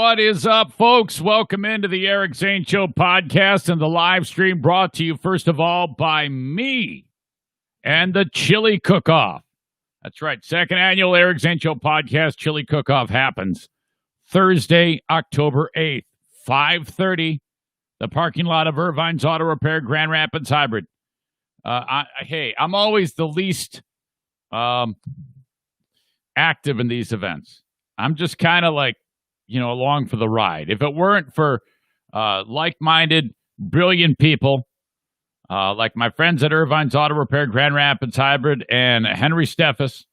What is up, folks? Welcome into the Eric Zane Show podcast and the live stream brought to you, first of all, by me and the Chili Cook-Off. That's right. Second annual Eric Zane Show podcast Chili Cook-Off happens Thursday, October 8th, 5:30, the parking lot of Irvine's Auto Repair, Grand Rapids Hybrid. I'm always the least active in these events. I'm just kind of like, along for the ride. If it weren't for like-minded, brilliant people like my friends at Irvine's Auto Repair, Grand Rapids Hybrid, and Henry Steffes,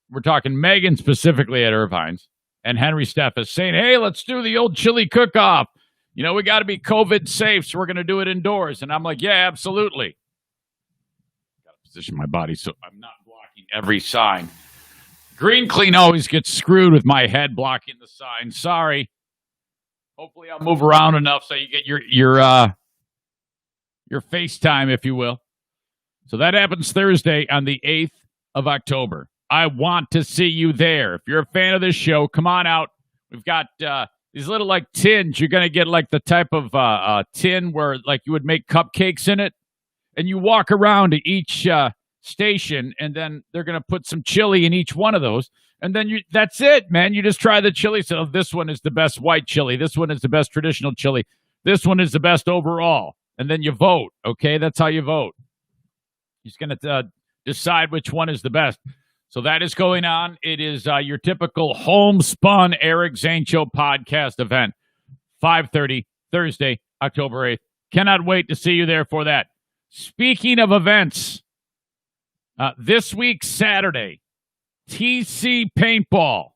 we're talking Megan specifically at Irvine's, and Henry Steffes saying, hey, let's do the old chili cook-off. We got to be COVID safe, so we're going to do it indoors. And I'm like, yeah, absolutely. Got to position my body so I'm not blocking every sign. Green Clean always gets screwed with my head blocking the sign. Sorry. Hopefully I'll move around enough so you get your FaceTime, if you will. So that happens Thursday on the 8th of October. I want to see you there. If you're a fan of this show, come on out. We've got these little tins. You're going to get the type of tin where you would make cupcakes in it. And you walk around to each station, and then they're going to put some chili in each one of those, and then that's it, man. You just try the chili. So this one is the best white chili, this one is the best traditional chili, this one is the best overall, and then you vote. Okay, that's how you vote. He's going to decide which one is the best. So that is going on. It is your typical homespun Eric Zane Show podcast event, 5:30 Thursday, October 8th. Cannot wait to see you there for that. Speaking of events, this week, Saturday, TC Paintball,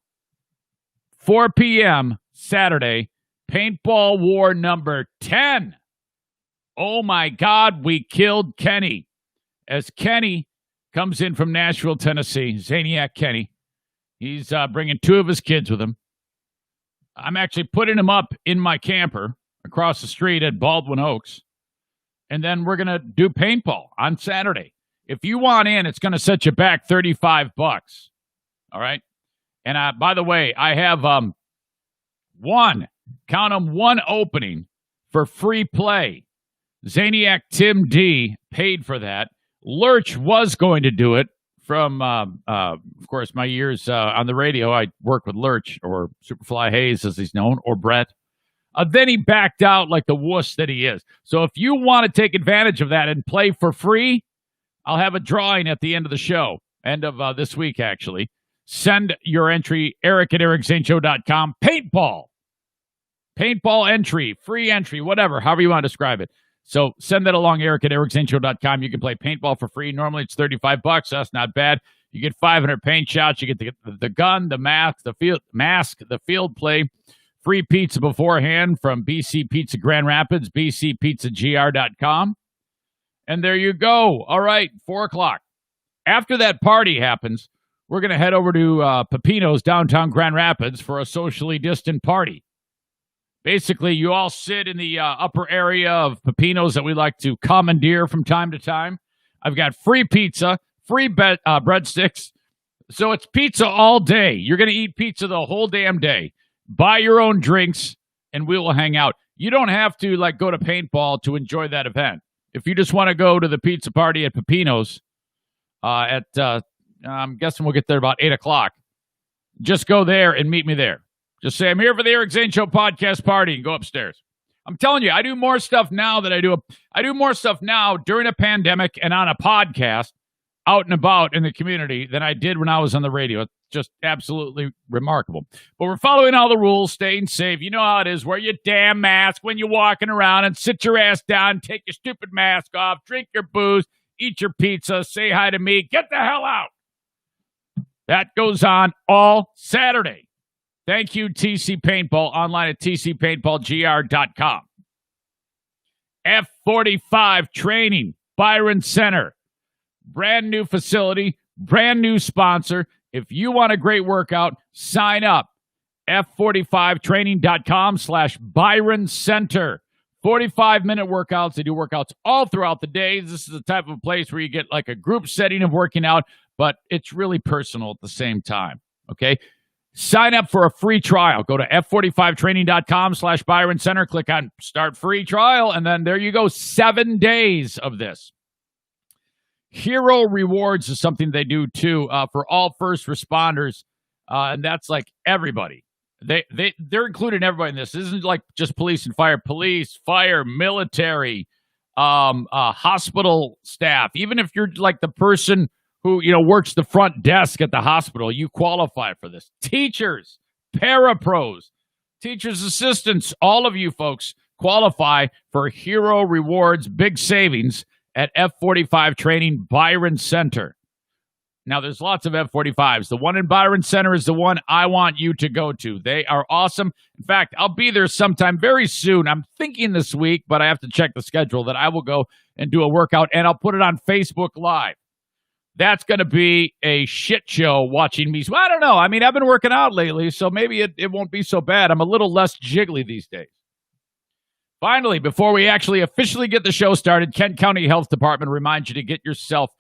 4 p.m. Saturday, Paintball War number 10. Oh, my God, we killed Kenny. As Kenny comes in from Nashville, Tennessee, Zaniac Kenny, he's bringing 2 of his kids with him. I'm actually putting him up in my camper across the street at Baldwin Oaks, and then we're going to do paintball on Saturday. If you want in, it's going to set you back $35. All right? And by the way, I have one opening for free play. Zaniac Tim D paid for that. Lurch was going to do it from, of course, my years on the radio. I worked with Lurch, or Superfly Hayes, as he's known, or Brett. Then he backed out like the wuss that he is. So if you want to take advantage of that and play for free, I'll have a drawing at the end of the show, end of this week, actually. Send your entry, eric@ericzaneshow.com. Paintball entry, free entry, whatever, however you want to describe it. So send that along, eric@ericzaneshow.com. You can play paintball for free. Normally it's $35. That's not bad. You get 500 paint shots. You get the gun, the mask, the field play. Free pizza beforehand from BC Pizza Grand Rapids, bcpizzagr.com. And there you go. All right, 4 o'clock. After that party happens, we're going to head over to Pepino's downtown Grand Rapids for a socially distant party. Basically, you all sit in the upper area of Pepino's that we like to commandeer from time to time. I've got free pizza, free breadsticks. So it's pizza all day. You're going to eat pizza the whole damn day. Buy your own drinks, and we will hang out. You don't have to go to paintball to enjoy that event. If you just want to go to the pizza party at Pepino's I'm guessing we'll get there about 8 o'clock. Just go there and meet me there. Just say, I'm here for the Eric Zane Show podcast party, and go upstairs. I'm telling you, I do more stuff now during a pandemic and on a podcast out and about in the community than I did when I was on the radio. It's just absolutely remarkable. But we're following all the rules, staying safe. You know how it is. Wear your damn mask when you're walking around, and sit your ass down, take your stupid mask off, drink your booze, eat your pizza, say hi to me, get the hell out. That goes on all Saturday. Thank you, TC Paintball, online at tcpaintballgr.com. F45 Training, Byron Center. Brand new facility, brand new sponsor. If you want a great workout, sign up. F45training.com/Byron Center. 45-minute workouts. They do workouts all throughout the day. This is the type of place where you get a group setting of working out, but it's really personal at the same time. Okay? Sign up for a free trial. Go to f45training.com/Byron Center. Click on Start Free Trial, and then there you go. 7 days of this. Hero Rewards is something they do, too, for all first responders, and that's like everybody. They're including everybody in this. This isn't like just police and fire. Police, fire, military, hospital staff. Even if you're like the person who, works the front desk at the hospital, you qualify for this. Teachers, parapros, teachers' assistants, all of you folks qualify for Hero Rewards big savings at F45 Training Byron Center. Now, there's lots of F45s. The one in Byron Center is the one I want you to go to. They are awesome. In fact, I'll be there sometime very soon. I'm thinking this week, but I have to check the schedule, that I will go and do a workout, and I'll put it on Facebook Live. That's going to be a shit show watching me. Well, I don't know. I mean, I've been working out lately, so maybe it won't be so bad. I'm a little less jiggly these days. Finally, before we actually officially get the show started, Kent County Health Department reminds you to get yourself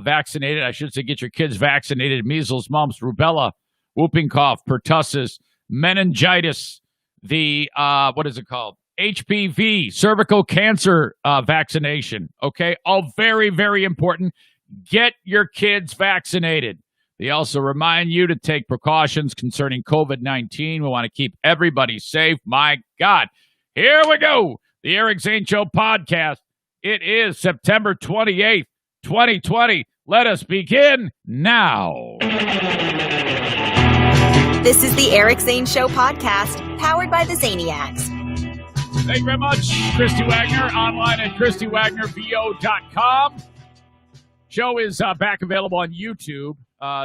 vaccinated. I should say get your kids vaccinated. Measles, mumps, rubella, whooping cough, pertussis, meningitis, the, what is it called? HPV, cervical cancer vaccination. Okay, all very, very important. Get your kids vaccinated. They also remind you to take precautions concerning COVID-19. We want to keep everybody safe. My God. Here we go. The Eric Zane Show podcast. It is September 28th, 2020. Let us begin now. This is the Eric Zane Show podcast, powered by the Zaniacs. Thank you very much, Christy Wagner, online at ChristyWagnerVO.com. Show is back available on YouTube.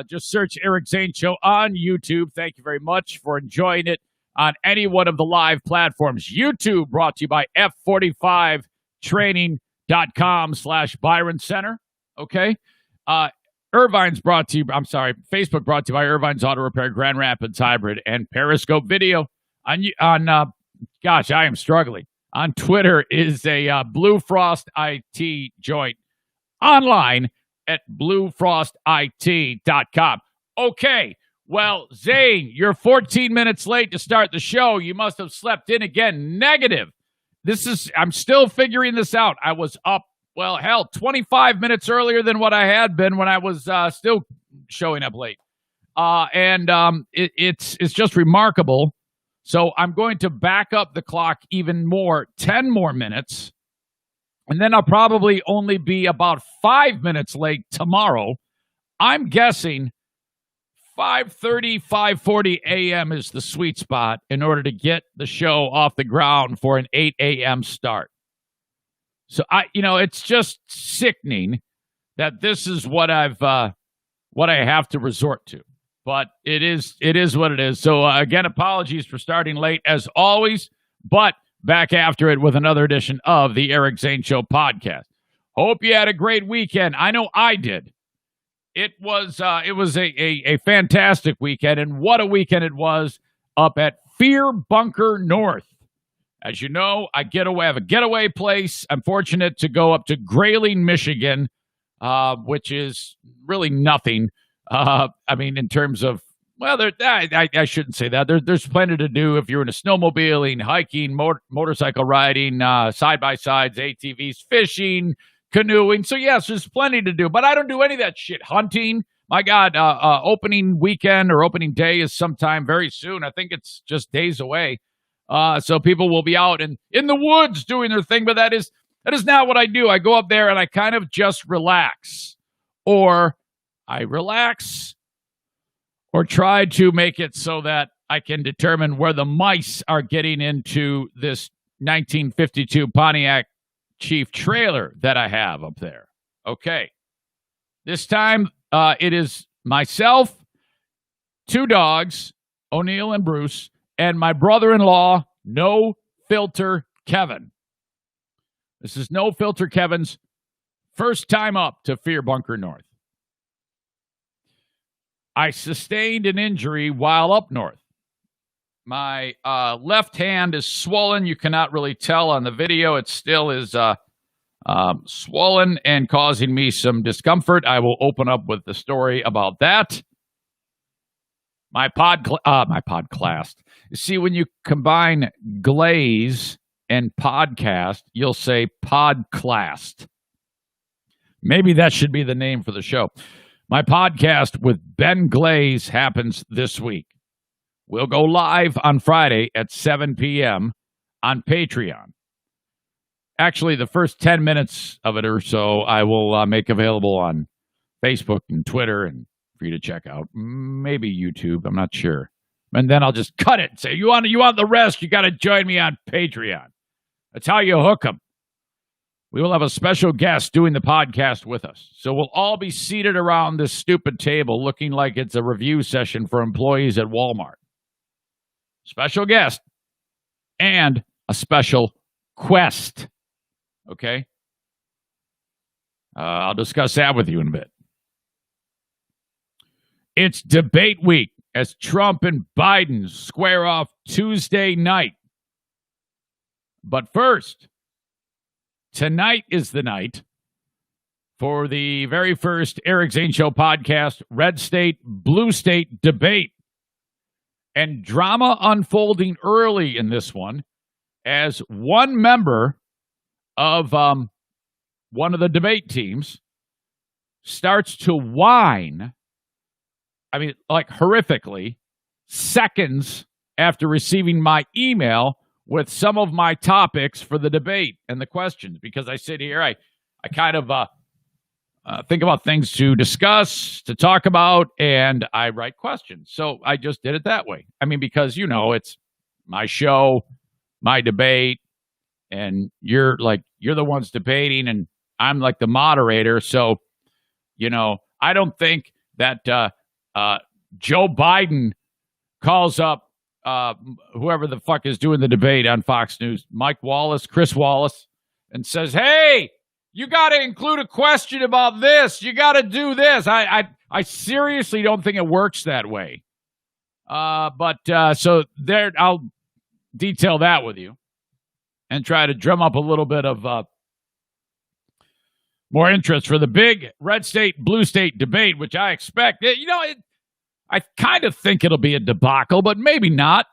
Just search Eric Zane Show on YouTube. Thank you very much for enjoying it on any one of the live platforms. YouTube brought to you by F45training.com/Byron Center. Okay. Irvine's brought to you, Facebook brought to you by Irvine's Auto Repair, Grand Rapids Hybrid, and Periscope Video. Gosh, I am struggling. On Twitter is a Blue Frost IT joint online at bluefrostit.com. Okay. Well, Zane, you're 14 minutes late to start the show. You must have slept in again. Negative. I'm still figuring this out. I was up, 25 minutes earlier than what I had been when I was still showing up late. It's just remarkable. So I'm going to back up the clock even more, 10 more minutes. And then I'll probably only be about 5 minutes late tomorrow. I'm guessing 5:30, 5:40 a.m. is the sweet spot in order to get the show off the ground for an 8 a.m. start. So it's just sickening that this is what I have to resort to. But it is what it is. So again, apologies for starting late as always, but back after it with another edition of the Eric Zane Show podcast. Hope you had a great weekend. I know I did. It was a fantastic weekend, and what a weekend it was up at Fear Bunker North. As you know, I have a getaway place. I'm fortunate to go up to Grayling, Michigan, which is really nothing. In terms of, I shouldn't say that. There's plenty to do if you're into snowmobiling, hiking, motorcycle riding, side-by-sides, ATVs, fishing, canoeing. So, yes, there's plenty to do. But I don't do any of that shit. Hunting. My God, opening weekend or opening day is sometime very soon. I think it's just days away. So people will be out and in the woods doing their thing. But that is not what I do. I go up there and I kind of just relax. Or I relax or try to make it so that I can determine where the mice are getting into this 1952 Pontiac Chief trailer that I have up there. Okay. This time, it is myself, 2 dogs, O'Neill and Bruce, and my brother-in-law, No Filter Kevin. This is No Filter Kevin's first time up to Fear Bunker North. I sustained an injury while up north. My left hand is swollen. You cannot really tell on the video. It still is swollen and causing me some discomfort. I will open up with the story about that. My podcast. See, when you combine glaze and podcast, you'll say podclast. Maybe that should be the name for the show. My podcast with Ben Glaze happens this week. We'll go live on Friday at 7 p.m. on Patreon. Actually, the first 10 minutes of it or so, I will make available on Facebook and Twitter and for you to check out. Maybe YouTube. I'm not sure. And then I'll just cut it and say, you want the rest, you got to join me on Patreon. That's how you hook them. We will have a special guest doing the podcast with us. So we'll all be seated around this stupid table looking like it's a review session for employees at Walmart. Special guest and a special quest. Okay? I'll discuss that with you in a bit. It's debate week as Trump and Biden square off Tuesday night. But first, tonight is the night for the very first Eric Zane Show podcast, Red State, Blue State debate. And drama unfolding early in this one as one member of one of the debate teams starts to whine, I mean, like horrifically, seconds after receiving my email with some of my topics for the debate and the questions, because I sit here, I kind of think about things to discuss, to talk about, and I write questions. So I just did it that way. I mean, because, it's my show, my debate, and you're the ones debating, and I'm like the moderator. So, I don't think that Joe Biden calls up whoever the fuck is doing the debate on Fox News, Chris Wallace, and says, hey, you got to include a question about this. You got to do this. I seriously don't think it works that way. So there, I'll detail that with you and try to drum up a little bit of more interest for the big red state, blue state debate, which I expect. I kind of think it'll be a debacle, but maybe not.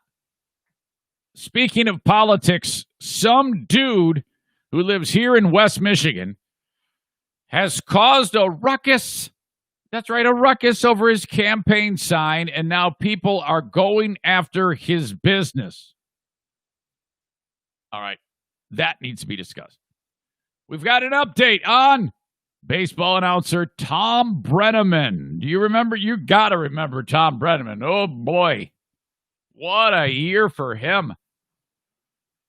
Speaking of politics, some dude who lives here in West Michigan has caused a ruckus. That's right, a ruckus over his campaign sign, and now people are going after his business. All right, that needs to be discussed. We've got an update on baseball announcer Thom Brennaman. Do you remember? You got to remember Thom Brennaman. Oh, boy. What a year for him.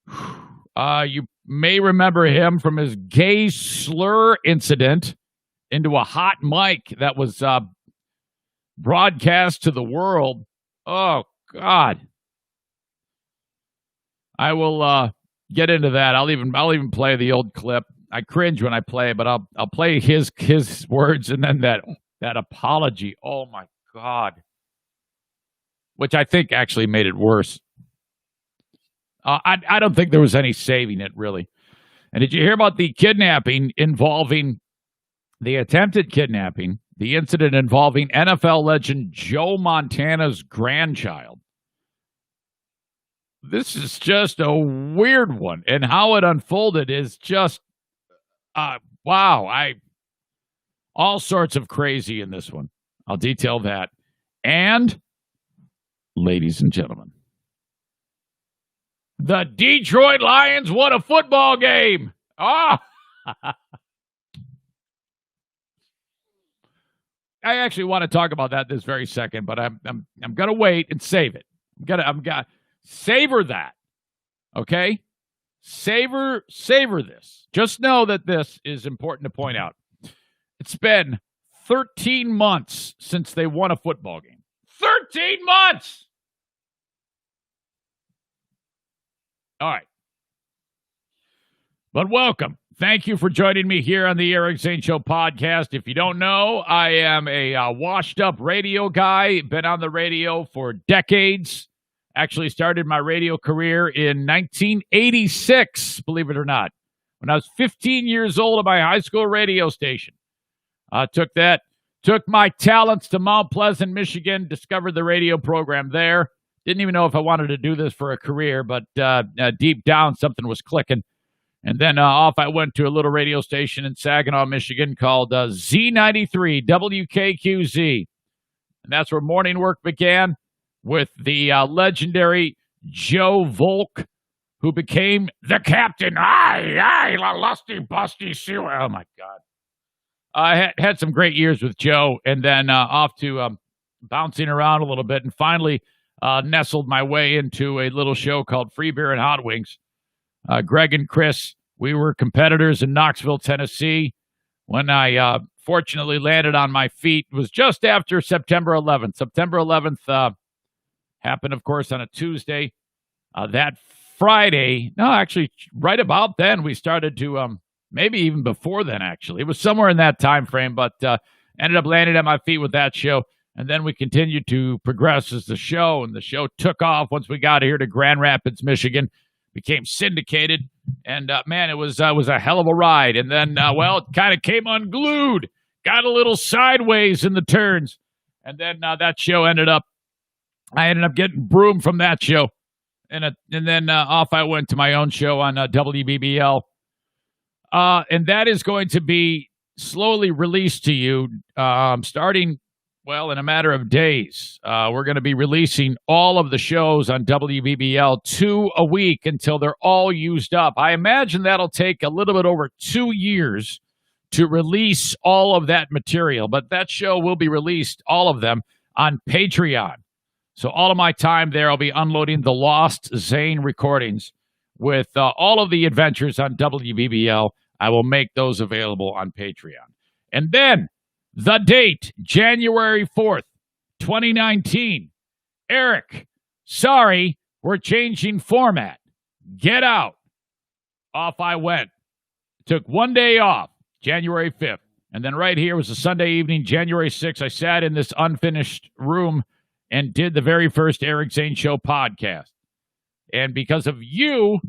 You may remember him from his gay slur incident into a hot mic that was broadcast to the world. Oh, God. I will get into that. I'll even play the old clip. I cringe when I play it, but I'll play his words and then that apology. Oh, my God. Which I think actually made it worse. I don't think there was any saving it, really. And did you hear about the kidnapping involving the attempted kidnapping, the incident involving NFL legend Joe Montana's grandchild? This is just a weird one, and how it unfolded is just, wow. All sorts of crazy in this one. I'll detail that. And, ladies and gentlemen, the Detroit Lions won a football game. I actually want to talk about that this very second, but I'm gonna wait and save it. I'm gonna savor that. Okay? Savor this. Just know that this is important to point out. It's been 13 months since they won a football game. 13 months! All right. But welcome. Thank you for joining me here on the Eric Zane Show podcast. If you don't know, I am a washed-up radio guy. Been on the radio for decades. Actually started my radio career in 1986, believe it or not, when I was 15 years old at my high school radio station. Took that Took my talents to Mount Pleasant, Michigan, discovered the radio program there. Didn't even know if I wanted to do this for a career, but deep down, something was clicking. And then off I went to a little radio station in Saginaw, Michigan called Z93 WKQZ. And that's where morning work began with the legendary Joe Volk, who became the captain. Aye, la lusty busty sewer. Oh, my God. I had some great years with Joe, and then off to bouncing around a little bit, and finally nestled my way into a little show called Free Beer and Hot Wings. Greg and Chris, we were competitors in Knoxville, Tennessee. When I fortunately landed on my feet, it was just after September 11th. September 11th happened, of course, on a Tuesday. That Friday, no, actually, right about then, we started to, maybe even before then, actually. It was somewhere in that time frame, but ended up landing at my feet with that show. And then we continued to progress as the show, and the show took off once we got here to Grand Rapids, Michigan. Became syndicated, and man, it was a hell of a ride. And then, it kind of came unglued, got a little sideways in the turns, and then that show I ended up getting broomed from that show, and then off I went to my own show on WBBL, and that is going to be slowly released to you, starting. Well, in a matter of days, we're going to be releasing all of the shows on WBBL 2 a week until they're all used up. I imagine that'll take a little bit over 2 years to release all of that material, but that show will be released, all of them, on Patreon. So all of my time there, I'll be unloading the lost Zane recordings with all of the adventures on WBBL. I will make those available on Patreon. And then, the date, January 4th, 2019. Eric, sorry, we're changing format. Get out. Off I went. Took 1 day off, January 5th. And then right here was a Sunday evening, January 6th. I sat in this unfinished room and did the very first Eric Zane Show podcast. And because of you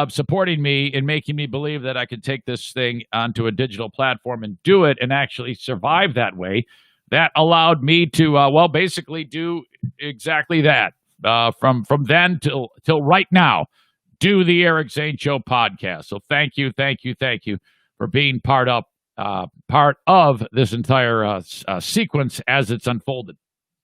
supporting me and making me believe that I could take this thing onto a digital platform and do it and actually survive that way, that allowed me to, basically do exactly that. From then till right now, do the Eric Zane Show podcast. So thank you for being part of this entire sequence as it's unfolded.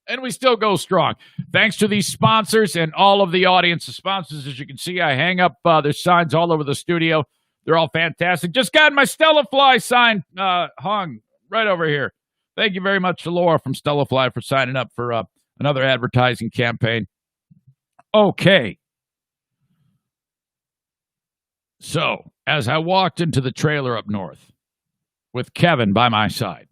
And we still go strong. Thanks to these sponsors and all of the audience of sponsors. As you can see, I hang up their signs all over the studio. They're all fantastic. Just got my Stella Fly sign hung right over here. Thank you very much to Laura from Stella Fly for signing up for another advertising campaign. Okay. So, as I walked into the trailer up north with Kevin by my side,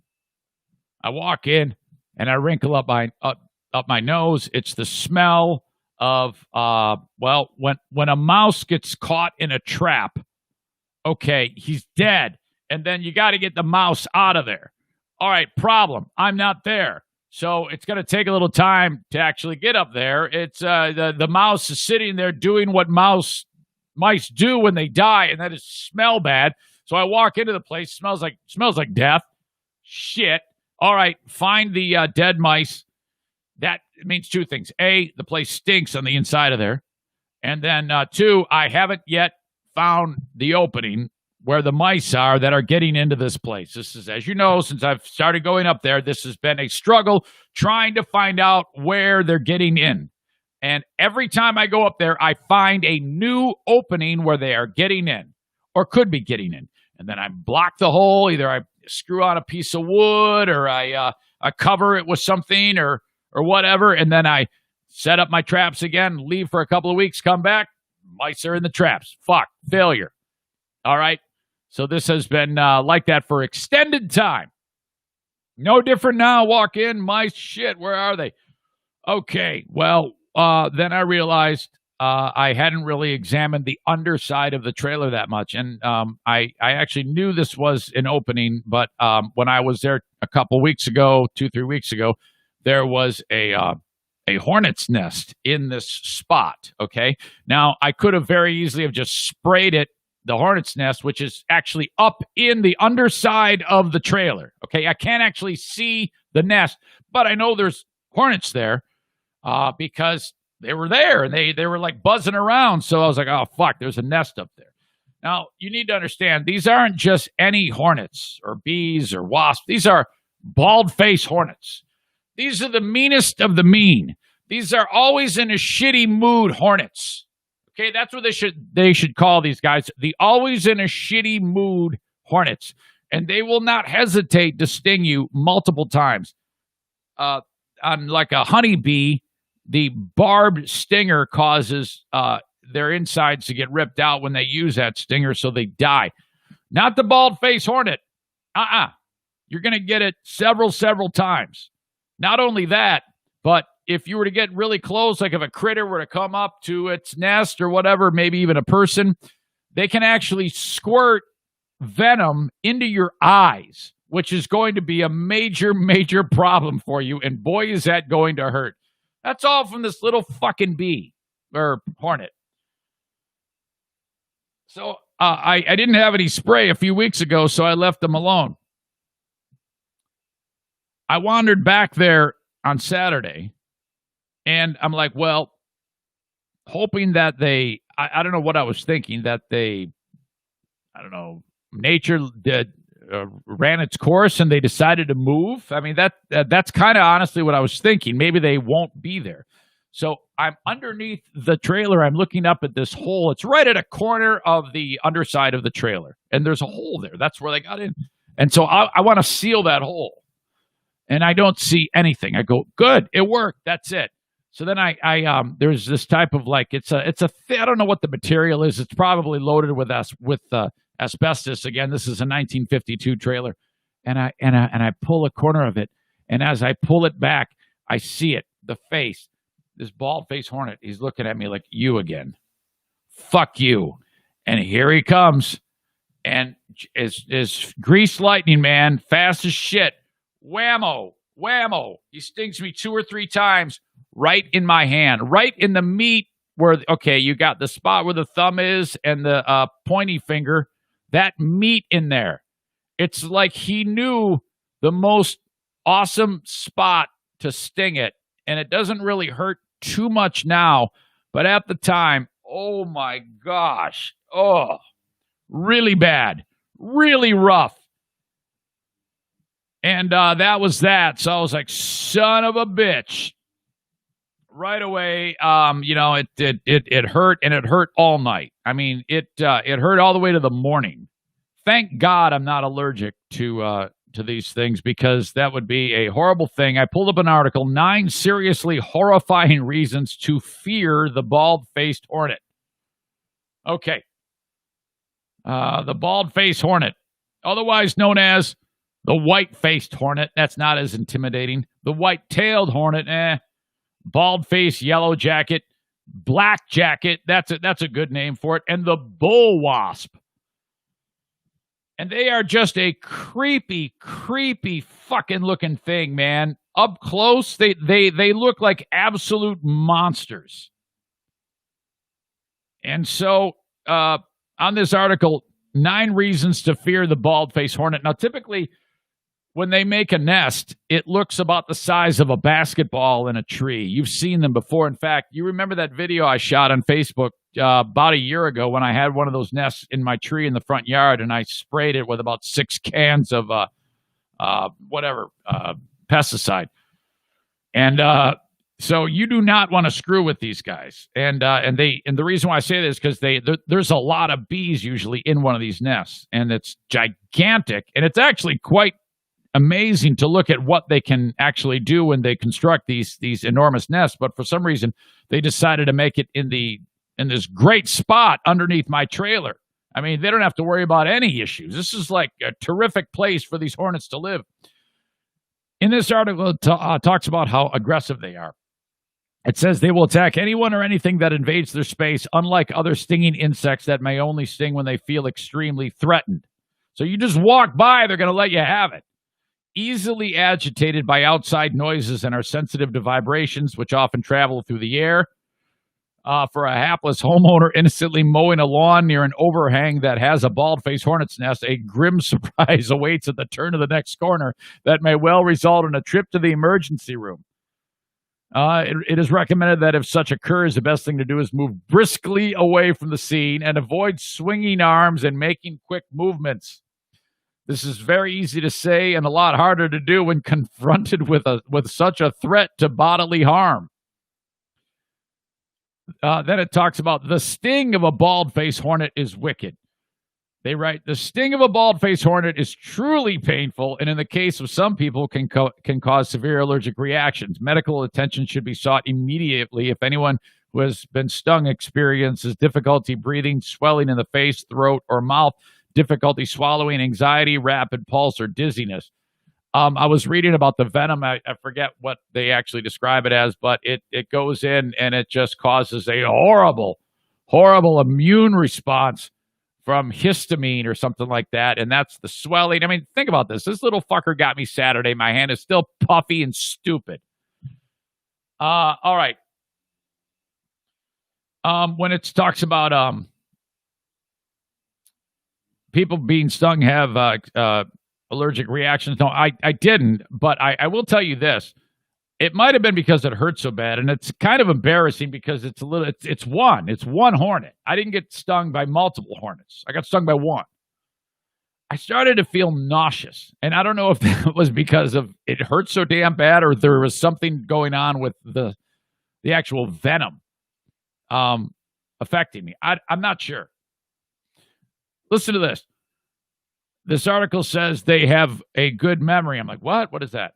I walk in, and I wrinkle up my nose. It's the smell of, when a mouse gets caught in a trap, okay, he's dead. And then you got to get the mouse out of there. All right, problem. I'm not there. So it's going to take a little time to actually get up there. It's the mouse is sitting there doing what mice do when they die, and that is smell bad. So I walk into the place, smells like death. Shit. All right, find the dead mice. That means two things. A, the place stinks on the inside of there. And then, two, I haven't yet found the opening where the mice are that are getting into this place. This is, as you know, since I've started going up there, this has been a struggle trying to find out where they're getting in. And every time I go up there, I find a new opening where they are getting in or could be getting in. And then I block the hole. Either I screw on a piece of wood or I cover it with something or whatever. And then I set up my traps again, leave for a couple of weeks, come back. Mice are in the traps. Fuck. Failure. All right. So this has been like that for extended time. No different now. Walk in. Mice. Shit. Where are they? Okay. Well, then I realized I hadn't really examined the underside of the trailer that much. And I actually knew this was an opening, but when I was there a couple weeks ago, 2-3 weeks ago, there was a hornet's nest in this spot, okay? Now, I could have very easily have just sprayed it the hornet's nest, which is actually up in the underside of the trailer. Okay, I can't actually see the nest, but I know there's hornets there because they were there and they were like buzzing around. So I was like, oh, fuck, there's a nest up there. Now, you need to understand, these aren't just any hornets or bees or wasps. These are bald-faced hornets. These are the meanest of the mean. These are always in a shitty mood hornets. Okay, that's what they should call these guys. The always in a shitty mood hornets. And they will not hesitate to sting you multiple times. On like a honeybee, the barbed stinger causes their insides to get ripped out when they use that stinger, so they die. Not the bald-faced hornet. You're going to get it several times. Not only that, but if you were to get really close, like if a critter were to come up to its nest or whatever, maybe even a person, they can actually squirt venom into your eyes, which is going to be a major problem for you. And boy, is that going to hurt. That's all from this little fucking bee or hornet. So I didn't have any spray a few weeks ago, so I left them alone. I wandered back there on Saturday, and I'm like, well, hoping that I don't know what I was thinking, that nature ran its course and they decided to move. I mean, that's kind of honestly what I was thinking. Maybe they won't be there. So I'm underneath the trailer. I'm looking up at this hole. It's right at a corner of the underside of the trailer, and there's a hole there. That's where they got in. And so I want to seal that hole. And I don't see anything. I go, good, it worked. That's it. So then I there's this type of like I don't know what the material is. It's probably loaded with asbestos. Again, this is a 1952 trailer, and I pull a corner of it, and as I pull it back, I see it, the face, this bald-faced hornet. He's looking at me like, you again, fuck you, and here he comes, and is grease lightning, man, fast as shit. Whammo, whammo. He stings me 2 or 3 times right in my hand, right in the meat where, okay, you got the spot where the thumb is and the pointy finger, that meat in there. It's like he knew the most awesome spot to sting it, and it doesn't really hurt too much now, but at the time, oh my gosh, really bad, really rough. And that was that. So I was like, son of a bitch. Right away, it hurt, and it hurt all night. I mean, it hurt all the way to the morning. Thank God I'm not allergic to these things, because that would be a horrible thing. I pulled up an article, 9 seriously horrifying reasons to fear the bald-faced hornet. Okay. The bald-faced hornet, otherwise known as the white-faced hornet. That's not as intimidating. The white-tailed hornet, bald-faced yellow jacket, black jacket. That's a good name for it. And the bull wasp. And they are just a creepy fucking looking thing, man. Up close, they look like absolute monsters. And so, on this article, 9 reasons to fear the bald-faced hornet. Now, typically, when they make a nest, it looks about the size of a basketball in a tree. You've seen them before. In fact, you remember that video I shot on Facebook about a year ago when I had one of those nests in my tree in the front yard, and I sprayed it with about 6 cans of pesticide. And so you do not want to screw with these guys. And the reason why I say this is because there's a lot of bees usually in one of these nests, and it's gigantic, and it's actually quite amazing to look at what they can actually do when they construct these enormous nests. But for some reason, they decided to make it in this great spot underneath my trailer. I mean, they don't have to worry about any issues. This is like a terrific place for these hornets to live. In this article, it talks about how aggressive they are. It says they will attack anyone or anything that invades their space, unlike other stinging insects that may only sting when they feel extremely threatened. So you just walk by, they're going to let you have it. Easily agitated by outside noises and are sensitive to vibrations, which often travel through the air. for a hapless homeowner innocently mowing a lawn near an overhang that has a bald-faced hornet's nest. A grim surprise awaits at the turn of the next corner that may well result in a trip to the emergency room. It is recommended that if such occurs, the best thing to do is move briskly away from the scene and avoid swinging arms and making quick movements. This is very easy to say and a lot harder to do when confronted with such a threat to bodily harm. Then it talks about the sting of a bald-faced hornet is wicked. They write, the sting of a bald-faced hornet is truly painful, and in the case of some people can cause severe allergic reactions. Medical attention should be sought immediately if anyone who has been stung experiences difficulty breathing, swelling in the face, throat, or mouth, difficulty swallowing, anxiety, rapid pulse, or dizziness. I was reading about the venom. I forget what they actually describe it as, but it goes in and it just causes a horrible, horrible immune response from histamine or something like that, and that's the swelling. I mean, think about this. This little fucker got me Saturday. My hand is still puffy and stupid. All right. When it talks about people being stung have allergic reactions, no, I didn't, but I will tell you this. It might have been because it hurt so bad, and it's kind of embarrassing because it's one hornet. I didn't get stung by multiple hornets. I got stung by one. I started to feel nauseous, and I don't know if that was because of it hurt so damn bad or there was something going on with the actual venom affecting me. I'm not sure. Listen to this. This article says they have a good memory. I'm like, what? What is that?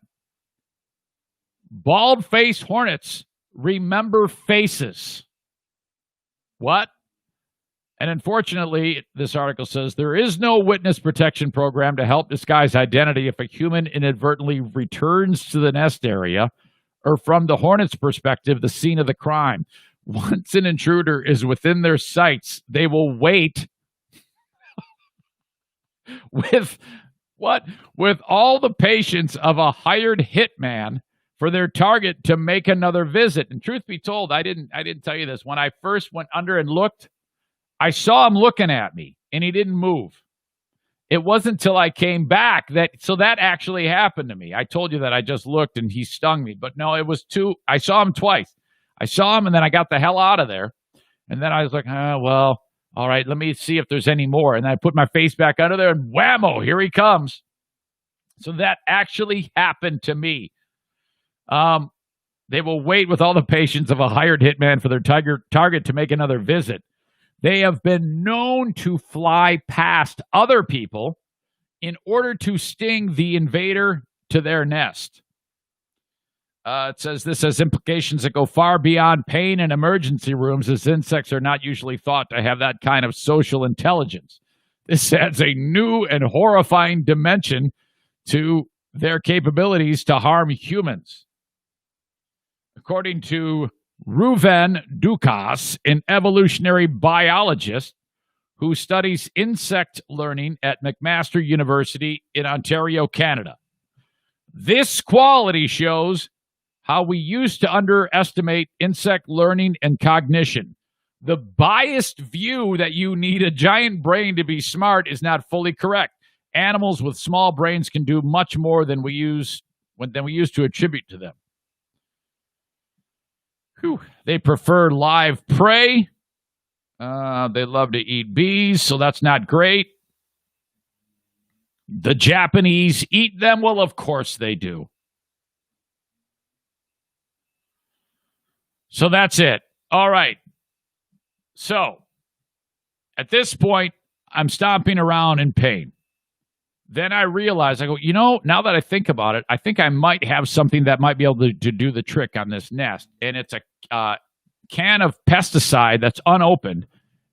Bald-faced hornets remember faces. What? And unfortunately, this article says there is no witness protection program to help disguise identity if a human inadvertently returns to the nest area or, from the hornet's perspective, the scene of the crime. Once an intruder is within their sights, they will wait with all the patience of a hired hitman for their target to make another visit. And truth be told, I didn't tell you this. When I first went under and looked, I saw him looking at me, and he didn't move. It wasn't until I came back that actually happened to me. I told you that I just looked and he stung me, but no, it was I saw him twice. I saw him, and then I got the hell out of there. And then I was like, well, all right, let me see if there's any more. And I put my face back under there, and whammo, here he comes. So that actually happened to me. They will wait with all the patience of a hired hitman for their target to make another visit. They have been known to fly past other people in order to sting the invader to their nest. It says this has implications that go far beyond pain in emergency rooms, as insects are not usually thought to have that kind of social intelligence. This adds a new and horrifying dimension to their capabilities to harm humans. According to Reuven Dukas, an evolutionary biologist who studies insect learning at McMaster University in Ontario, Canada, this quality shows how we used to underestimate insect learning and cognition. The biased view that you need a giant brain to be smart is not fully correct. Animals with small brains can do much more than we used to attribute to them. Whew. They prefer live prey. They love to eat bees, so that's not great. The Japanese eat them? Well, of course they do. So that's it. All right. So, at this point, I'm stomping around in pain. Then I realize, I go, now that I think about it, I think I might have something that might be able to do the trick on this nest. And it's a can of pesticide that's unopened.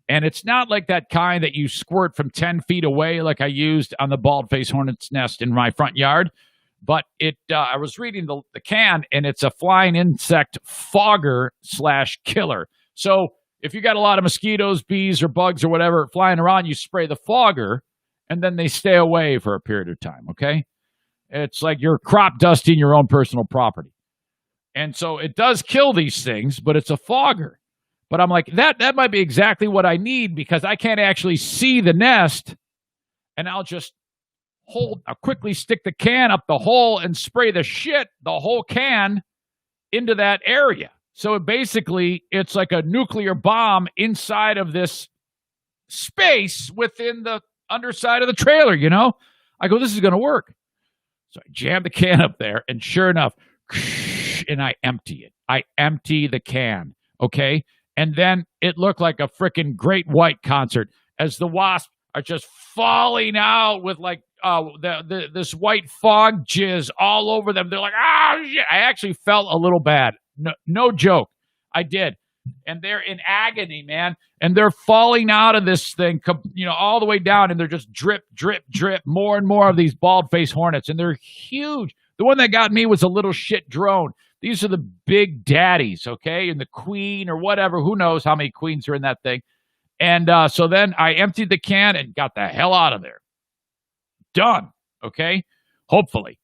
And it's not like that kind that you squirt from 10 feet away like I used on the bald-faced hornet's nest in my front yard. But I was reading the can, and it's a flying insect fogger / killer. So if you got a lot of mosquitoes, bees, or bugs or whatever flying around, you spray the fogger, and then they stay away for a period of time, okay? It's like you're crop dusting your own personal property. And so it does kill these things, but it's a fogger. But I'm like, that might be exactly what I need because I can't actually see the nest. And I'll quickly stick the can up the hole and spray the whole can into that area. So it's like a nuclear bomb inside of this space within the underside of the trailer, I go, this is going to work. So I jam the can up there, and sure enough, and I empty it. I empty the can, okay? And then it looked like a freaking Great White concert as the wasps are just falling out with like this white fog jizz all over them. They're like, shit. I actually felt a little bad. No joke. I did. And they're in agony, man. And they're falling out of this thing, all the way down. And they're just drip, drip, drip. More and more of these bald-faced hornets. And they're huge. The one that got me was a little shit drone. These are the big daddies, okay? And the queen or whatever. Who knows how many queens are in that thing. And so then I emptied the can and got the hell out of there. Done, okay? Hopefully.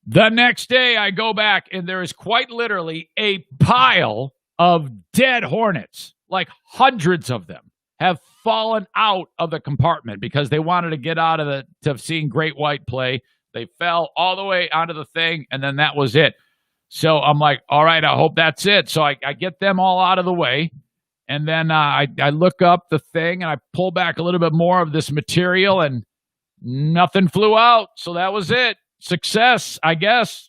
The next day I go back and there is quite literally a pile of dead hornets, like hundreds of them, have fallen out of the compartment because they wanted to get out of to seeing Great White play. They fell all the way onto the thing, and then that was it. So I'm like, all right, I hope that's it. So I get them all out of the way, and then I look up the thing, and I pull back a little bit more of this material, and nothing flew out. So that was it. Success, I guess.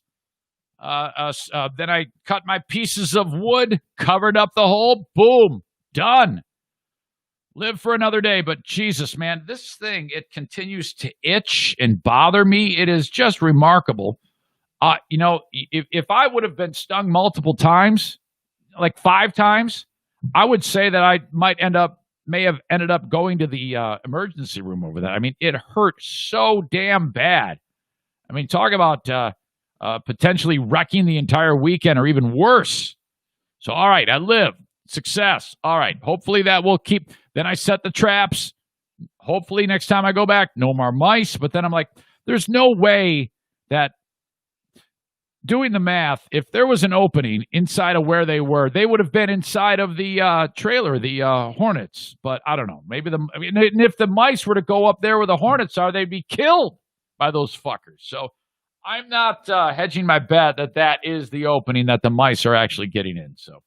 Then I cut my pieces of wood, covered up the hole, boom, done. Live for another day. But Jesus, man, this thing, it continues to itch and bother me. It is just remarkable. If I would have been stung multiple times, like 5 times, I would say that I may have ended up going to the emergency room over that. I mean, it hurt so damn bad. I mean, talk about potentially wrecking the entire weekend or even worse. So, all right, I live. Success. All right, hopefully that will keep. Then I set the traps. Hopefully next time I go back, no more mice. But then I'm like, there's no way that, doing the math, if there was an opening inside of where they were, they would have been inside of the trailer, the hornets. But I don't know. Maybe and if the mice were to go up there where the hornets are, they'd be killed by those fuckers. So I'm not hedging my bet that is the opening that the mice are actually getting in. So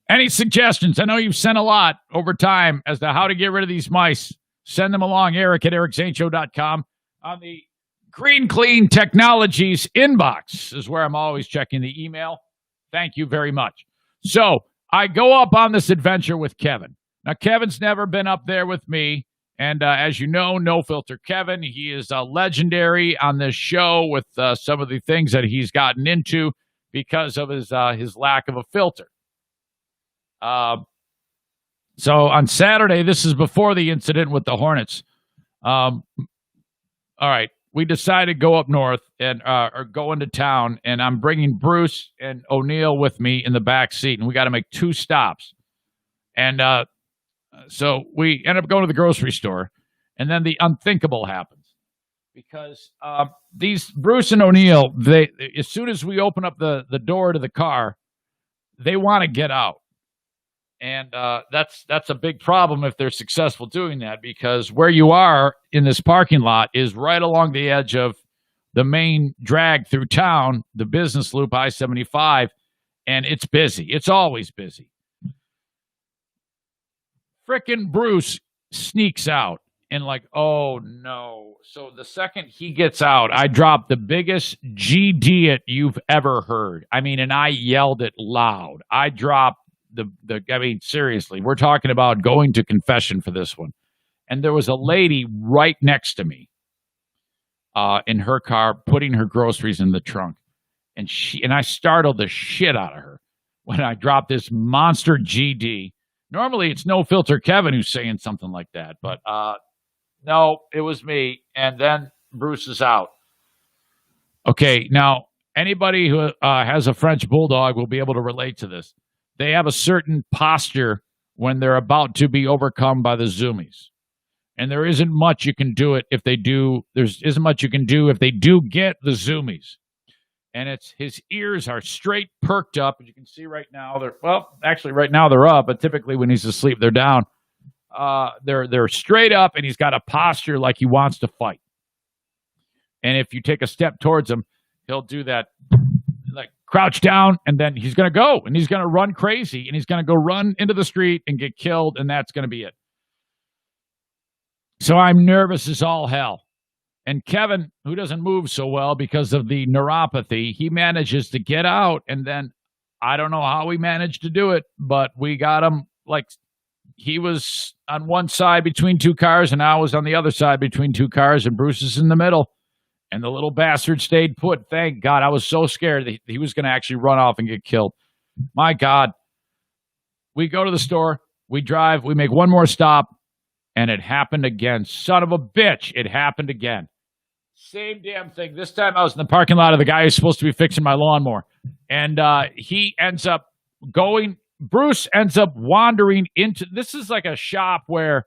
any suggestions? I know you've sent a lot over time as to how to get rid of these mice. Send them along, Eric@ericzaneshow.com. On the Green Clean Technologies inbox is where I'm always checking the email. Thank you very much. So I go up on this adventure with Kevin. Now, Kevin's never been up there with me. And as you know, No Filter Kevin, he is legendary on this show with some of the things that he's gotten into because of his lack of a filter. So on Saturday, this is before the incident with the Hornets. All right, we decided to go up north and or go into town, and I'm bringing Bruce and O'Neill with me in the back seat, and we got to make 2 stops. And so we end up going to the grocery store, and then the unthinkable happens because these Bruce and O'Neill, they as soon as we open up the door to the car, they want to get out. And that's a big problem if they're successful doing that, because where you are in this parking lot is right along the edge of the main drag through town, the business loop I-75, and it's busy. It's always busy. Frickin' Bruce sneaks out and like, oh no. So the second he gets out, I drop the biggest GD you've ever heard. I mean, and I yelled it loud. I dropped I mean, seriously, we're talking about going to confession for this one. And there was a lady right next to me in her car putting her groceries in the trunk. And I startled the shit out of her when I dropped this monster GD. Normally, it's No Filter Kevin who's saying something like that. But no, it was me. And then Bruce is out. Okay, now, anybody who has a French bulldog will be able to relate to this. They have a certain posture when they're about to be overcome by the zoomies. And there isn't much you can do if they do get the zoomies. and his ears are straight perked up. As you can see right now, right now they're up, but typically when he's asleep, they're down. They're straight up, and he's got a posture like he wants to fight. And if you take a step towards him, he'll do that, like crouch down, and then he's going to go, and he's going to run crazy, and he's going to go run into the street and get killed, and that's going to be it. So I'm nervous as all hell. And Kevin, who doesn't move so well because of the neuropathy, he manages to get out, and then I don't know how we managed to do it, but we got him like he was on one side between two cars, and I was on the other side between two cars, and Bruce is in the middle. And the little bastard stayed put. Thank God. I was so scared that he was going to actually run off and get killed. My God. We go to the store. We drive. We make one more stop. And it happened again. Son of a bitch. It happened again. Same damn thing. This time I was in the parking lot of the guy who's supposed to be fixing my lawnmower. And he ends up going. Bruce ends up wandering into. This is like a shop where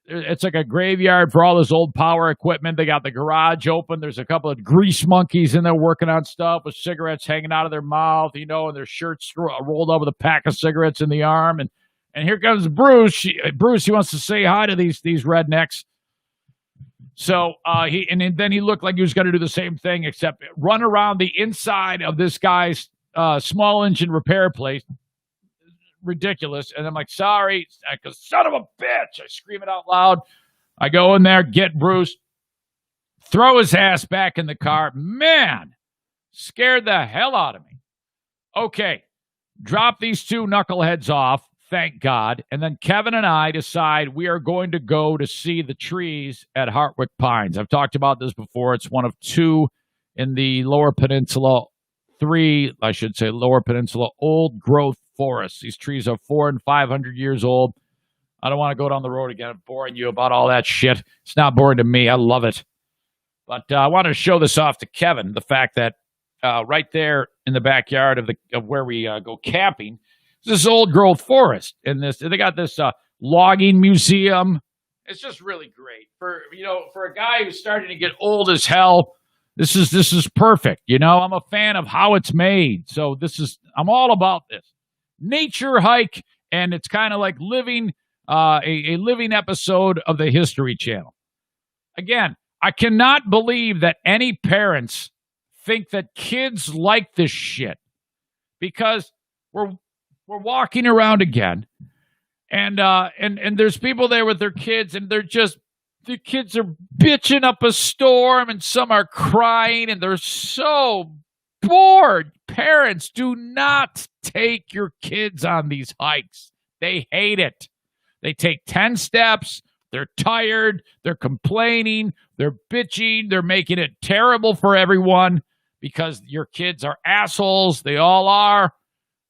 it's like a graveyard for all this old power equipment. They got the garage open. There's a couple of grease monkeys in there working on stuff with cigarettes hanging out of their mouth, and their shirts rolled up with a pack of cigarettes in the arm. And here comes Bruce. He wants to say hi to these rednecks. So then he looked like he was going to do the same thing, except run around the inside of this guy's small engine repair place. Ridiculous. And I'm like, sorry, because son of a bitch. I scream it out loud. I go in there, get Bruce, throw his ass back in the car. Man, scared the hell out of me. Okay, drop these two knuckleheads off, thank God. And then Kevin and I decide we are going to go to see the trees at Hartwick Pines. I've talked about this before. It's one of two in the Lower Peninsula, Lower Peninsula old growth forests. These trees are 400 and 500 years old. I don't want to go down the road again. I'm boring you about all that shit. It's not boring to me. I love it. But I want to show this off to Kevin, the fact that right there in the backyard of where we go camping, this old growth forest. And they got this logging museum. It's just really great. For a guy who's starting to get old as hell, this is perfect. I'm a fan of how it's made. So I'm all about this. Nature hike, and it's kind of like living a living episode of the History Channel. Again, I cannot believe that any parents think that kids like this shit, because we're walking around again, and there's people there with their kids, and the kids are bitching up a storm, and some are crying, and they're so bored. Parents, do not take your kids on these hikes. They hate it. They take 10 steps. They're tired. They're complaining. They're bitching. They're making it terrible for everyone because your kids are assholes. They all are.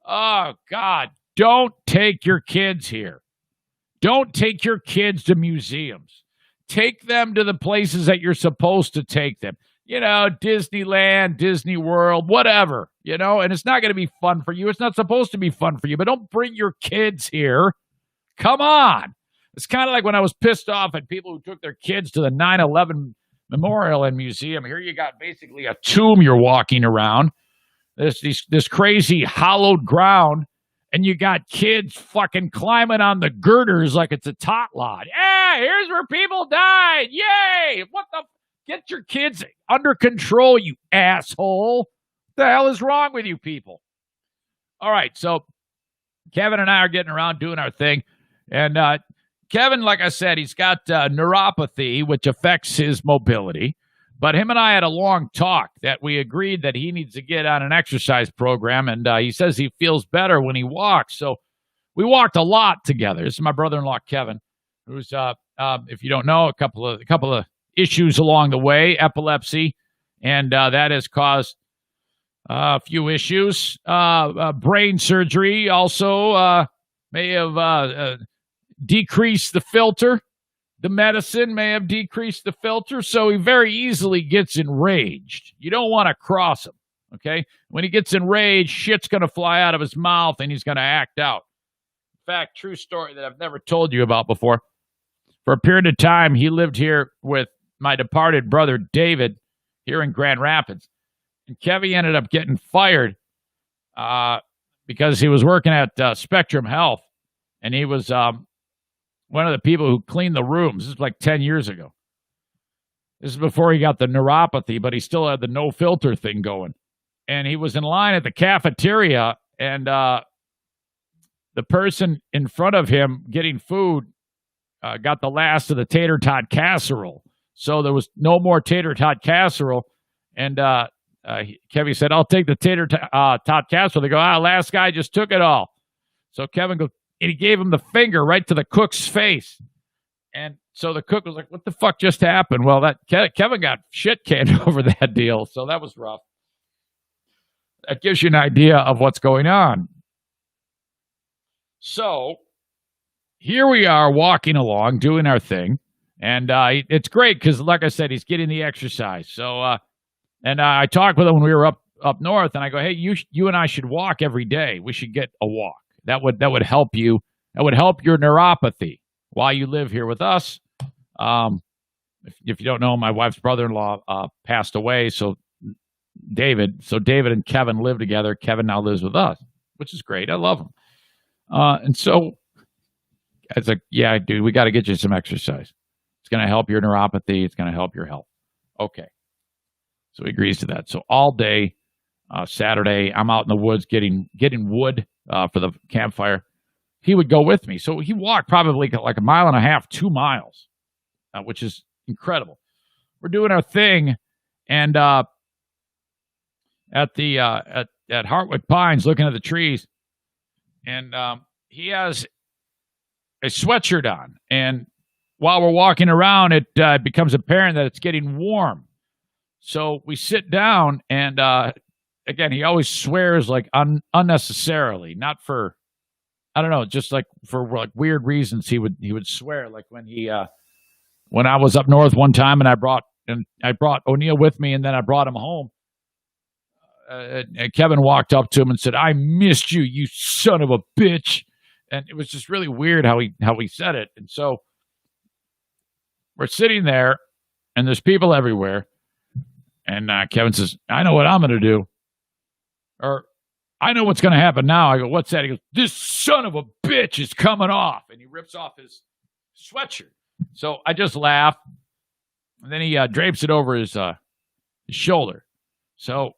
Oh, God. Don't take your kids here. Don't take your kids to museums. Take them to the places that you're supposed to take them. Disneyland, Disney World, whatever, and it's not going to be fun for you. It's not supposed to be fun for you, but don't bring your kids here. Come on. It's kind of like when I was pissed off at people who took their kids to the 9/11 Memorial and Museum. Here you got basically a tomb you're walking around. This crazy hollowed ground, and you got kids fucking climbing on the girders like it's a tot lot. Yeah, here's where people died. Yay! What the... Get your kids under control, you asshole. What the hell is wrong with you people? All right, so Kevin and I are getting around doing our thing. And Kevin, like I said, he's got neuropathy, which affects his mobility. But him and I had a long talk that we agreed that he needs to get on an exercise program. And he says he feels better when he walks. So we walked a lot together. This is my brother-in-law, Kevin, who's, if you don't know, a couple of issues along the way, epilepsy, and that has caused a few issues. Brain surgery also may have decreased the filter. The medicine may have decreased the filter, so he very easily gets enraged. You don't want to cross him, okay? When he gets enraged, shit's going to fly out of his mouth, and he's going to act out. In fact, true story that I've never told you about before. For a period of time, he lived here with my departed brother, David, here in Grand Rapids. And Kevy ended up getting fired because he was working at Spectrum Health, and he was one of the people who cleaned the rooms. This is like 10 years ago. This is before he got the neuropathy, but he still had the no filter thing going. And he was in line at the cafeteria, and the person in front of him getting food got the last of the tater tot casserole. So there was no more tater tot casserole. And Kevin said, I'll take the tater tot casserole. They go, last guy just took it all. So Kevin goes, and he gave him the finger right to the cook's face. And so the cook was like, what the fuck just happened? Well, that Kevin got shit canned over that deal. So that was rough. That gives you an idea of what's going on. So here we are walking along, doing our thing. And it's great because, like I said, he's getting the exercise. So, and I talked with him when we were up north, and I go, hey, you and I should walk every day. We should get a walk. That would help you. That would help your neuropathy while you live here with us. If you don't know, my wife's brother-in-law passed away, so David and Kevin live together. Kevin now lives with us, which is great. I love him. And so I was like, yeah, dude, we got to get you some exercise. It's going to help your neuropathy. It's going to help your health. Okay. So he agrees to that. So all day, Saturday, I'm out in the woods getting wood for the campfire. He would go with me. So he walked probably like 1.5 miles, 2 miles, which is incredible. We're doing our thing, and at Hartwick Pines, looking at the trees, and he has a sweatshirt on. And while we're walking around, it becomes apparent that it's getting warm. So we sit down, and again, he always swears like unnecessarily, not for, I don't know, just like for like weird reasons. He would swear, like when I was up north one time, and I brought O'Neill with me, and then I brought him home. And Kevin walked up to him and said, "I missed you, you son of a bitch." And it was just really weird how he said it. And so we're sitting there, and there's people everywhere. And Kevin says, "I know what I'm going to do." Or, "I know what's going to happen now." I go, "What's that?" He goes, "This son of a bitch is coming off." And he rips off his sweatshirt. So I just laugh. And then he drapes it over his shoulder. So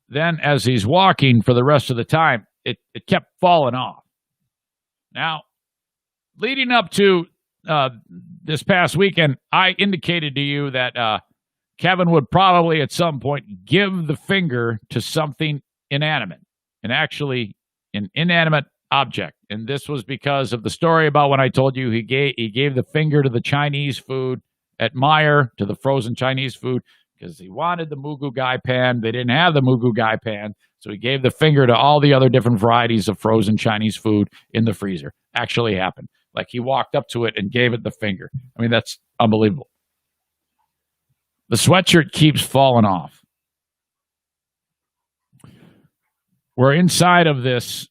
then as he's walking for the rest of the time, it kept falling off. Now, leading up to this past weekend, I indicated to you that Kevin would probably at some point give the finger to something inanimate, and actually an inanimate object. And this was because of the story about when I told you he gave the finger to the Chinese food at Meijer, to the frozen Chinese food, because he wanted the Mugu Gai pan. They didn't have the Mugu Gai pan, so he gave the finger to all the other different varieties of frozen Chinese food in the freezer. Actually happened. Like, he walked up to it and gave it the finger. I mean, that's unbelievable. The sweatshirt keeps falling off. We're inside of this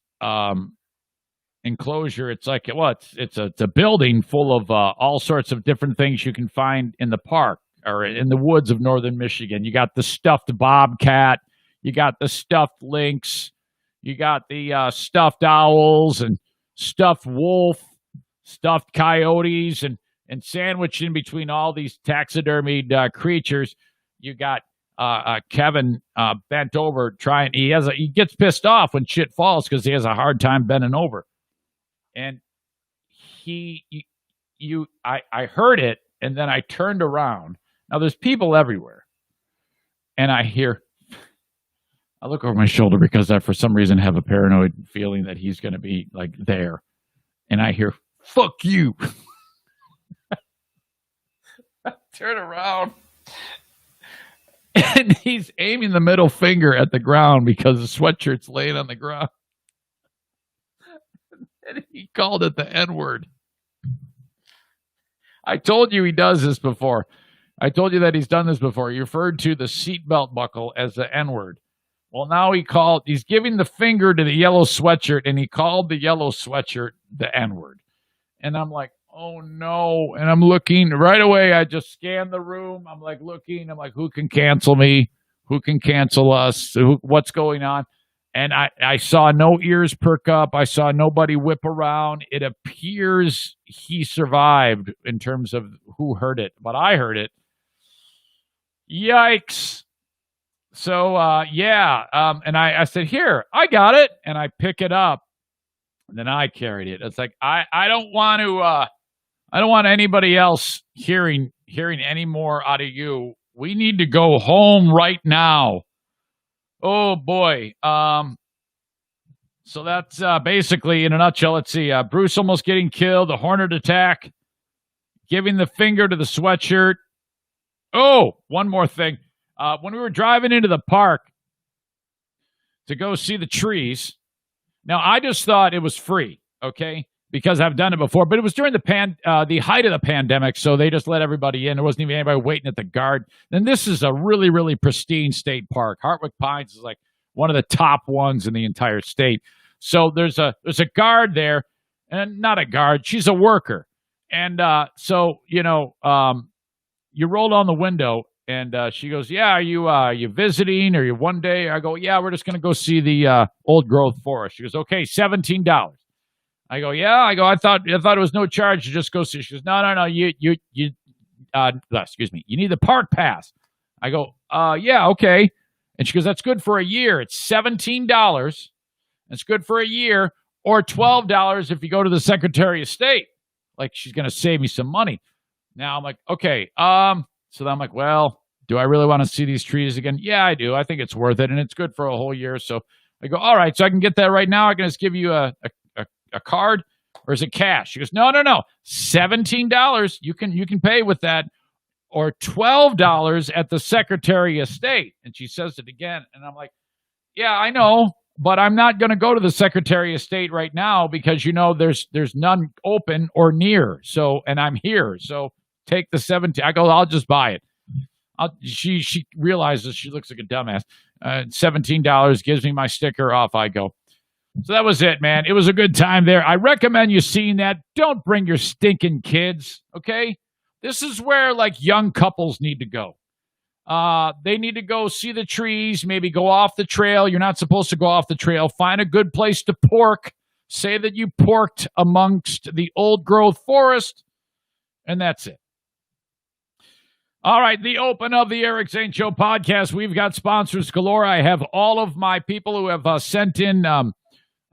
enclosure. It's like, it's a building full of all sorts of different things you can find in the park or in the woods of northern Michigan. You got the stuffed bobcat, you got the stuffed lynx, you got the stuffed owls and stuffed wolf, stuffed coyotes, and sandwiched in between all these taxidermied creatures, you got Kevin bent over trying. He gets pissed off when shit falls because he has a hard time bending over. And I heard it, and then I turned around. Now there's people everywhere, and I look over my shoulder because I, for some reason, have a paranoid feeling that he's going to be like there, and I hear, "Fuck you." I turn around, and he's aiming the middle finger at the ground because the sweatshirt's laying on the ground. And he called it the N-word. I told you he does this before. I told you that he's done this before. He referred to the seatbelt buckle as the N-word. Well, now he's giving the finger to the yellow sweatshirt, and he called the yellow sweatshirt the N-word. And I'm like, oh no. And I'm looking right away. I just scanned the room. I'm like looking. I'm like, who can cancel me? Who can cancel us? What's going on? And I saw no ears perk up. I saw nobody whip around. It appears he survived in terms of who heard it, but I heard it. Yikes. So, and I said, here, I got it. And I pick it up. And then I carried it. It's like, I don't want to, I don't want anybody else hearing any more out of you. We need to go home right now. Oh, boy. So that's basically, in a nutshell, let's see. Bruce almost getting killed, a hornet attack, giving the finger to the sweatshirt. Oh, one more thing. When we were driving into the park to go see the trees, now I just thought it was free, okay, because I've done it before, but it was during the height of the pandemic, so they just let everybody in. There wasn't even anybody waiting at the guard. And this is a really, really pristine state park. Hartwick Pines is like one of the top ones in the entire state. So there's a guard there, and not a guard, she's a worker. And so, you roll down the window, and she goes, yeah, are you visiting? Are you one day? I go, yeah, we're just going to go see the old growth forest. She goes, okay, $17. I go, yeah. I thought it was no charge to just go see. She goes, no. You need the park pass. I go, yeah, okay. And she goes, that's good for a year. It's $17. It's good for a year, or $12 if you go to the Secretary of State. Like, she's going to save me some money. Now I'm like, okay. So then I'm like, well, do I really want to see these trees again? Yeah, I do. I think it's worth it, and it's good for a whole year. So I go, all right, so I can get that right now. I can just give you a card, or is it cash? She goes, no. $17. You can pay with that, or $12 at the Secretary of State. And she says it again, and I'm like, yeah, I know, but I'm not going to go to the Secretary of State right now because there's none open or near. So, and I'm here, so take the 17. I go, I'll just buy it. She realizes she looks like a dumbass. $17 gives me my sticker. Off I go. So that was it, man. It was a good time there. I recommend you seeing that. Don't bring your stinking kids, okay? This is where, like, young couples need to go. They need to go see the trees, maybe go off the trail. You're not supposed to go off the trail. Find a good place to pork. Say that you porked amongst the old growth forest, and that's it. All right, the open of the Eric Zane Show podcast. We've got sponsors galore. I have all of my people who have sent in,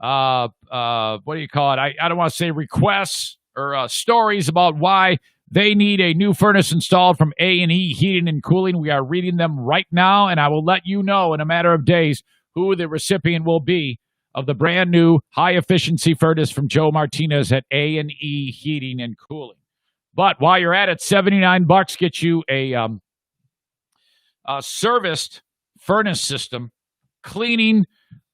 what do you call it? I don't want to say requests or stories about why they need a new furnace installed from A&E Heating and Cooling. We are reading them right now, and I will let you know in a matter of days who the recipient will be of the brand new high-efficiency furnace from Joe Martinez at A&E Heating and Cooling. But while you're at it, $79 gets you a serviced furnace system, cleaning,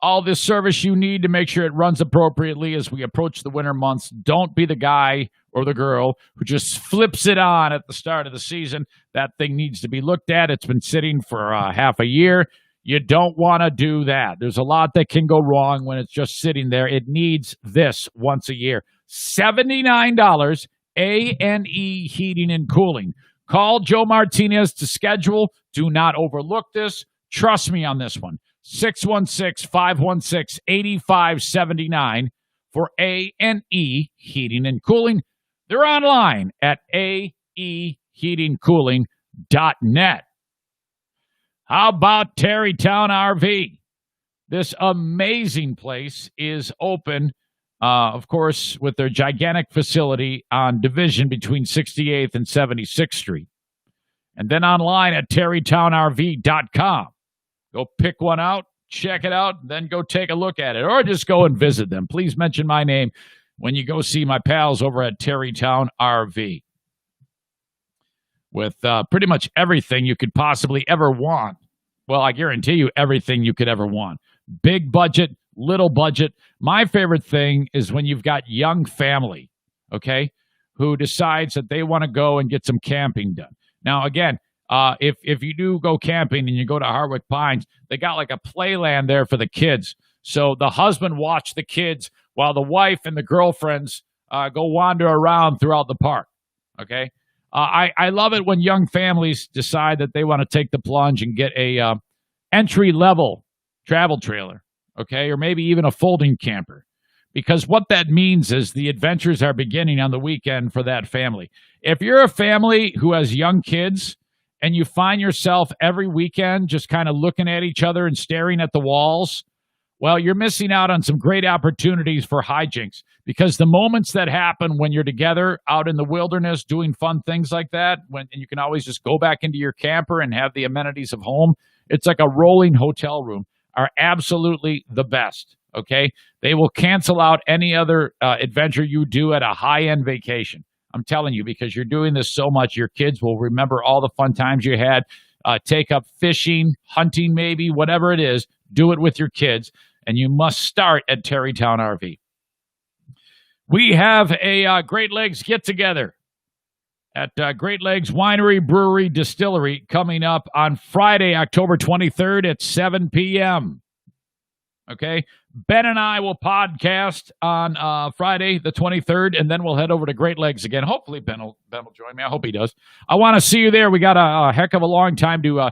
all the service you need to make sure it runs appropriately as we approach the winter months. Don't be the guy or the girl who just flips it on at the start of the season. That thing needs to be looked at. It's been sitting for half a year. You don't want to do that. There's a lot that can go wrong when it's just sitting there. It needs this once a year. $79. A&E Heating and Cooling. Call Joe Martinez to schedule. Do not overlook this. Trust me on this one. 616-516-8579 for A&E Heating and Cooling. They're online at aeheatingcooling.net. How about Terrytown RV? This amazing place is open, of course, with their gigantic facility on Division between 68th and 76th Street. And then online at terrytownrv.com. Go pick one out, check it out, then go take a look at it. Or just go and visit them. Please mention my name when you go see my pals over at Terrytown RV. With pretty much everything you could possibly ever want. Well, I guarantee you everything you could ever want. Big budget, little budget. My favorite thing is when you've got young family, okay, who decides that they want to go and get some camping done. Now, again, if you do go camping and you go to Hartwick Pines, they got like a playland there for the kids. So the husband watched the kids while the wife and the girlfriends go wander around throughout the park, okay? I love it when young families decide that they want to take the plunge and get a entry-level travel trailer, okay, or maybe even a folding camper. Because what that means is the adventures are beginning on the weekend for that family. If you're a family who has young kids and you find yourself every weekend just kind of looking at each other and staring at the walls, well, you're missing out on some great opportunities for hijinks, because the moments that happen when you're together out in the wilderness doing fun things like that, and you can always just go back into your camper and have the amenities of home, it's like a rolling hotel room, are absolutely the best, okay? They will cancel out any other adventure you do at a high-end vacation. I'm telling you, because you're doing this so much, your kids will remember all the fun times you had. Take up fishing, hunting maybe, whatever it is, do it with your kids. And you must start at Terrytown RV. We have a Great Lakes get-together at Great Lakes Winery, Brewery, Distillery coming up on Friday, October 23rd at 7 p.m. Okay? Ben and I will podcast on Friday the 23rd, and then we'll head over to Great Lakes again. Hopefully Ben will join me. I hope he does. I want to see you there. We got a heck of a long time to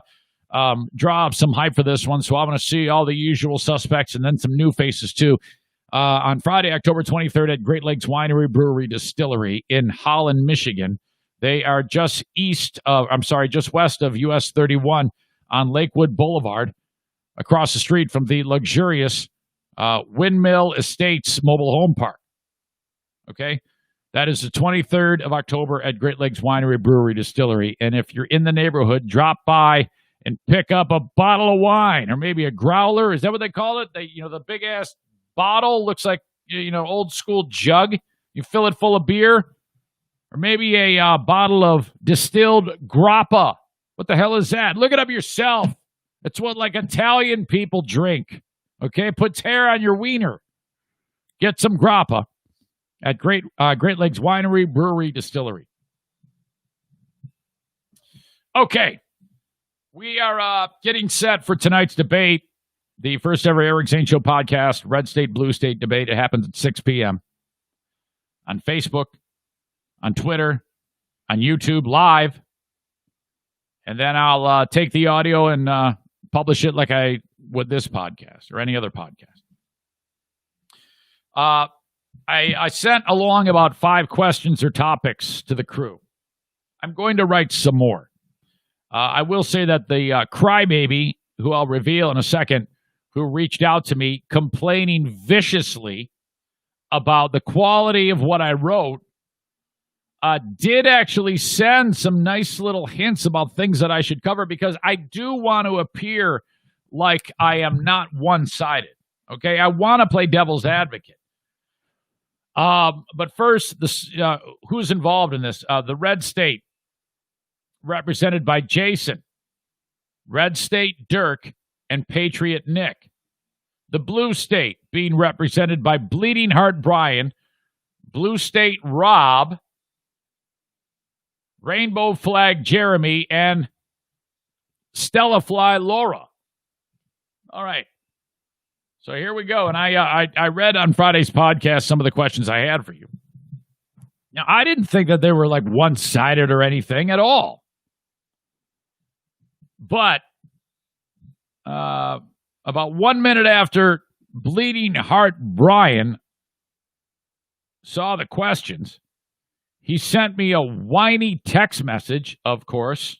draw up some hype for this one, so I want to see all the usual suspects and then some new faces too. On Friday, October 23rd at Great Lakes Winery, Brewery, Distillery in Holland, Michigan. They are just west of US 31 on Lakewood Boulevard, across the street from the luxurious Windmill Estates Mobile Home Park. Okay? That is the 23rd of October at Great Lakes Winery, Brewery, Distillery. And if you're in the neighborhood, drop by and pick up a bottle of wine, or maybe a growler. Is that what they call it? The big-ass bottle looks like, old school jug. You fill it full of beer. Or maybe a bottle of distilled grappa. What the hell is that? Look it up yourself. It's what, like, Italian people drink. Okay? Puts hair on your wiener. Get some grappa at Great Lakes Winery, Brewery, Distillery. Okay. We are getting set for tonight's debate, the first ever Eric Zane Show podcast, Red State, Blue State debate. It happens at 6 p.m. on Facebook, on Twitter, on YouTube, live. And then I'll take the audio and publish it like I would this podcast or any other podcast. I sent along about 5 questions or topics to the crew. I'm going to write some more. I will say that the crybaby, who I'll reveal in a second, who reached out to me complaining viciously about the quality of what I wrote, did actually send some nice little hints about things that I should cover, because I do want to appear like I am not one-sided. Okay, I want to play devil's advocate. But first, who's involved in this? The Red State, represented by Jason, Red State Dirk, and Patriot Nick. The Blue State being represented by Bleeding Heart Brian, Blue State Rob, Rainbow Flag Jeremy, and Stella Fly Laura. All right. So here we go. And I read on Friday's podcast some of the questions I had for you. Now, I didn't think that they were like one-sided or anything at all. But about 1 minute after Bleeding Heart Brian saw the questions, he sent me a whiny text message, of course.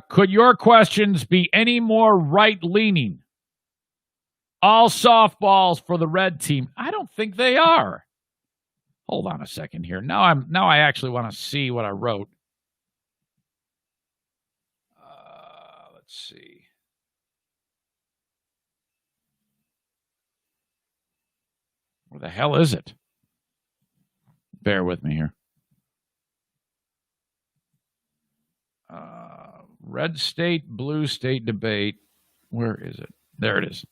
Could your questions be any more right-leaning? All softballs for the red team. I don't think they are. Hold on a second here. Now I actually want to see what I wrote. Let's see. Where the hell is it? Bear with me here. Red State, Blue State debate. Where is it? There it is.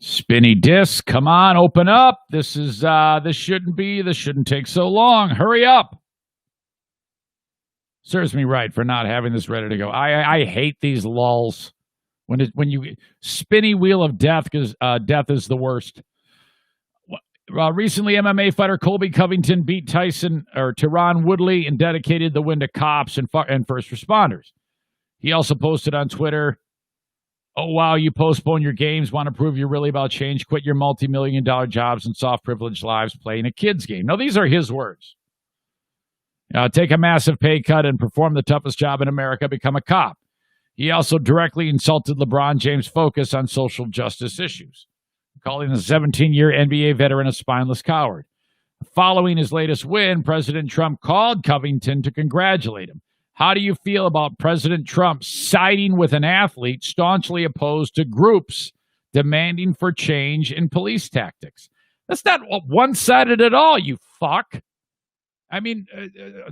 Spinny disc, come on, open up. This shouldn't take so long. Hurry up. Serves me right for not having this ready to go. I hate these lulls. When you spinny wheel of death, because death is the worst. Recently, MMA fighter Colby Covington beat Tyron Woodley and dedicated the win to cops and first responders. He also posted on Twitter, "Oh, wow, you postpone your games, want to prove you're really about change, quit your multi-million-dollar jobs and soft privileged lives playing a kid's game." Now, these are his words. Take a massive pay cut and perform the toughest job in America, become a cop. He also directly insulted LeBron James' focus on social justice issues, calling the 17-year NBA veteran a spineless coward. Following his latest win, President Trump called Covington to congratulate him. How do you feel about President Trump siding with an athlete staunchly opposed to groups demanding for change in police tactics? That's not one-sided at all, you fuck. I mean,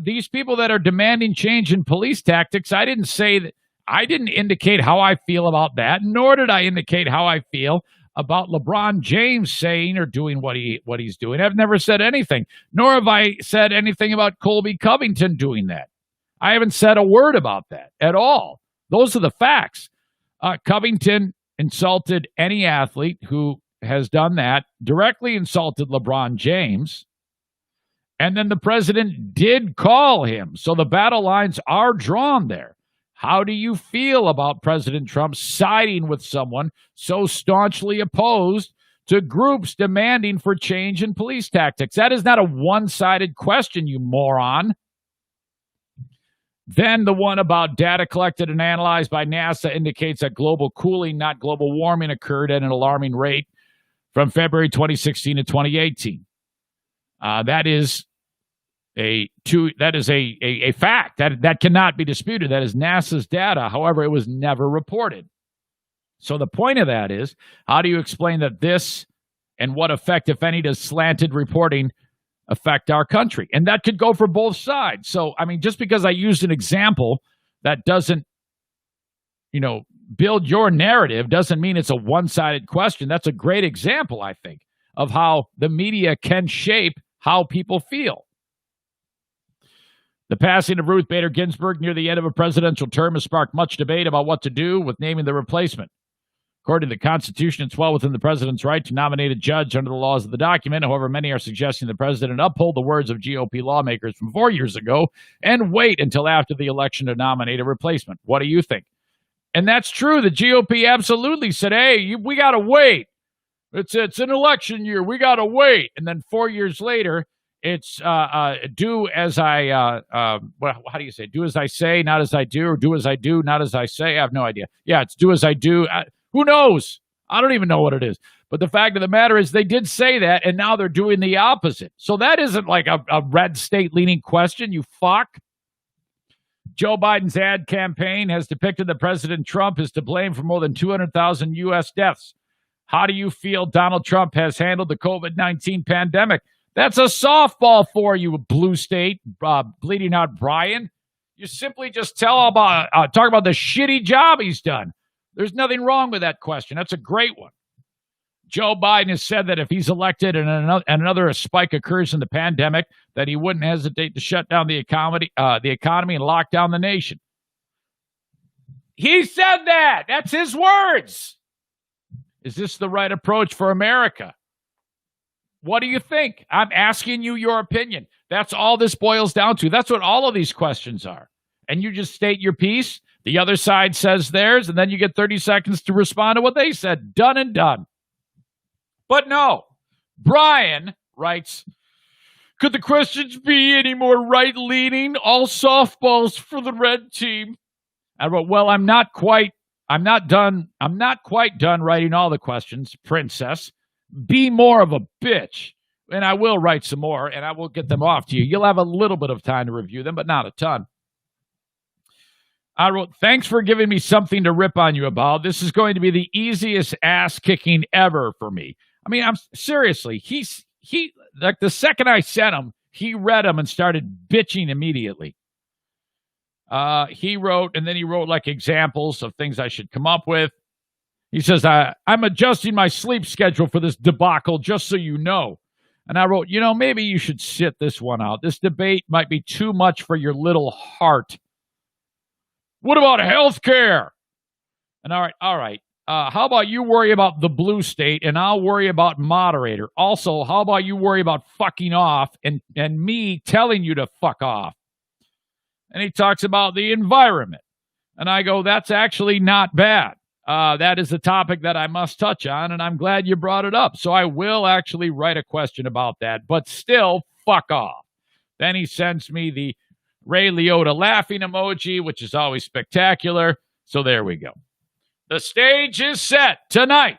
these people that are demanding change in police tactics, I didn't indicate how I feel about that, nor did I indicate how I feel about LeBron James saying or doing what he's doing. I've never said anything, nor have I said anything about Colby Covington doing that. I haven't said a word about that at all. Those are the facts. Covington insulted any athlete who has done that, directly insulted LeBron James, and then the president did call him. So the battle lines are drawn there. How do you feel about President Trump siding with someone so staunchly opposed to groups demanding for change in police tactics? That is not a one-sided question, you moron. Then the one about data collected and analyzed by NASA indicates that global cooling, not global warming, occurred at an alarming rate from February 2016 to 2018. That is a fact that cannot be disputed. That is NASA's data. However, it was never reported. So the point of that is, how do you explain that this, and what effect, if any, does slanted reporting affect our country? And that could go for both sides. So, I mean, just because I used an example that doesn't, build your narrative doesn't mean it's a one-sided question. That's a great example, I think, of how the media can shape how people feel. The passing of Ruth Bader Ginsburg near the end of a presidential term has sparked much debate about what to do with naming the replacement. According to the Constitution, it's well within the president's right to nominate a judge under the laws of the document. However, many are suggesting the president uphold the words of GOP lawmakers from 4 years ago and wait until after the election to nominate a replacement. What do you think? And that's true. The GOP absolutely said, hey, we got to wait. It's an election year. We got to wait. And then 4 years later, it's do as I, how do you say? Do as I say, not as I do, or do as I do, not as I say. I have no idea. Yeah, it's do as I do. Who knows? I don't even know what it is. But the fact of the matter is they did say that, and now they're doing the opposite. So that isn't like a red state-leaning question, you fuck. Joe Biden's ad campaign has depicted that President Trump is to blame for more than 200,000 U.S. deaths. How do you feel Donald Trump has handled the COVID-19 pandemic? That's a softball for you, blue state, bleeding out Brian. You simply just talk about the shitty job he's done. There's nothing wrong with that question. That's a great one. Joe Biden has said that if he's elected and another spike occurs in the pandemic, that he wouldn't hesitate to shut down the economy and lock down the nation. He said that. That's his words. Is this the right approach for America? What do you think? I'm asking you your opinion. That's all this boils down to. That's what all of these questions are. And you just state your piece. The other side says theirs, and then you get 30 seconds to respond to what they said. Done and done. But no. Brian writes, could the questions be any more right-leaning? All softballs for the red team. I wrote, well, I'm not quite done writing all the questions, princess. Be more of a bitch. And I will write some more, and I will get them off to you. You'll have a little bit of time to review them, but not a ton. I wrote, thanks for giving me something to rip on you about. This is going to be the easiest ass kicking ever for me. I mean, I'm seriously, he like the second I sent him, he read them and started bitching immediately. He wrote like examples of things I should come up with. He says, I'm adjusting my sleep schedule for this debacle, just so you know. And I wrote, maybe you should sit this one out. This debate might be too much for your little heart. What about health care? And all right. how about you worry about the blue state and I'll worry about moderator? Also, how about you worry about fucking off and me telling you to fuck off? And he talks about the environment. And I go, that's actually not bad. That is a topic that I must touch on, and I'm glad you brought it up. So I will actually write a question about that, but still, fuck off. Then he sends me the Ray Liotta laughing emoji, which is always spectacular. So there we go. The stage is set tonight.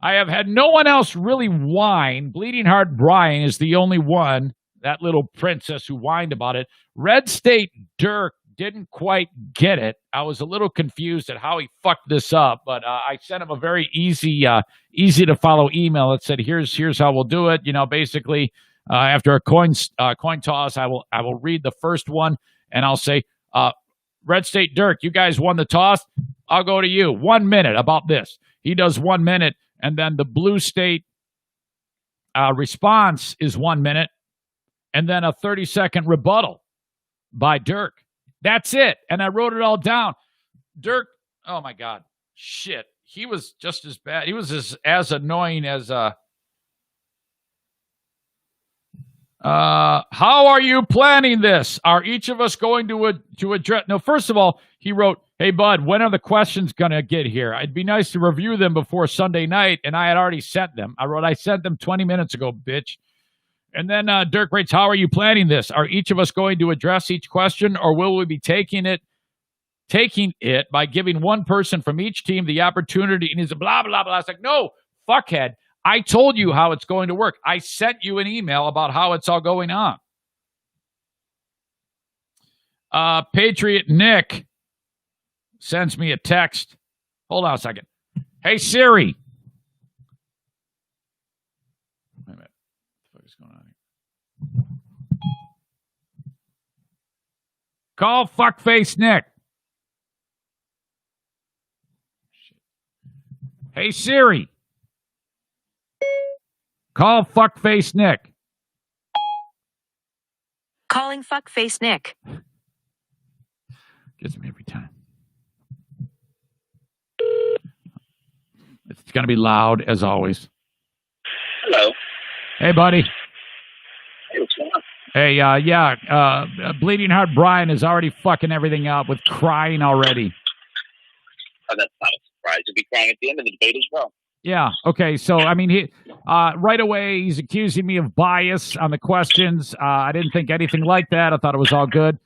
I have had no one else really whine. Bleeding Heart Brian is the only one, that little princess who whined about it. Red State Dirk didn't quite get it. I was a little confused at how he fucked this up, but I sent him a very easy to follow email that said, here's how we'll do it. Basically, after a coin toss, I will read the first one and I'll say, Red State Dirk, you guys won the toss. I'll go to you. 1 minute about this. He does 1 minute, and then the Blue State response is 1 minute, and then a 30-second rebuttal by Dirk. That's it. And I wrote it all down. Dirk, oh my God, shit. He was just as bad. He was as annoying as how are you planning this? Are each of us going to address? No, first of all, he wrote, hey, bud, when are the questions going to get here? It'd be nice to review them before Sunday night. And I had already sent them. I sent them 20 minutes ago, bitch. And then Dirk writes, how are you planning this? Are each of us going to address each question, or will we be taking it by giving one person from each team the opportunity? And he's blah, blah, blah. I was like, no, fuckhead. I told you how it's going to work. I sent you an email about how it's all going on. Patriot Nick sends me a text. Hold on a second. Hey, Siri. Wait a minute. What the fuck is going on here? Call fuckface Nick. Hey, Siri. Call fuckface Nick. Calling fuckface Nick. Gets me every time. It's going to be loud, as always. Hello. Hey, buddy. Hey, what's going on? Hey, Bleeding Heart Brian is already fucking everything up with crying already. Oh, that's not a surprise. He'll be crying at the end of the debate as well. Yeah, okay, so, I mean, he right away, he's accusing me of bias on the questions. I didn't think anything like that. I thought it was all good.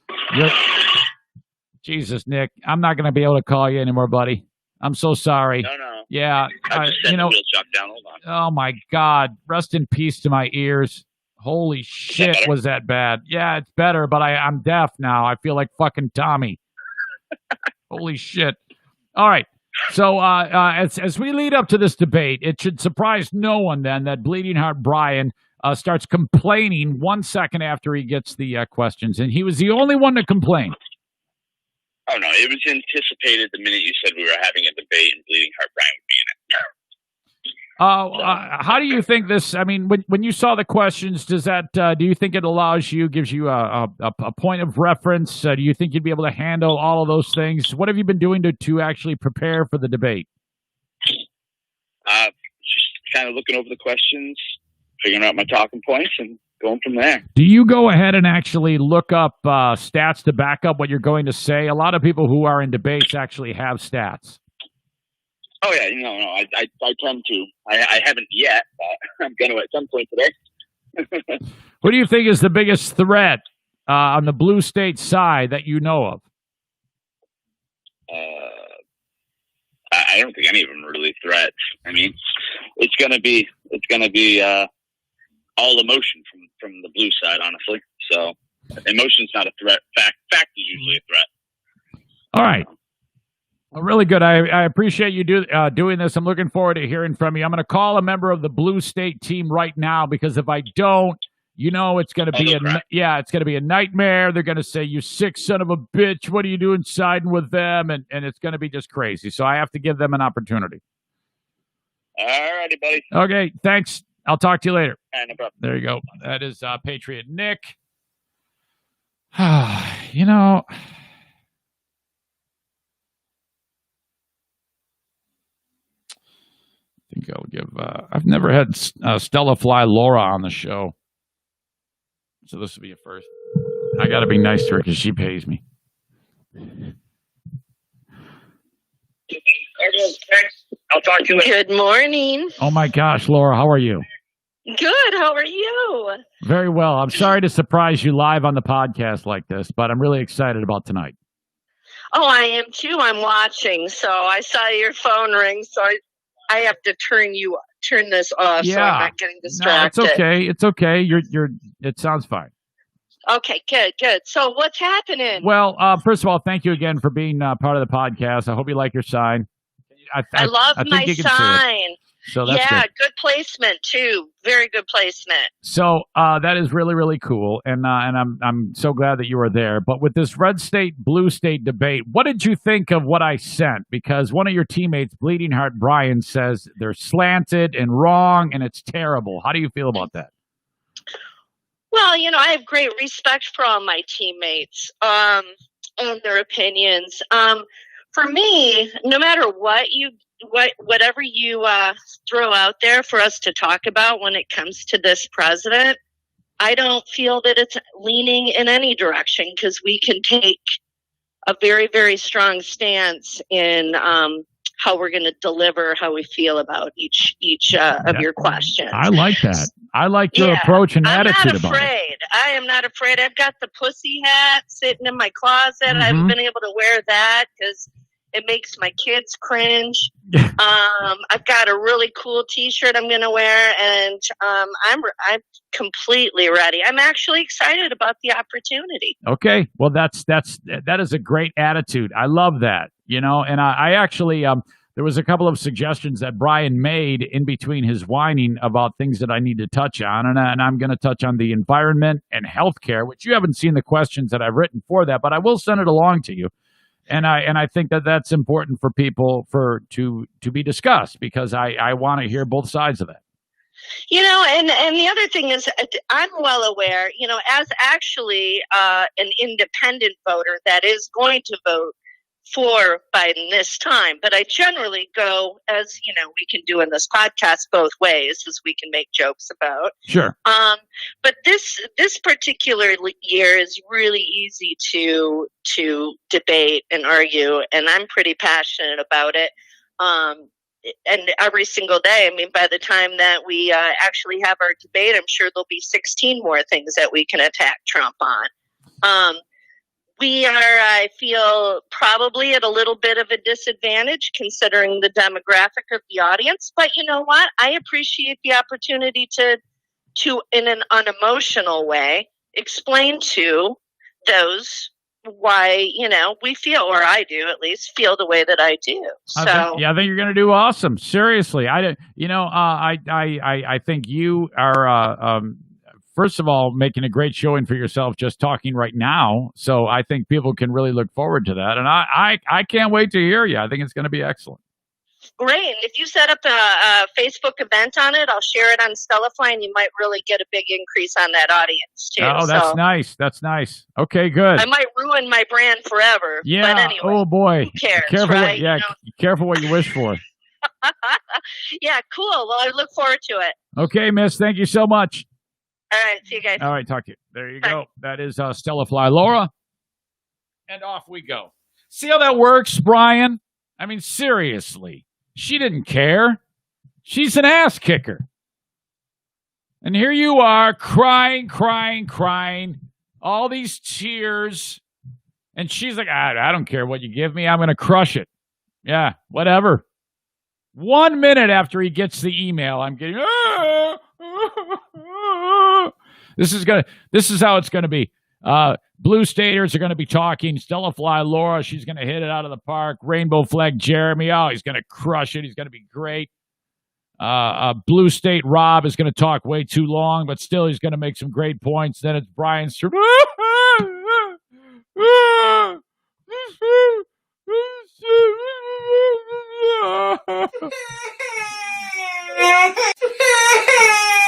Jesus, Nick, I'm not going to be able to call you anymore, buddy. I'm so sorry. No. Yeah, I just sent the wheel chuck down. Hold on. Oh, my God. Rest in peace to my ears. Holy shit, was that bad? Yeah, it's better, but I'm deaf now. I feel like fucking Tommy. Holy shit. All right. So as we lead up to this debate, it should surprise no one then that Bleeding Heart Brian starts complaining 1 second after he gets the questions. And he was the only one to complain. Oh, no. It was anticipated the minute you said we were having a debate and Bleeding Heart Brian would be in it. How do you think this, I mean, when you saw the questions, does that, do you think it gives you a point of reference? Do you think you'd be able to handle all of those things? What have you been doing to actually prepare for the debate? Just kind of looking over the questions, figuring out my talking points, and going from there. Do you go ahead and actually look up stats to back up what you're going to say? A lot of people who are in debates actually have stats. Oh, yeah. No. I tend to. I haven't yet, but I'm going to at some point today. What do you think is the biggest threat on the blue state side that you know of? I don't think any of them are really threats. I mean, it's going to be all emotion from the blue side, honestly. So emotion's not a threat. Fact is usually a threat. All right. Well, really good. I appreciate you doing this. I'm looking forward to hearing from you. I'm going to call a member of the Blue State team right now because if I don't, it's going to be it's going to be a nightmare. They're going to say, "You sick son of a bitch! What are you doing siding with them?" And it's going to be just crazy. So I have to give them an opportunity. All righty, buddy. Okay, thanks. I'll talk to you later. All right, no problem. There you go. That is Patriot Nick. think I'll give. I've never had Stella Fly Laura on the show, so this will be a first. I got to be nice to her because she pays me. I'll talk to you later. Good morning. Oh my gosh, Laura, how are you? Good. How are you? Very well. I'm sorry to surprise you live on the podcast like this, but I'm really excited about tonight. Oh, I am too. I'm watching, so I saw your phone ring, so I have to turn this off so I'm not getting distracted. No, it's okay. It's okay. It sounds fine. Okay, good. So what's happening? Well, first of all, thank you again for being part of the podcast. I hope you like your sign. I love my sign. So that's good placement too. Very good placement. So that is really, really cool, and I'm so glad that you were there. But with this red state, blue state debate, what did you think of what I sent? Because one of your teammates, Bleeding Heart Brian, says they're slanted and wrong, and it's terrible. How do you feel about that? Well, I have great respect for all my teammates and their opinions. For me, no matter whatever you throw out there for us to talk about when it comes to this president, I don't feel that it's leaning in any direction because we can take a very, very strong stance in how we're going to deliver how we feel about each of your questions. I like that. I like your approach and attitude about it. I am not afraid. I've got the pussy hat sitting in my closet. I haven't been able to wear that because it makes my kids cringe. I've got a really cool T-shirt I'm going to wear, and I'm completely ready. I'm actually excited about the opportunity. Okay, well that is a great attitude. I love that. And I actually there was a couple of suggestions that Brian made in between his whining about things that I need to touch on, and I'm going to touch on the environment and healthcare, which you haven't seen the questions that I've written for that, but I will send it along to you. And I think that that's important for people to be discussed because I want to hear both sides of that. And the other thing is I'm well aware, as actually an independent voter that is going to vote for Biden this time, but I generally go, as we can do in this podcast, both ways, as we can make jokes about. Sure. But this particular year is really easy to debate and argue, and I'm pretty passionate about it. And every single day, by the time that we actually have our debate, I'm sure there'll be 16 more things that we can attack Trump on. We are, I feel, probably at a little bit of a disadvantage considering the demographic of the audience. But you know what? I appreciate the opportunity to in an unemotional way, explain to those why, we feel, or I do at least, feel the way that I do. So I think you're going to do awesome. Seriously. I think you are, first of all, making a great showing for yourself just talking right now. So I think people can really look forward to that. And I can't wait to hear you. I think it's going to be excellent. Great. And if you set up a Facebook event on it, I'll share it on Stellafly, and you might really get a big increase on that audience, too. Oh, that's nice. That's nice. Okay, good. I might ruin my brand forever. Yeah. But anyway, oh, boy. Who cares, careful right? Careful what you wish for. Yeah, cool. Well, I look forward to it. Okay, miss. Thank you so much. All right. See you guys. All right. Talk to you. There you Bye. go. That is Stella Fly Laura. And off we go. See how that works, Brian? Seriously. She didn't care. She's an ass kicker. And here you are crying. All these tears. And she's like, I don't care what you give me. I'm going to crush it. Yeah, whatever. 1 minute after he gets the email, I'm getting, This is how it's going to be. Blue Staters are going to be talking. Stella Fly Laura, she's going to hit it out of the park. Rainbow Flag Jeremy, he's going to crush it. He's going to be great. Blue State Rob is going to talk way too long, but still he's going to make some great points. Then it's Brian's turn.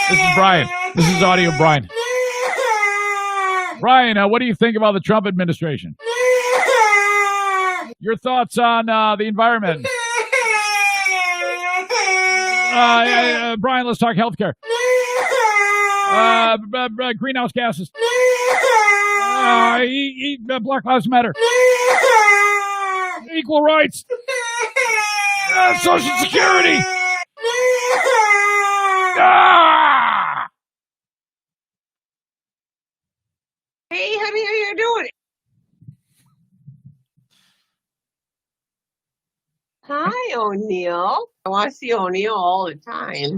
This is Brian. This is audio Brian. Brian, what do you think about the Trump administration? Your thoughts on the environment? Brian, let's talk healthcare. Greenhouse gases. Black Lives Matter. Equal rights. Social Security. Hey, honey, how you doing? Hi, O'Neill. I want to see O'Neill all the time.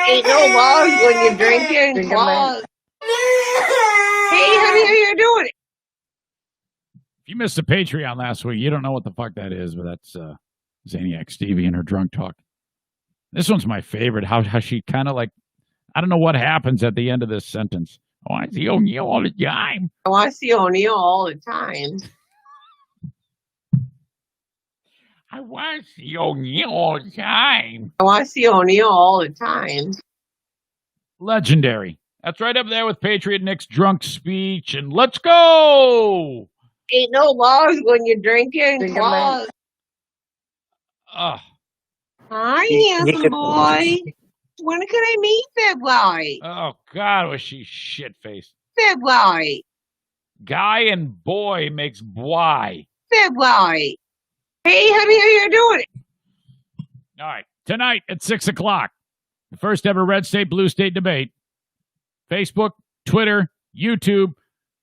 Ain't no laws when you're drinking. Laws. Hey, honey, how you doing? If you missed the Patreon last week, you don't know what the fuck that is, but that's Zaniac Stevie and her drunk talk. This one's my favorite. How she kind of like, I don't know what happens at the end of this sentence. Oh, I see O'Neill all the time. I want to see O'Neill all the time. I want to see O'Neill all the time. I want to see O'Neill all the time. Legendary. That's right up there with Patriot Nick's drunk speech. And let's go. Ain't no laws when you're drinking. Laws. Ugh. Hi, handsome boy. When can I meet February? Oh, God, was she shit-faced. February. Guy and boy makes boy. February. Hey, honey, how you doing? All right. Tonight at 6 o'clock, the first ever Red State, Blue State debate. Facebook, Twitter, YouTube,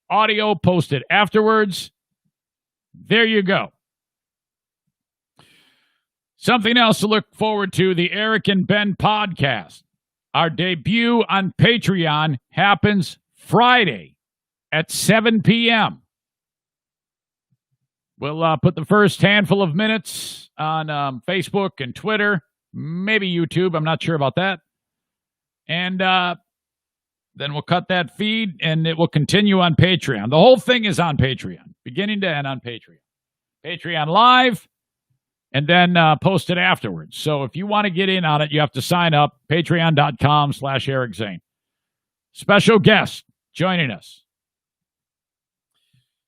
audio posted afterwards. There you go. Something else to look forward to, the Eric and Ben podcast. Our debut on Patreon happens Friday at 7 p.m. We'll put the first handful of minutes on Facebook and Twitter, maybe YouTube. I'm not sure about that. And then we'll cut that feed, and it will continue on Patreon. The whole thing is on Patreon, beginning to end on Patreon. Patreon Live. And then post it afterwards. So if you want to get in on it, you have to sign up. Patreon.com/Eric Zane. Special guest joining us.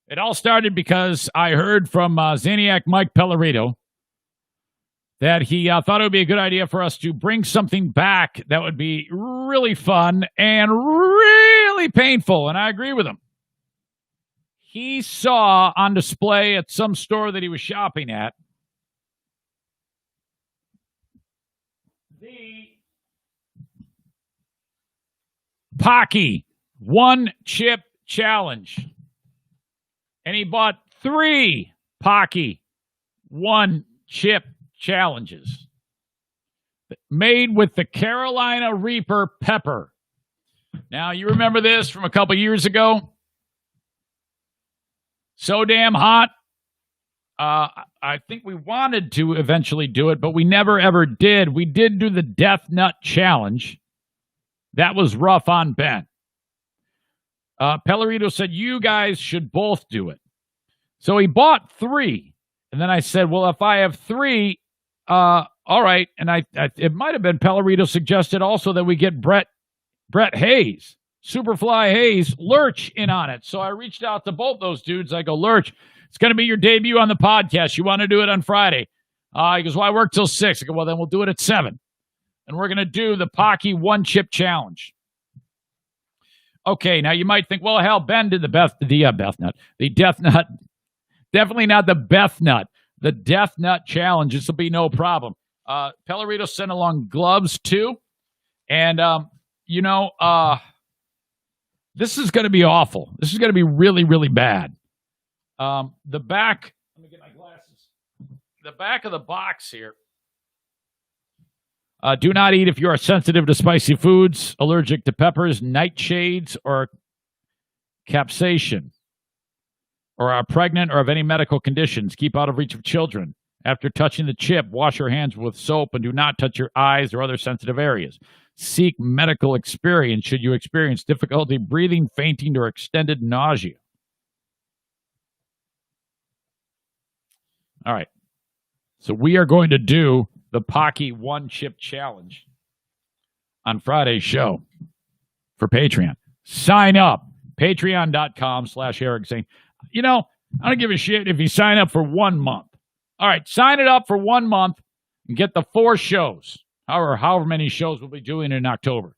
It all started because I heard from Zaniac Mike Pellerito that he thought it would be a good idea for us to bring something back that would be really fun and really painful. And I agree with him. He saw on display at some store that he was shopping at the Pocky one-chip challenge. And he bought 3 Pocky one-chip challenges made with the Carolina Reaper pepper. Now, you remember this from a couple years ago? So damn hot. I think we wanted to eventually do it, but we never, ever did. We did do the Death Nut Challenge. That was rough on Ben. Pellerito said, you guys should both do it. So he bought 3. And then I said, well, if I have 3, all right. And it might have been Pellerito suggested also that we get Brett Hayes, Superfly Hayes, Lurch in on it. So I reached out to both those dudes. I go, Lurch, it's going to be your debut on the podcast. You want to do it on Friday? He goes, well, I work till 6. I go, well, then we'll do it at 7. And we're going to do the Pocky one-chip challenge. Okay, now you might think, well, hell, Ben did the Death Nut. Definitely not the Beth Nut. The Death Nut Challenge. This will be no problem. Pellerito sent along gloves, too. And, this is going to be awful. This is going to be really, really bad. The back, let me get my glasses. The back of the box here. Do not eat if you are sensitive to spicy foods, allergic to peppers, nightshades, or capsaicin, or are pregnant or have any medical conditions. Keep out of reach of children. After touching the chip, wash your hands with soap and do not touch your eyes or other sensitive areas. Seek medical experience should you experience difficulty breathing, fainting, or extended nausea. All right. So we are going to do the Pocky one-chip challenge on Friday's show for Patreon. Sign up. Patreon.com/Eric Zane. I don't give a shit if you sign up for 1 month. All right, sign it up for 1 month and get the 4 shows, however many shows we'll be doing in October.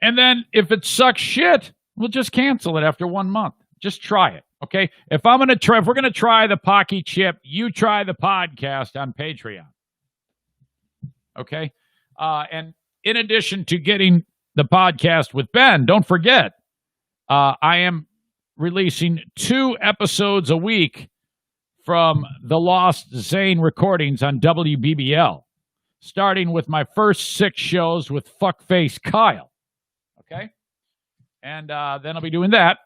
And then if it sucks shit, we'll just cancel it after 1 month. Just try it, okay? If we're going to try the Pocky Chip, you try the podcast on Patreon. Okay? And in addition to getting the podcast with Ben, don't forget, I am releasing 2 episodes a week from the Lost Zane recordings on WBBL, starting with my first 6 shows with Fuckface Kyle. Okay? And then I'll be doing that.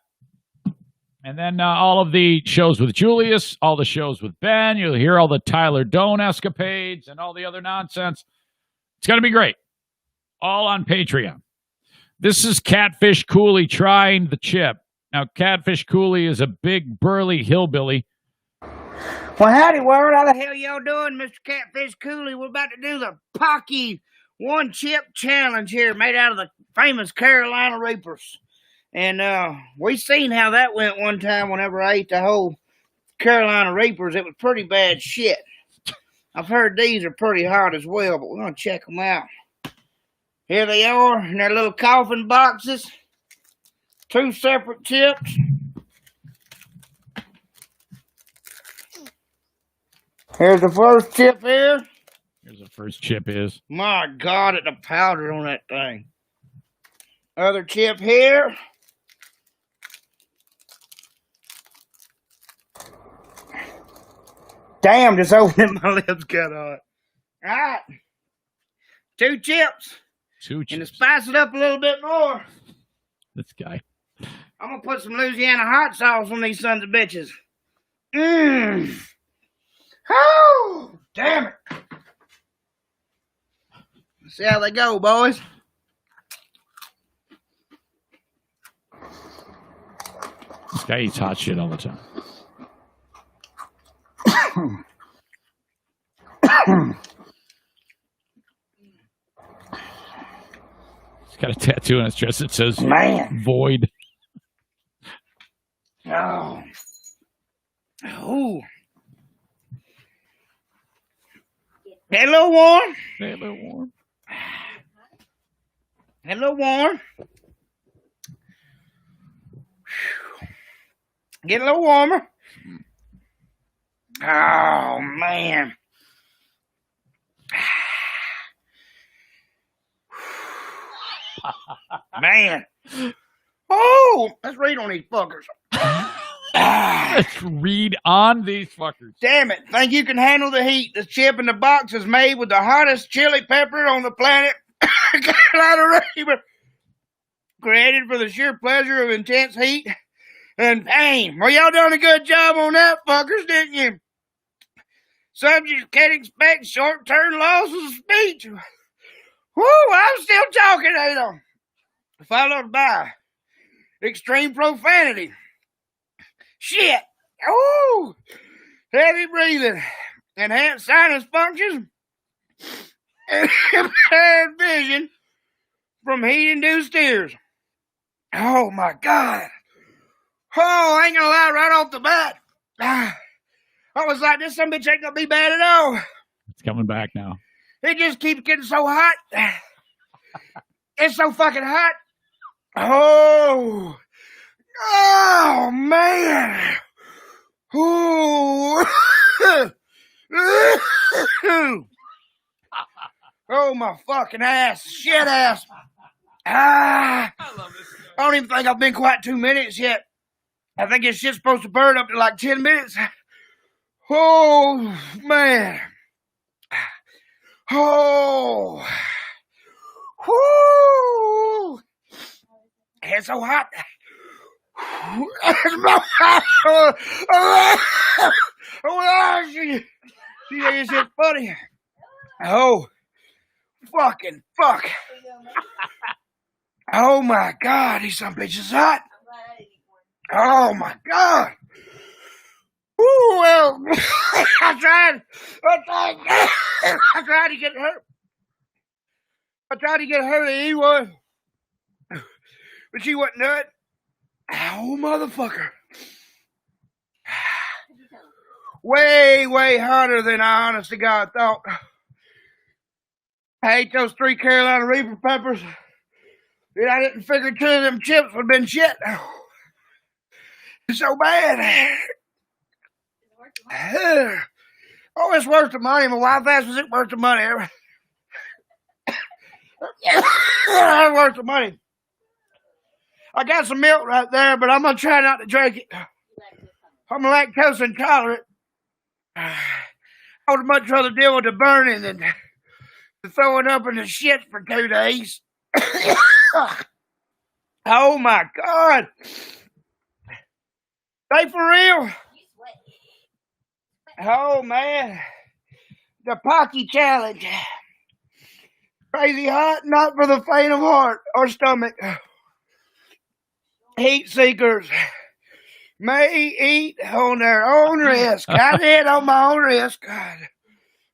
And then all of the shows with Julius, all the shows with Ben. You'll hear all the Tyler Doan escapades and all the other nonsense. It's going to be great. All on Patreon. This is Catfish Cooley trying the chip. Now, Catfish Cooley is a big, burly hillbilly. Well, howdy, world. How the hell y'all doing, Mr. Catfish Cooley? We're about to do the Pocky One Chip Challenge here, made out of the famous Carolina Reapers. And we seen how that went one time whenever I ate the whole Carolina Reapers. It was pretty bad shit. I've heard these are pretty hot as well, but we're going to check them out. Here they are in their little coffin boxes. 2 separate chips. Here's the first chip here. Here's the first chip is. My God, it's the powder on that thing. Other chip here. Damn, just opening my lips got hot. All right. 2 chips. 2 chips. And to spice it up a little bit more, This guy. I'm going to put some Louisiana hot sauce on these sons of bitches. Mmm. Oh, damn it. Let's see how they go, boys. This guy eats hot shit all the time. He's got a tattoo on his chest that says Man. void. Oh. Ooh. Get a little warm. Hey, a little warm. Get a little warm. Get a little warmer. Oh, man. Man. Oh, let's read on these fuckers. Let's read on these fuckers. Damn it. Think you can handle the heat. This chip in the box is made with the hottest chili pepper on the planet. Carolina Reaper. Created for the sheer pleasure of intense heat and pain. Well, y'all done a good job on that, fuckers, didn't you? Subjects can't expect short-term losses of speech. Woo, I'm still talking, Adam. Followed by extreme profanity. Shit. Ooh. Heavy breathing. Enhanced sinus functions. And impaired vision from heat-induced tears. Oh, my God. Oh, I ain't gonna lie, right off the bat. I was like, this some bitch ain't gonna be bad at all. It's coming back now. It just keeps getting so hot. It's so fucking hot. Oh. Oh, man. Ooh. Oh, my fucking ass. Shit ass. I love this stuff. I don't even think I've been quite 2 minutes yet. I think this shit's supposed to burn up to like 10 minutes. Oh, man. Oh. Whoo. It's so hot. Oh, she is just funny. Oh, fucking fuck. Oh, my God. These some bitches hot. Oh, my God. Ooh, well, I tried to get her. I tried to get her to eat one, but she wasn't nut. Oh, motherfucker. way, way hotter than I honest to God thought. I ate those 3 Carolina Reaper peppers. And I didn't figure 2 of them chips would have been shit. It's so bad. Oh, it's worth the money. My wife asked, was it worth the money? It's worth the money. I got some milk right there, but I'm going to try not to drink it. I'm lactose intolerant. I would much rather deal with the burning than the throwing up in the shit for 2 days. Oh, my God. They for real? Oh, man. The Pocky Challenge. Crazy hot, not for the faint of heart or stomach. Heat seekers may eat on their own risk. I did on my own risk. God.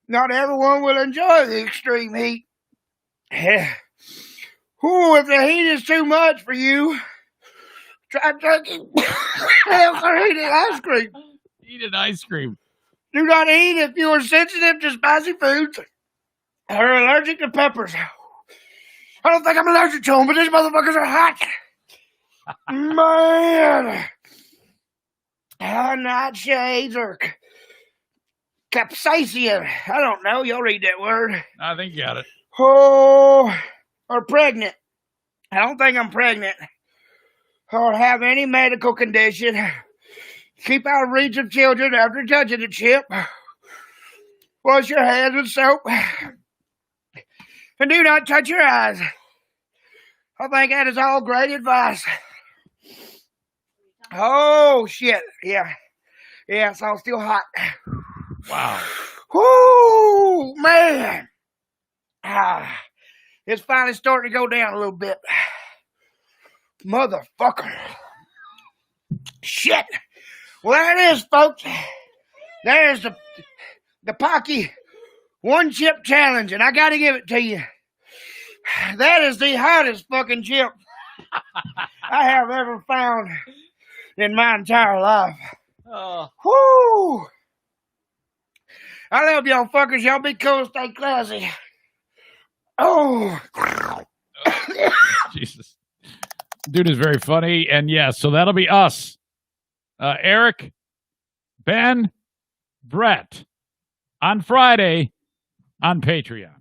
Not everyone will enjoy the extreme heat. Ooh, if the heat is too much for you, try drinking or eating ice cream. Eat an ice cream. Do not eat if you are sensitive to spicy foods or allergic to peppers. I don't think I'm allergic to them, but these motherfuckers are hot. Man. Nightshades or capsaicin. I don't know. Y'all read that word. I think you got it. Oh, or pregnant. I don't think I'm pregnant or have any medical condition. Keep out of reach of children after touching the chip. Wash your hands with soap. And do not touch your eyes. I think that is all great advice. Oh, shit. Yeah. Yeah, it's all still hot. Wow. Whoo, man. It's finally starting to go down a little bit. Motherfucker. Shit. Well, there it is, folks. There's the Pocky One Chip Challenge, and I got to give it to you. That is the hottest fucking chip I have ever found in my entire life. Oh. Whoo! I love y'all fuckers. Y'all be cool, stay classy. Oh. Jesus. Dude is very funny. And yes, so that'll be us. Eric, Ben, Brett on Friday on Patreon.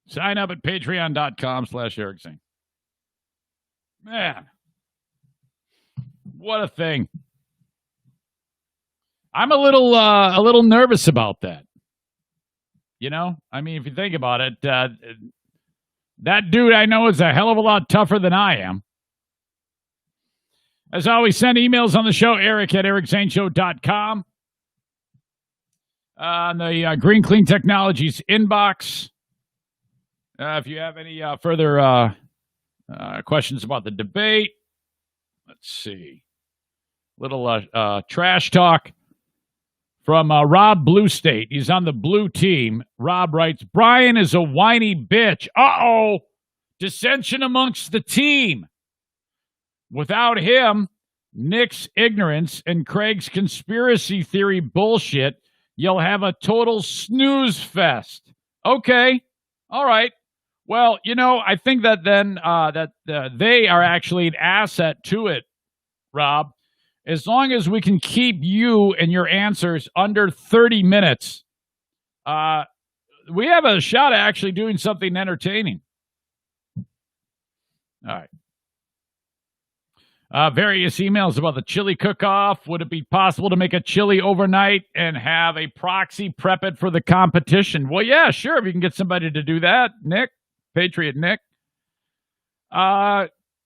Sign up at patreon.com/Eric Zane. Man, what a thing. I'm a little nervous about that. You know, I mean, if you think about it, that dude I know is a hell of a lot tougher than I am. As always, send emails on the show, Eric at ericzaneshow.com. On the Green Clean Technologies inbox. If you have any further questions about the debate, let's see. Little trash talk from Rob Blue State. He's on the blue team. Rob writes, Brian is a whiny bitch. Uh-oh. Dissension amongst the team. Without him, Nick's ignorance, and Craig's conspiracy theory bullshit, you'll have a total snooze fest. Okay. All right. Well, you know, I think that then they are actually an asset to it, Rob. As long as we can keep you and your answers under 30 minutes, we have a shot at actually doing something entertaining. All right. Various emails about the chili cook-off. Would it be possible to make a chili overnight and have a proxy prep it for the competition? Well, yeah, sure. If you can get somebody to do that, Nick, Patriot Nick.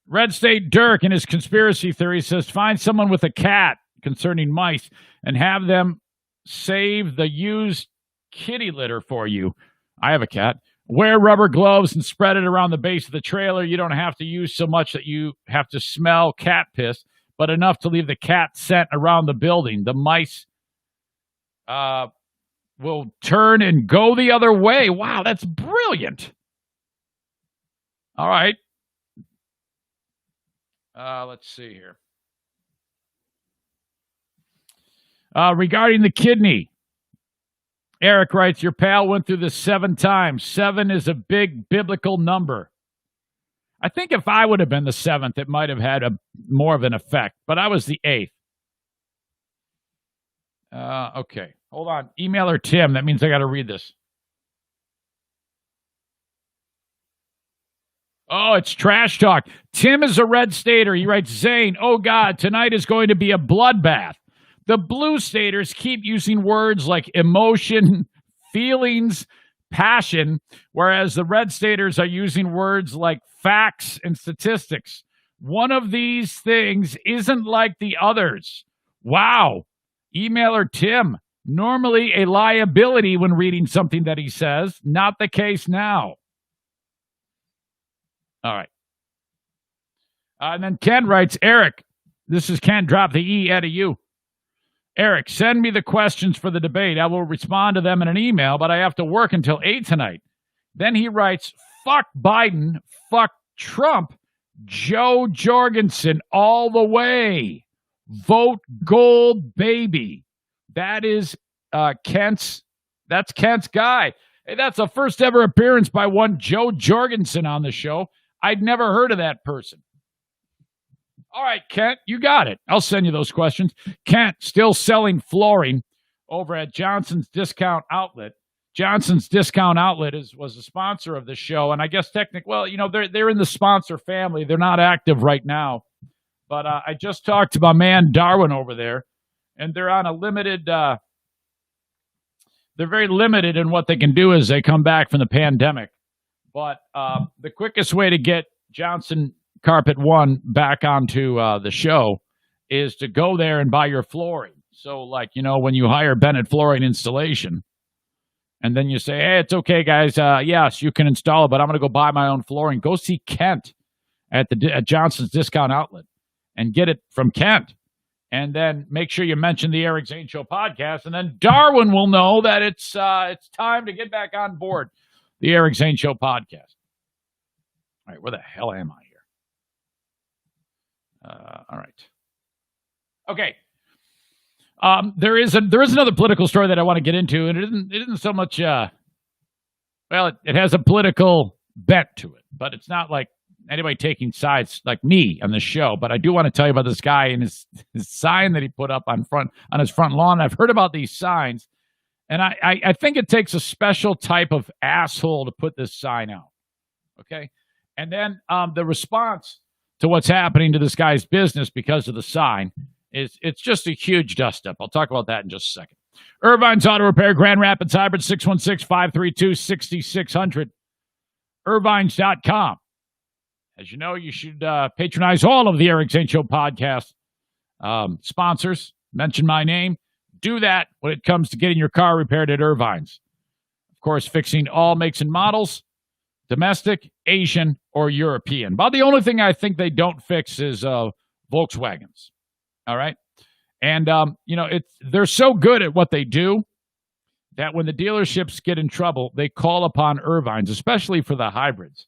Red State Dirk in his conspiracy theory says, find someone with a cat concerning mice and have them save the used kitty litter for you. I have a cat. Wear rubber gloves and spread it around the base of the trailer. You don't have to use so much that you have to smell cat piss, but enough to leave the cat scent around the building. The mice will turn and go the other way. Wow, that's brilliant. All right. Let's see here. Regarding the kidney, Eric writes, your pal went through this 7 times. 7 is a big biblical number. I think if I would have been the 7th, it might have had more of an effect, but I was the 8th. Okay, hold on. Emailer Tim, that means I got to read this. Oh, it's trash talk. Tim is a red stater. He writes, Zane, oh God, tonight is going to be a bloodbath. The blue staters keep using words like emotion, feelings, passion, whereas the red staters are using words like facts and statistics. One of these things isn't like the others. Wow. Emailer Tim, normally a liability when reading something that he says. Not the case now. All right. And then Ken writes, Eric, this is Ken, drop the E out of you. Eric, send me the questions for the debate. I will respond to them in an email, but I have to work until 8 tonight. Then he writes, fuck Biden, fuck Trump, Joe Jorgensen all the way. Vote gold, baby. That is Kent's guy. Hey, that's the first ever appearance by one Joe Jorgensen on the show. I'd never heard of that person. All right, Kent, you got it. I'll send you those questions. Kent, still selling flooring over at Johnson's Discount Outlet. Johnson's Discount Outlet was a sponsor of the show, and I guess they're in the sponsor family. They're not active right now, but I just talked to my man Darwin over there, and they're on a limited. They're very limited in what they can do as they come back from the pandemic. But the quickest way to get Johnson Carpet One back onto the show is to go there and buy your flooring. So, when you hire Bennett Flooring Installation, and then you say, hey, it's okay, guys. Yes, you can install it, but I'm going to go buy my own flooring. Go see Kent at Johnson's Discount Outlet and get it from Kent. And then make sure you mention the Eric Zane Show podcast, and then Darwin will know that it's time to get back on board the Eric Zane Show podcast. All right, where the hell am I here? All right. Okay. There is another political story that I want to get into, and it isn't so much. It has a political bent to it, but it's not like anybody taking sides like me on the show. But I do want to tell you about this guy and his sign that he put up on his front lawn. I've heard about these signs, and I think it takes a special type of asshole to put this sign out. Okay, and then the response to what's happening to this guy's business because of the sign is it's just a huge dust-up. I'll talk about that in just a second. Irvine's Auto Repair, Grand Rapids Hybrid, 616-532-6600. Irvines.com. As you know, you should patronize all of the Eric Zane Show podcast sponsors. Mention my name. Do that when it comes to getting your car repaired at Irvine's. Of course, fixing all makes and models, domestic, Asian, or European. About the only thing I think they don't fix is Volkswagens. All right? And, they're so good at what they do that when the dealerships get in trouble, they call upon Irvine's, especially for the hybrids.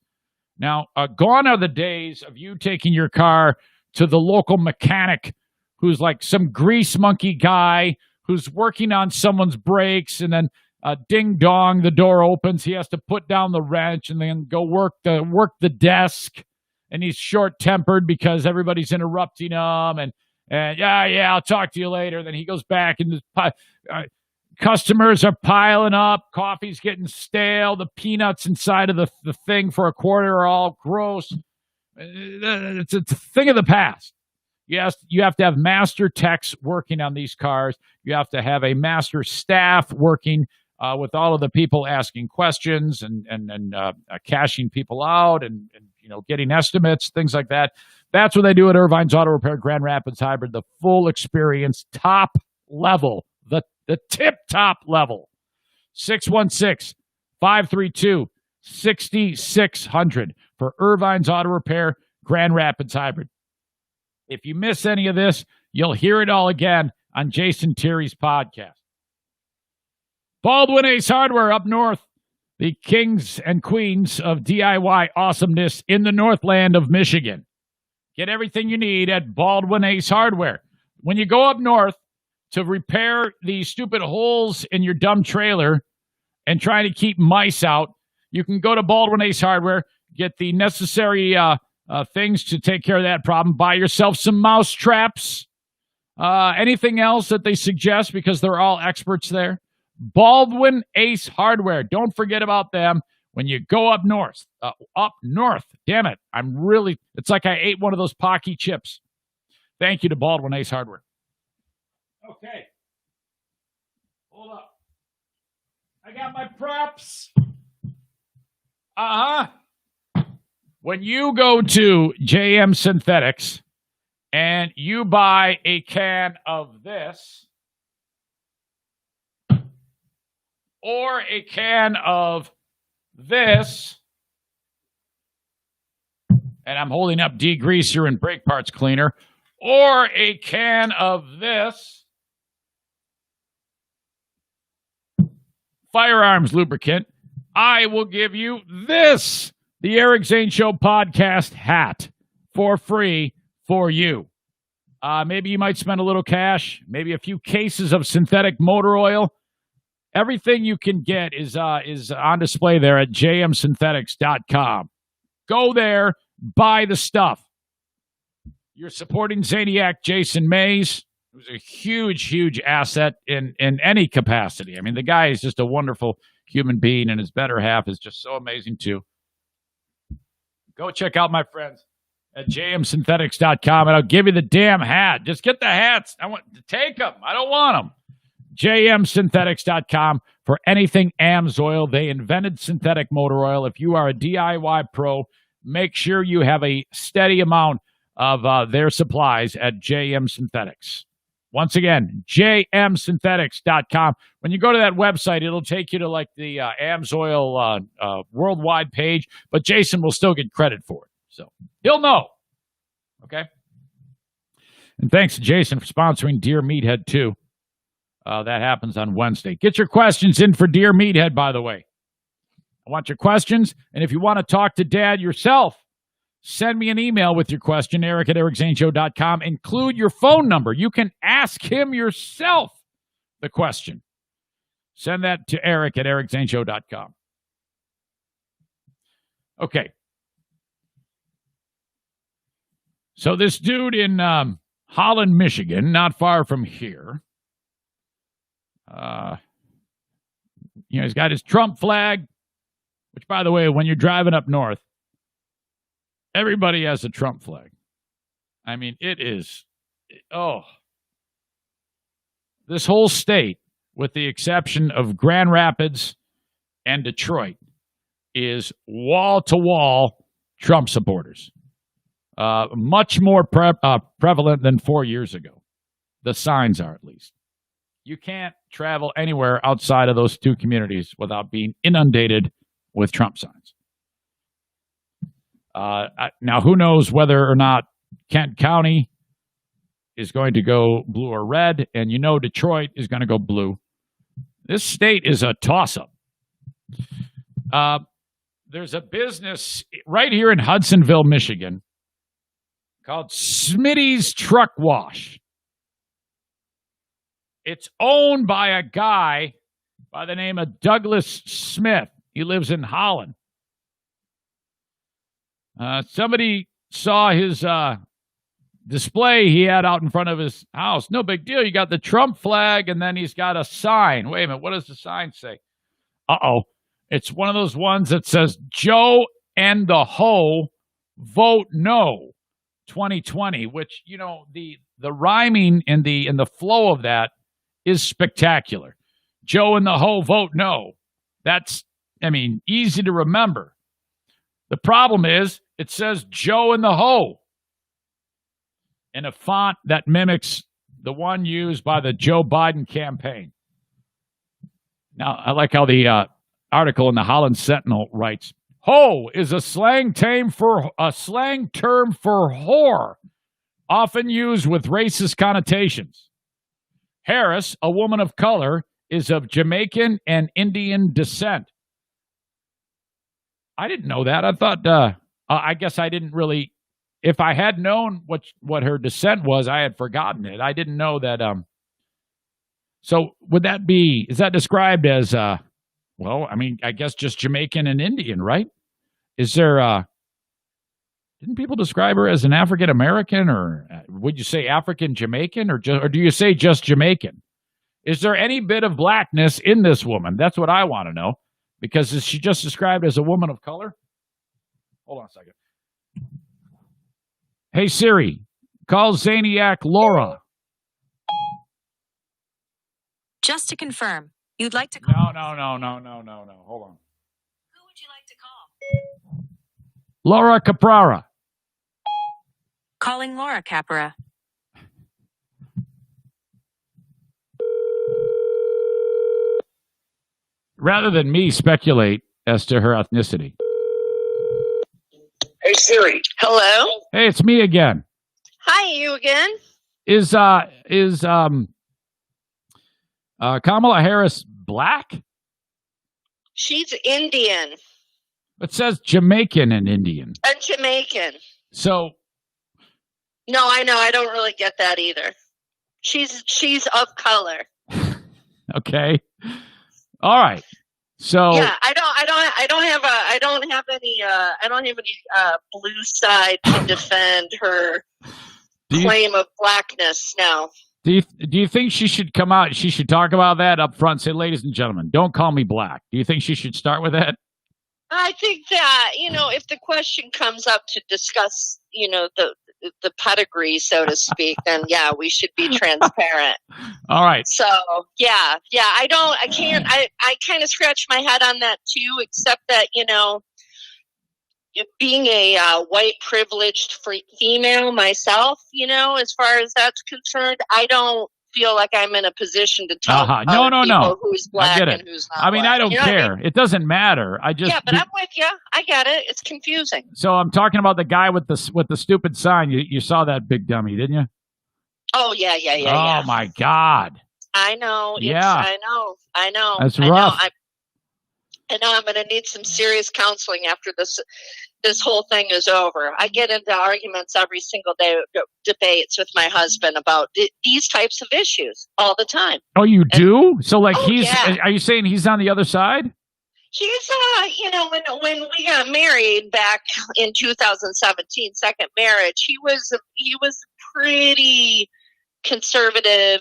Now, gone are the days of you taking your car to the local mechanic who's like some grease monkey guy who's working on someone's brakes, and then ding dong, the door opens. He has to put down the wrench and then go work the desk, and he's short-tempered because everybody's interrupting him, and yeah, I'll talk to you later. Then he goes back, and customers are piling up. Coffee's getting stale. The peanuts inside of the thing for a quarter are all gross. It's a thing of the past. Yes, you have to have master techs working on these cars. You have to have a master staff working with all of the people asking questions and cashing people out and getting estimates, things like that. That's what they do at Irvine's Auto Repair, Grand Rapids Hybrid, the full experience, top level, the tip-top level. 616-532-6600 for Irvine's Auto Repair, Grand Rapids Hybrid. If you miss any of this, you'll hear it all again on Jason Terry's podcast. Baldwin Ace Hardware up north, the kings and queens of DIY awesomeness in the Northland of Michigan. Get everything you need at Baldwin Ace Hardware. When you go up north, to repair the stupid holes in your dumb trailer and trying to keep mice out, you can go to Baldwin Ace Hardware, get the necessary things to take care of that problem. Buy yourself some mouse traps. Anything else that they suggest, because they're all experts there. Baldwin Ace Hardware. Don't forget about them when you go up north. Damn it. It's like I ate one of those Pocky chips. Thank you to Baldwin Ace Hardware. Okay. Hold up. I got my props. When you go to JM Synthetics and you buy a can of this or a can of this, and I'm holding up degreaser and brake parts cleaner, or a can of this firearms lubricant, I will give you this, the Eric Zane Show podcast hat, for free for you. Maybe you might spend a little cash, maybe a few cases of synthetic motor oil. Everything you can get is on display there at jmsynthetics.com. Go there, buy the stuff. You're supporting Zaniac Jason Mays, who's a huge, huge asset in any capacity. I mean, the guy is just a wonderful human being, and his better half is just so amazing, too. Go check out my friends at jmsynthetics.com, and I'll give you the damn hat. Just get the hats. I want to take them. I don't want them. jmsynthetics.com for anything AMSOIL. They invented synthetic motor oil. If you are a DIY pro, make sure you have a steady amount of their supplies at JM Synthetics. Once again, jmsynthetics.com. When you go to that website, it'll take you to like the AMSOIL worldwide page, but Jason will still get credit for it. So he'll know. Okay? And thanks to Jason for sponsoring Dear Meathead, too. That happens on Wednesday. Get your questions in for Dear Meathead, by the way. I want your questions, and if you want to talk to Dad yourself, send me an email with your question, eric@ericzaneshow.com. Include your phone number. You can ask him yourself the question. Send that to eric@ericzaneshow.com. Okay. So this dude in Holland, Michigan, not far from here, he's got his Trump flag, which, by the way, when you're driving up north, everybody has a Trump flag. I mean, it is, this whole state, with the exception of Grand Rapids and Detroit, is wall-to-wall Trump supporters. Much more prevalent than 4 years ago. The signs are, at least. You can't travel anywhere outside of those two communities without being inundated with Trump signs. Now, who knows whether or not Kent County is going to go blue or red, and Detroit is going to go blue. This state is a toss-up. There's a business right here in Hudsonville, Michigan, called Smitty's Truck Wash. It's owned by a guy by the name of Douglas Smith. He lives in Holland. Somebody saw his display he had out in front of his house. No big deal. You got the Trump flag, and then he's got a sign. Wait a minute. What does the sign say? It's one of those ones that says, Joe and the Ho vote no 2020, which, the rhyming and the flow of that is spectacular. Joe and the Ho vote no. That's, easy to remember. The problem is it says Joe and the Ho in a font that mimics the one used by the Joe Biden campaign. Now, I like how the article in the Holland Sentinel writes, Ho is a slang term for whore, often used with racist connotations. Harris, a woman of color, is of Jamaican and Indian descent. I didn't know that. I thought, I guess I didn't really, if I had known what her descent was, I had forgotten it. I didn't know that So is that described as, well, I mean, I guess just Jamaican and Indian, right? Is there, didn't people describe her as an African American, or would you say African Jamaican, or do you say just Jamaican? Is there any bit of blackness in this woman? That's what I want to know. Because is she just described as a woman of color? Hold on a second. Hey, Siri, call Zaniac Laura. Just to confirm, you'd like to call. No. Hold on. Who would you like to call? Laura Caprara. Calling Laura Capra. Rather than me speculate as to her ethnicity. Hey Siri. Hello. Hey, it's me again. Hi, you again. Is Kamala Harris black? She's Indian It says Jamaican and Indian. and Jamaican. So No, I know. I don't really get that either. She's of color. okay. All right. So Yeah, I don't have any blue side to defend her claim of blackness now. Do you think she should come out? She should talk about that up front. Say, ladies and gentlemen, don't call me black. Do you think she should start with that? I think that, if the question comes up to discuss, the pedigree, so to speak, then yeah, we should be transparent. All right. So yeah, I kind of scratch my head on that too, except that, being a white privileged female myself, as far as that's concerned, I don't feel like I'm in a position to tell people who's black and who's not. I mean, black. I don't care. It doesn't matter. I'm with you. I get it. It's confusing. So I'm talking about the guy with the stupid sign. You saw that big dummy, didn't you? Oh yeah. Oh my God. I know. Yeah. I know. That's rough. I know I'm going to need some serious counseling after this whole thing is over. I get into arguments every single day, debates with my husband about these types of issues all the time. Oh, you do? So are you saying he's on the other side? He's, when we got married back in 2017, second marriage, he was pretty conservative,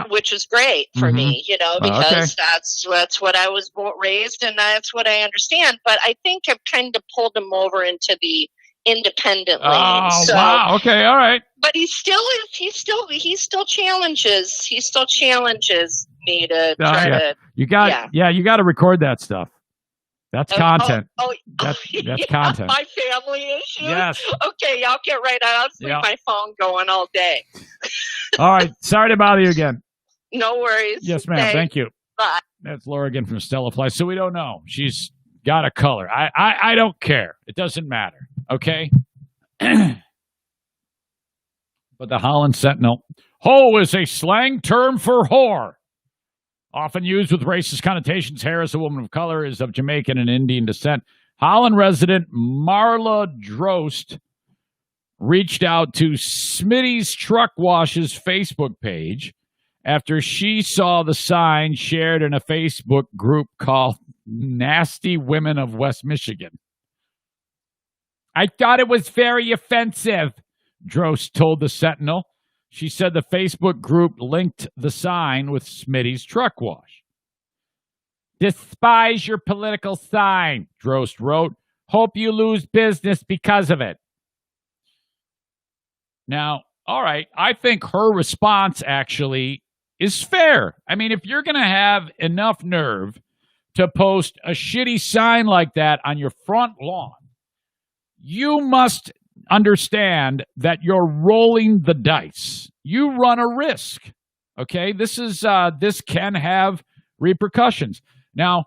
which is great for me, because that's what I was raised and that's what I understand. But I think I've kind of pulled him over into the independent lane. Oh, wow. Okay. All right. But he still challenges me to try to. You got to record that stuff. That's content. That's content. My family issues. Yes. Okay, I'll get right on. I'll leave my phone going all day. All right. Sorry to bother you again. No worries. Yes, ma'am. Thank you. Bye. That's Laura again from Stella Fly. So we don't know. She's got a color. I don't care. It doesn't matter. Okay. But the Holland Sentinel. Ho is a slang term for whore. Often used with racist connotations, Harris, a woman of color, is of Jamaican and Indian descent. Holland resident Marla Drost reached out to Smitty's Truck Wash's Facebook page after she saw the sign shared in a Facebook group called Nasty Women of West Michigan. I thought it was very offensive, Drost told the Sentinel. She said the Facebook group linked the sign with Smitty's Truck Wash. Despise your political sign, Drost wrote. Hope you lose business because of it. Now, all right, I think her response actually is fair. I mean, if you're going to have enough nerve to post a shitty sign like that on your front lawn, you must understand that you're rolling the dice. You run a risk. Okay, this can have repercussions. Now,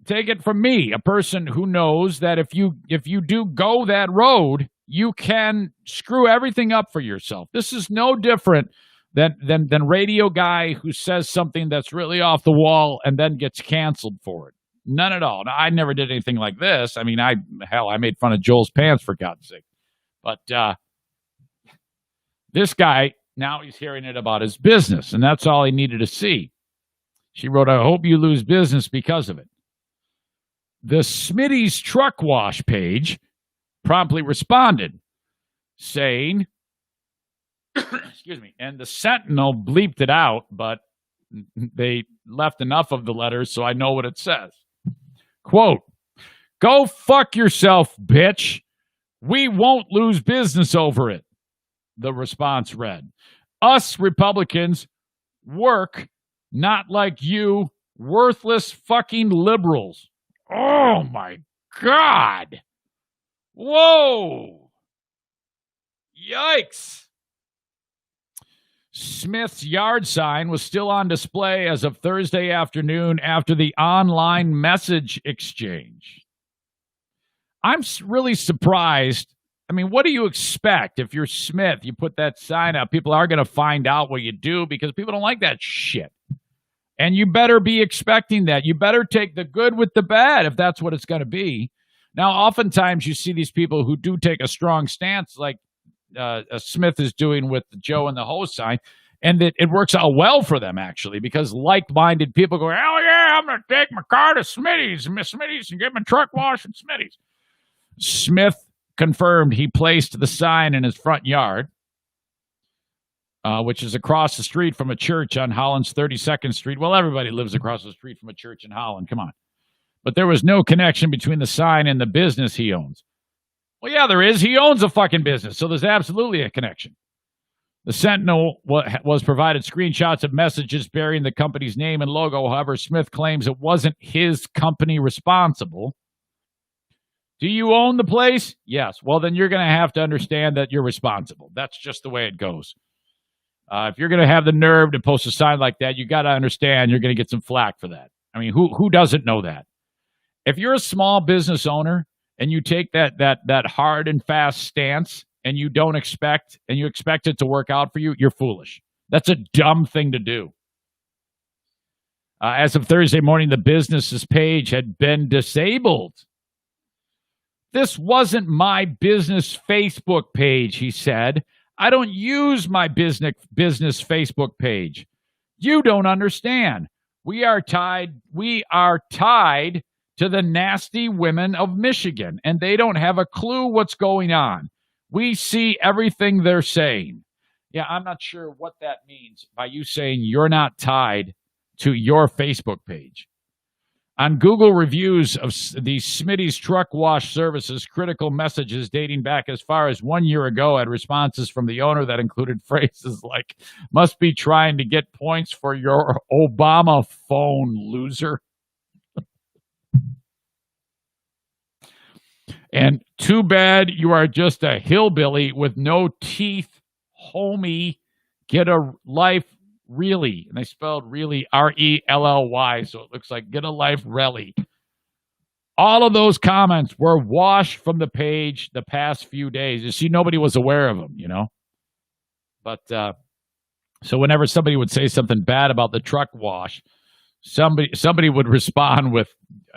take it from me, a person who knows that if you do go that road, you can screw everything up for yourself. This is no different than radio guy who says something that's really off the wall and then gets canceled for it. None at all. Now, I never did anything like this. I mean, I made fun of Joel's pants, for God's sake. But this guy Now he's hearing it about his business, and that's all he needed to see. She wrote, I hope you lose business because of it. The Smitty's Truck Wash page promptly responded, saying, excuse me, and the Sentinel bleeped it out, but they left enough of the letters so I know what it says. Quote, go fuck yourself, bitch. We won't lose business over it. The response read, us Republicans work not like you worthless fucking liberals. Oh, my God. Whoa. Yikes. Smith's yard sign was still on display as of Thursday afternoon after the online message exchange. I'm really surprised. I mean, what do you expect if you're Smith? You put that sign up, people are going to find out what you do because people don't like that shit. And you better be expecting that. You better take the good with the bad if that's what it's going to be. Now, oftentimes you see these people who do take a strong stance like Smith is doing with the Joe and the hose sign, and it works out well for them, actually, because like-minded people go, hell yeah, I'm going to take my car to Smitty's and get my truck washed at Smitty's. Smith confirmed he placed the sign in his front yard, which is across the street from a church on Holland's 32nd Street. Well, everybody lives across the street from a church in Holland. Come on. But there was no connection between the sign and the business he owns. Well, yeah, there is. He owns a fucking business, so there's absolutely a connection. The Sentinel was provided screenshots of messages bearing the company's name and logo. However, Smith claims it wasn't his company responsible. Do you own the place? Yes. Well, then you're going to have to understand that you're responsible. That's just the way it goes. If you're going to have the nerve to post a sign like that, you got to understand you're going to get some flack for that. I mean, who doesn't know that? If you're a small business owner and you take that hard and fast stance and you expect it to work out for you, you're foolish. That's a dumb thing to do. As of Thursday morning, the business's page had been disabled. This wasn't my business Facebook page, he said. I don't use my business Facebook page. You don't understand. We are tied to the nasty women of Michigan, and they don't have a clue what's going on. We see everything they're saying. Yeah, I'm not sure what that means by you saying you're not tied to your Facebook page. On Google reviews of the Smitty's Truck Wash Services, critical messages dating back as far as 1 year ago had responses from the owner that included phrases like, must be trying to get points for your Obama phone, loser. And too bad you are just a hillbilly with no teeth, homie. Get a life, really. And they spelled really R-E-L-L-Y, so it looks like get a life, really. All of those comments were washed from the page the past few days. You see, nobody was aware of them, you know. But so whenever somebody would say something bad about the truck wash, somebody would respond with,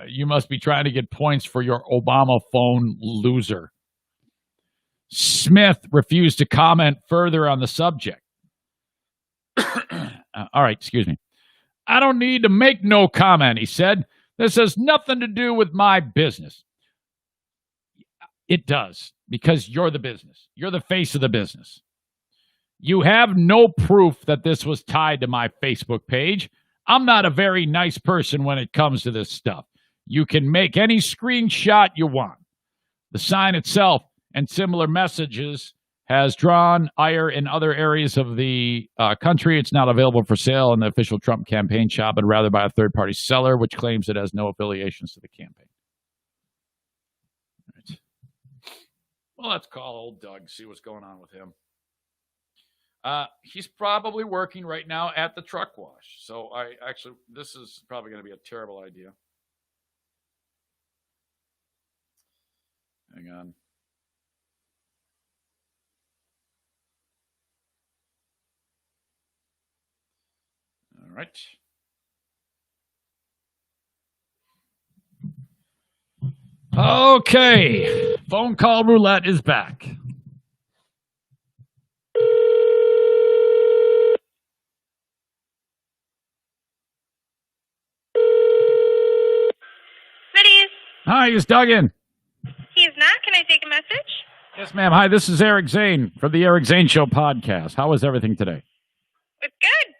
you must be trying to get points for your Obama phone, loser. Smith refused to comment further on the subject. All right, excuse me. I don't need to make no comment, he said. This has nothing to do with my business. It does, because you're the business. You're the face of the business. You have no proof that this was tied to my Facebook page. I'm not a very nice person when it comes to this stuff. You can make any screenshot you want. The sign itself and similar messages has drawn ire in other areas of the country. It's not available for sale in the official Trump campaign shop, but rather by a third-party seller, which claims it has no affiliations to the campaign. Right. Well, let's call old Doug, see what's going on with him. He's probably working right now at the truck wash. So this is probably going to be a terrible idea. Hang on. All right. Okay. Phone call roulette is back. Hi, is Doug in? He's not. Can I take a message? Yes, ma'am. Hi, this is Eric Zane from the Eric Zane Show podcast. How is everything today? It's good.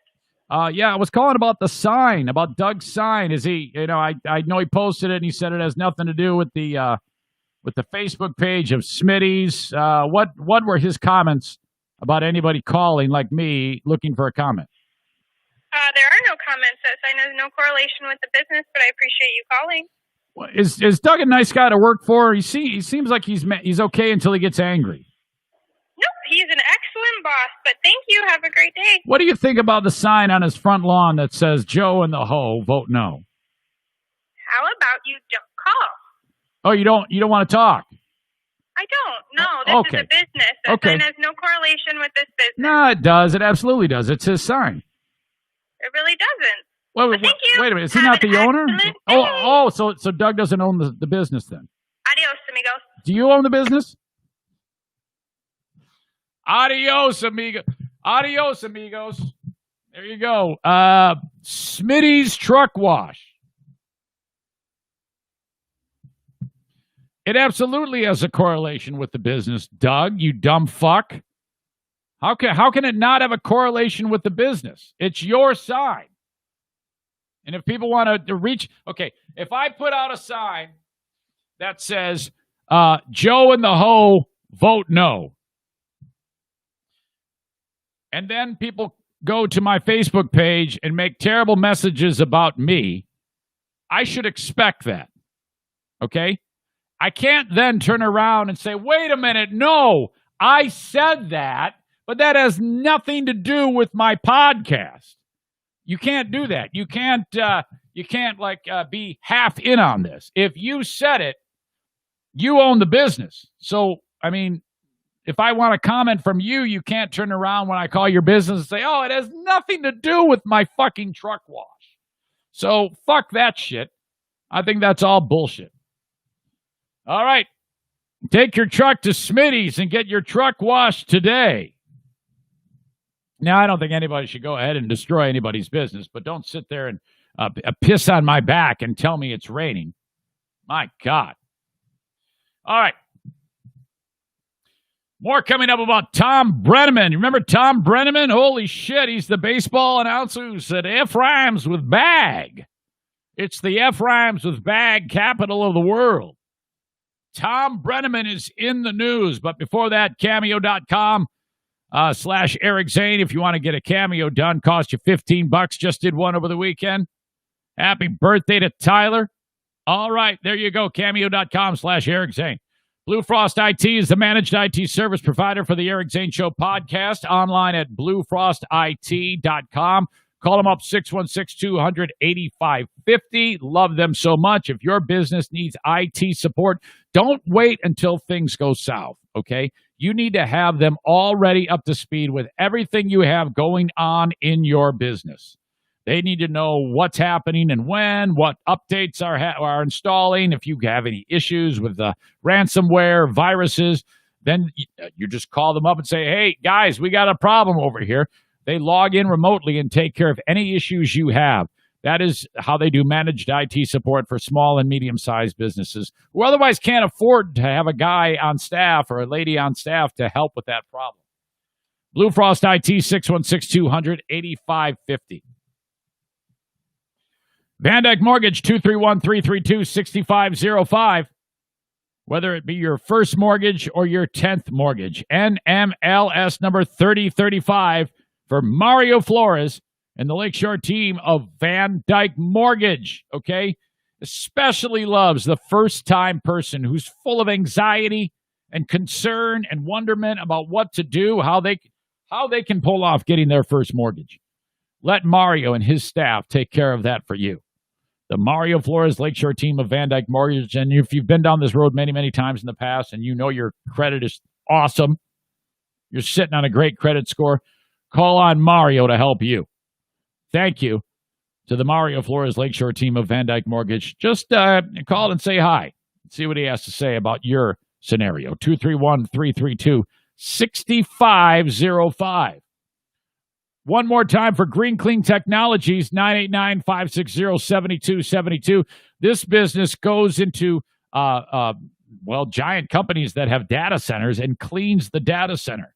Yeah, I was calling about the sign, about Doug's sign. Is he, I know he posted it and he said it has nothing to do with the Facebook page of Smitty's. What were his comments about anybody calling like me looking for a comment? There are no comments. That sign has no correlation with the business, but I appreciate you calling. Well, is Doug a nice guy to work for? He seems like he's okay until he gets angry. Nope, he's an excellent boss, but thank you. Have a great day. What do you think about the sign on his front lawn that says Joe and the Ho vote no? How about you don't call? Oh, you don't want to talk? I don't. No, this is a business. That sign has no correlation with this business. No, it does. It absolutely does. It's his sign. It really doesn't. Well, thank you. Wait a minute. Is he not the owner? So Doug doesn't own the business then? Adios, amigos. Do you own the business? Adios, amigo. Adios, amigos. There you go. Smitty's Truck Wash. It absolutely has a correlation with the business, Doug, you dumb fuck. How can it not have a correlation with the business? It's your sign. And if people want to reach, okay, if I put out a sign that says, Joe and the Ho vote no, and then people go to my Facebook page and make terrible messages about me, I should expect that, okay? I can't then turn around and say, wait a minute, no, I said that, but that has nothing to do with my podcast. You can't do that. You can't be half in on this. If you said it, you own the business. So, I mean, if I want a comment from you, you can't turn around when I call your business and say, oh, it has nothing to do with my fucking truck wash. So, fuck that shit. I think that's all bullshit. All right. Take your truck to Smitty's and get your truck washed today. Now, I don't think anybody should go ahead and destroy anybody's business, but don't sit there and piss on my back and tell me it's raining. My God. All right. More coming up about Thom Brennaman. You remember Thom Brennaman? Holy shit, he's the baseball announcer who said F rhymes with bag. It's the F rhymes with bag capital of the world. Thom Brennaman is in the news, but before that, cameo.com. /Eric Zane. If you want to get a cameo done, cost you $15. Just did one over the weekend. Happy birthday to Tyler. All right, there you go. Cameo.com /Eric Zane. Blue Frost IT is the managed IT service provider for the Eric Zane Show podcast. Online at bluefrostit.com. Call them up 616-200-8550. Love them so much. If your business needs IT support, don't wait until things go south, okay? You need to have them already up to speed with everything you have going on in your business. They need to know what's happening and when, what updates are installing. If you have any issues with the ransomware, viruses, then you just call them up and say, hey, guys, we got a problem over here. They log in remotely and take care of any issues you have. That is how they do managed IT support for small and medium-sized businesses who otherwise can't afford to have a guy on staff or a lady on staff to help with that problem. Blue Frost IT, 616-200-8550. Van Dyke Mortgage, 231-332-6505. Whether it be your first mortgage or your 10th mortgage. NMLS number 3035 for Mario Flores and the Lakeshore team of Van Dyke Mortgage, okay? Especially loves the first-time person who's full of anxiety and concern and wonderment about what to do, how they can pull off getting their first mortgage. Let Mario and his staff take care of that for you. The Mario Flores Lakeshore team of Van Dyke Mortgage, and if you've been down this road many, many times in the past and you know your credit is awesome, you're sitting on a great credit score, call on Mario to help you. Thank you to the Mario Flores Lakeshore team of Van Dyke Mortgage. Just call and say hi. See what he has to say about your scenario. 231-332-6505. One more time for Green Clean Technologies, 989-560-7272. This business goes into giant companies that have data centers and cleans the data center,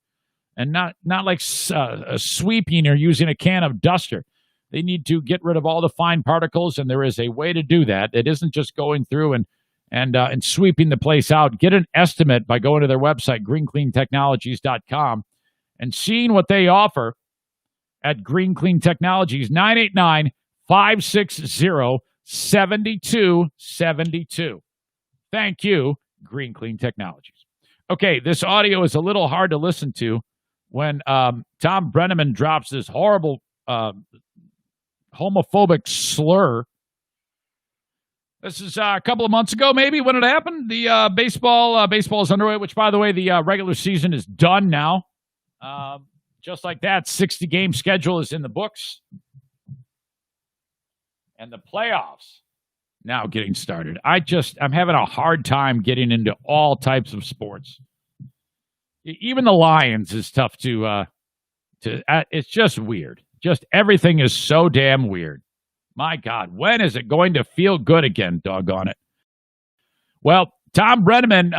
and not like sweeping or using a can of duster. They need to get rid of all the fine particles, and there is a way to do that. It isn't just going through and sweeping the place out. Get an estimate by going to their website, greencleantechnologies.com, and seeing what they offer at Green Clean Technologies, 989-560-7272. Thank you, Green Clean Technologies. Okay, this audio is a little hard to listen to when Thom Brennaman drops this horrible homophobic slur. This is a couple of months ago, maybe, when it happened. The baseball is underway, which, by the way, the regular season is done now. Just like that, 60-game schedule is in the books. And the playoffs now getting started. I'm having a hard time getting into all types of sports. Even the Lions is tough to it's just weird. Just everything is so damn weird. My God, when is it going to feel good again, doggone it? Well, Thom Brennaman,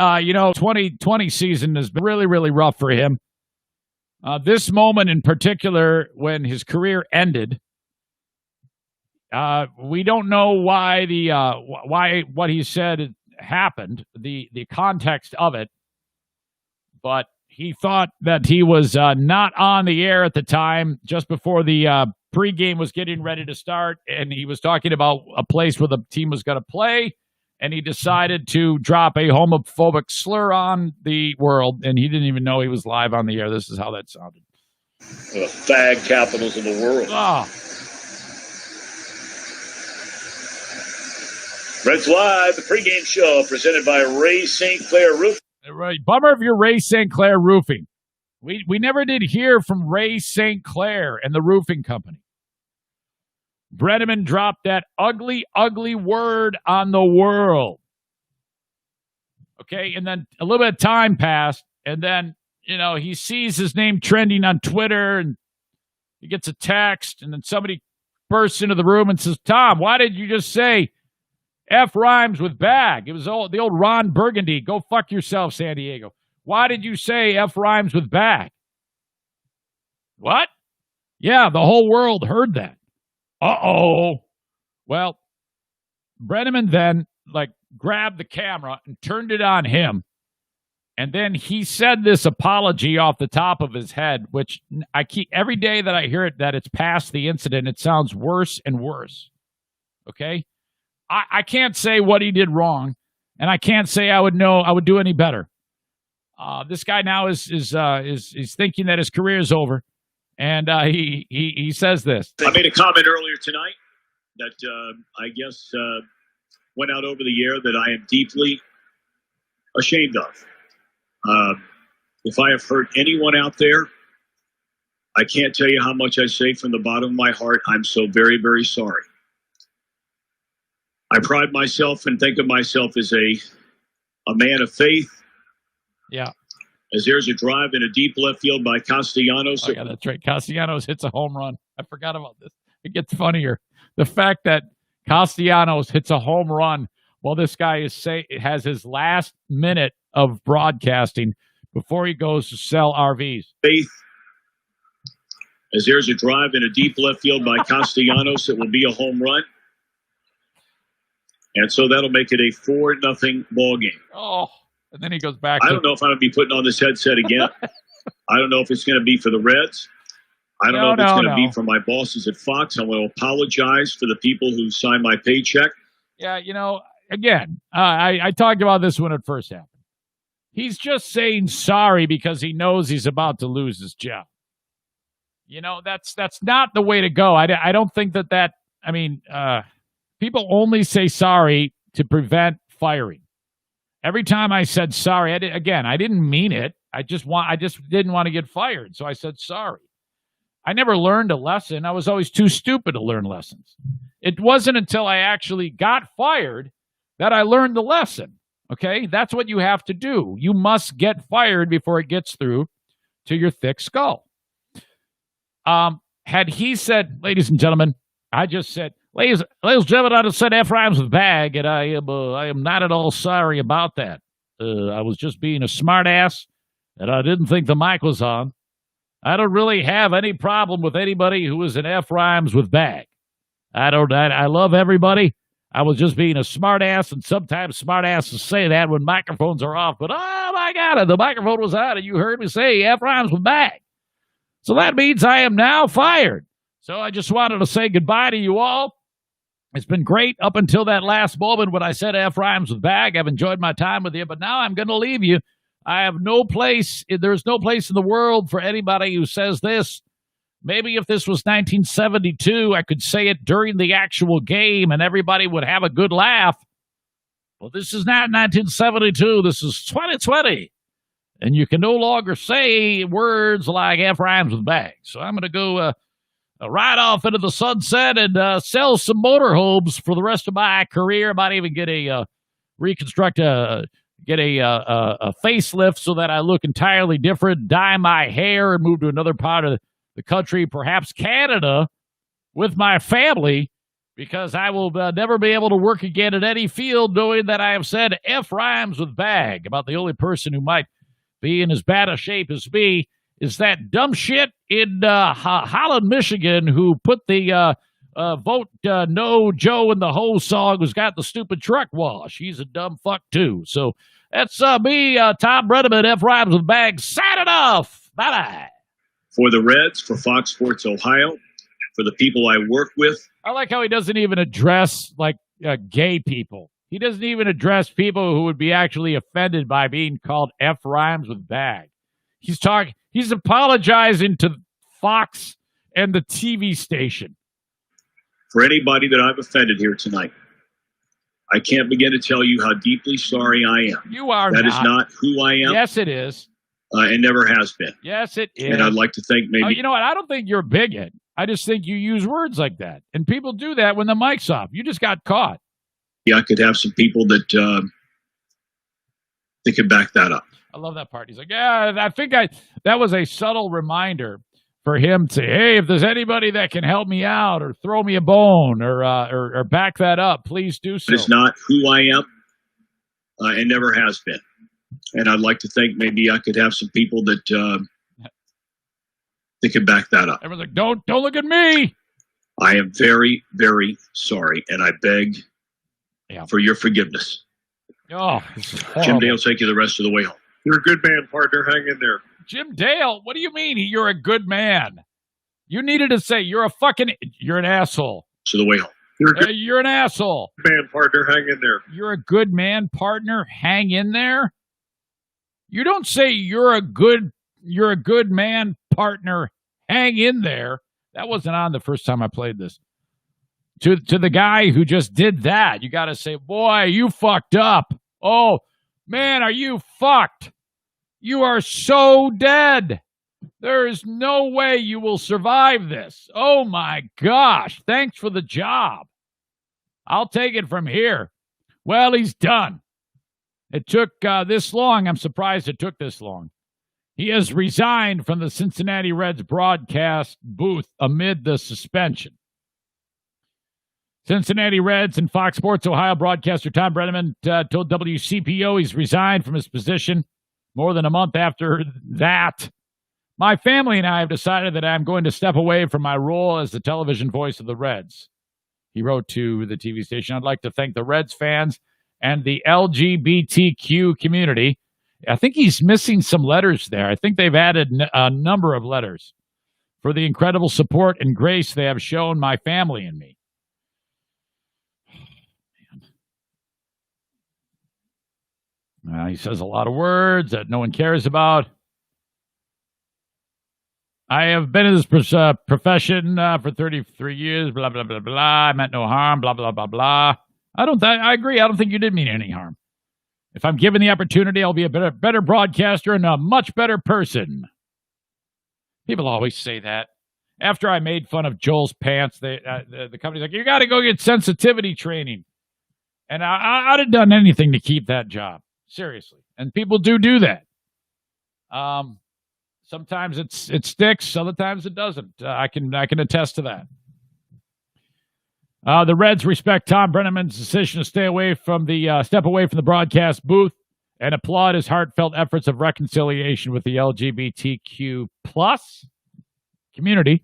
2020 season has been really, really rough for him. This moment in particular, when his career ended, we don't know why what he said happened, the context of it, but he thought that he was not on the air at the time, just before the pregame was getting ready to start, and he was talking about a place where the team was going to play, and he decided to drop a homophobic slur on the world, and he didn't even know he was live on the air. This is how that sounded. The fag capitals in the world. Oh. Reds Live, the pregame show presented by Ray St. Clair Roofing. Right. Bummer if you're Ray St. Clair Roofing. We never did hear from Ray St. Clair and the roofing company. Brennaman dropped that ugly, ugly word on the world. Okay, and then a little bit of time passed, and then, he sees his name trending on Twitter, and he gets a text, and then somebody bursts into the room and says, Tom, why did you just say F rhymes with bag? It was the old Ron Burgundy. Go fuck yourself, San Diego. Why did you say F rhymes with bag? What? Yeah, the whole world heard that. Uh-oh. Well, Brennaman then, grabbed the camera and turned it on him. And then he said this apology off the top of his head, which every day that I hear it, that it's past the incident, it sounds worse and worse. Okay? I can't say what he did wrong, and I can't say I would do any better. This guy now is thinking that his career is over, and he says this. I made a comment earlier tonight that I guess went out over the air that I am deeply ashamed of. If I have hurt anyone out there, I can't tell you how much I say from the bottom of my heart. I'm so very, very sorry. I pride myself and think of myself as a man of faith. Yeah. As there's a drive in a deep left field by Castellanos. Oh, yeah, that's right. Castellanos hits a home run. I forgot about this. It gets funnier. The fact that Castellanos hits a home run while this guy has his last minute of broadcasting before he goes to sell RVs. Faith. As there's a drive in a deep left field by Castellanos, it will be a home run. And so that'll make it a 4-0 ball game. Oh, and then he goes back. I don't know if I'm going to be putting on this headset again. I don't know if it's going to be for the Reds. I don't know if it's going to be for my bosses at Fox. I want to apologize for the people who signed my paycheck. Yeah, again, I talked about this when it first happened. He's just saying sorry because he knows he's about to lose his job. That's not the way to go. I don't think that people only say sorry to prevent firing. Every time I said sorry, I didn't mean it. I just didn't want to get fired, so I said sorry. I never learned a lesson. I was always too stupid to learn lessons. It wasn't until I actually got fired that I learned the lesson. Okay? That's what you have to do. You must get fired before it gets through to your thick skull. Had he said, ladies and gentlemen, I just said, Ladies and gentlemen, I just said F rhymes with bag, and I am not at all sorry about that. I was just being a smartass, and I didn't think the mic was on. I don't really have any problem with anybody who is an F rhymes with bag. I love everybody. I was just being a smartass, and sometimes smartasses say that when microphones are off. But oh my God, the microphone was on, and you heard me say F rhymes with bag. So that means I am now fired. So I just wanted to say goodbye to you all. It's been great up until that last moment when I said F rhymes with bag. I've enjoyed my time with you, but now I'm going to leave you. I have no place. There's no place in the world for anybody who says this. Maybe if this was 1972, I could say it during the actual game and everybody would have a good laugh. Well, this is not 1972. This is 2020. And you can no longer say words like F rhymes with bag. So I'm going to go ride off into the sunset and sell some motorhomes for the rest of my career. I might even get a facelift so that I look entirely different, dye my hair and move to another part of the country, perhaps Canada, with my family, because I will never be able to work again in any field knowing that I have said F rhymes with bag. About the only person who might be in as bad a shape as me is that dumb shit in Holland, Michigan, who put the vote no Joe in the whole song, who's got the stupid truck wash. He's a dumb fuck, too. So that's me, Thom Brennaman, F rhymes with bag. Signing off. Bye-bye. For the Reds, for Fox Sports Ohio, for the people I work with. I like how he doesn't even address, like, gay people. He doesn't even address people who would be actually offended by being called F rhymes with bag. He's apologizing to Fox and the TV station. For anybody that I've offended here tonight, I can't begin to tell you how deeply sorry I am. You are That is not who I am. Yes, it is. And never has been. Yes, it is. And I'd like to think maybe... you know what? I don't think you're a bigot. I just think you use words like that. And people do that when the mic's off. You just got caught. Yeah, I could have some people that could back that up. I love that part. He's like, yeah, I think that was a subtle reminder for him to, hey, if there's anybody that can help me out or throw me a bone or back that up, please do so. But it's not who I am and never has been. And I'd like to think maybe I could have some people that could back that up. Everyone's like, don't look at me. I am very, very sorry, and I beg for your forgiveness. Oh, Jim Dale, take you the rest of the way home. You're a good man, partner. Hang in there. Jim Dale, what do you mean you're a good man? You needed to say you're an asshole. To the way home. You're an asshole. Man, partner, hang in there. You're a good man, partner. Hang in there. You don't say you're a good man, partner. Hang in there. That wasn't on the first time I played this. To the guy who just did that, you got to say, boy, you fucked up. Oh, man, are you fucked? You are so dead. There is no way you will survive this. Oh, my gosh. Thanks for the job. I'll take it from here. Well, he's done. It took this long. I'm surprised it took this long. He has resigned from the Cincinnati Reds broadcast booth amid the suspension. Cincinnati Reds and Fox Sports Ohio broadcaster Thom Brennaman told WCPO he's resigned from his position more than a month after that. My family and I have decided that I'm going to step away from my role as the television voice of the Reds. He wrote to the TV station, I'd like to thank the Reds fans and the LGBTQ community. I think he's missing some letters there. I think they've added a number of letters for the incredible support and grace they have shown my family and me. He says a lot of words that no one cares about. I have been in this profession for 33 years, blah, blah, blah, blah. I meant no harm, blah, blah, blah, blah. I agree. I don't think you did mean any harm. If I'm given the opportunity, I'll be a better broadcaster and a much better person. People always say that. After I made fun of Joel's pants, the company's like, you got to go get sensitivity training. And I'd have done anything to keep that job. Seriously. And people do that. Sometimes it sticks. Other times it doesn't. I can attest to that. The Reds respect Thom Brennaman's decision to step away from the broadcast booth and applaud his heartfelt efforts of reconciliation with the LGBTQ plus community.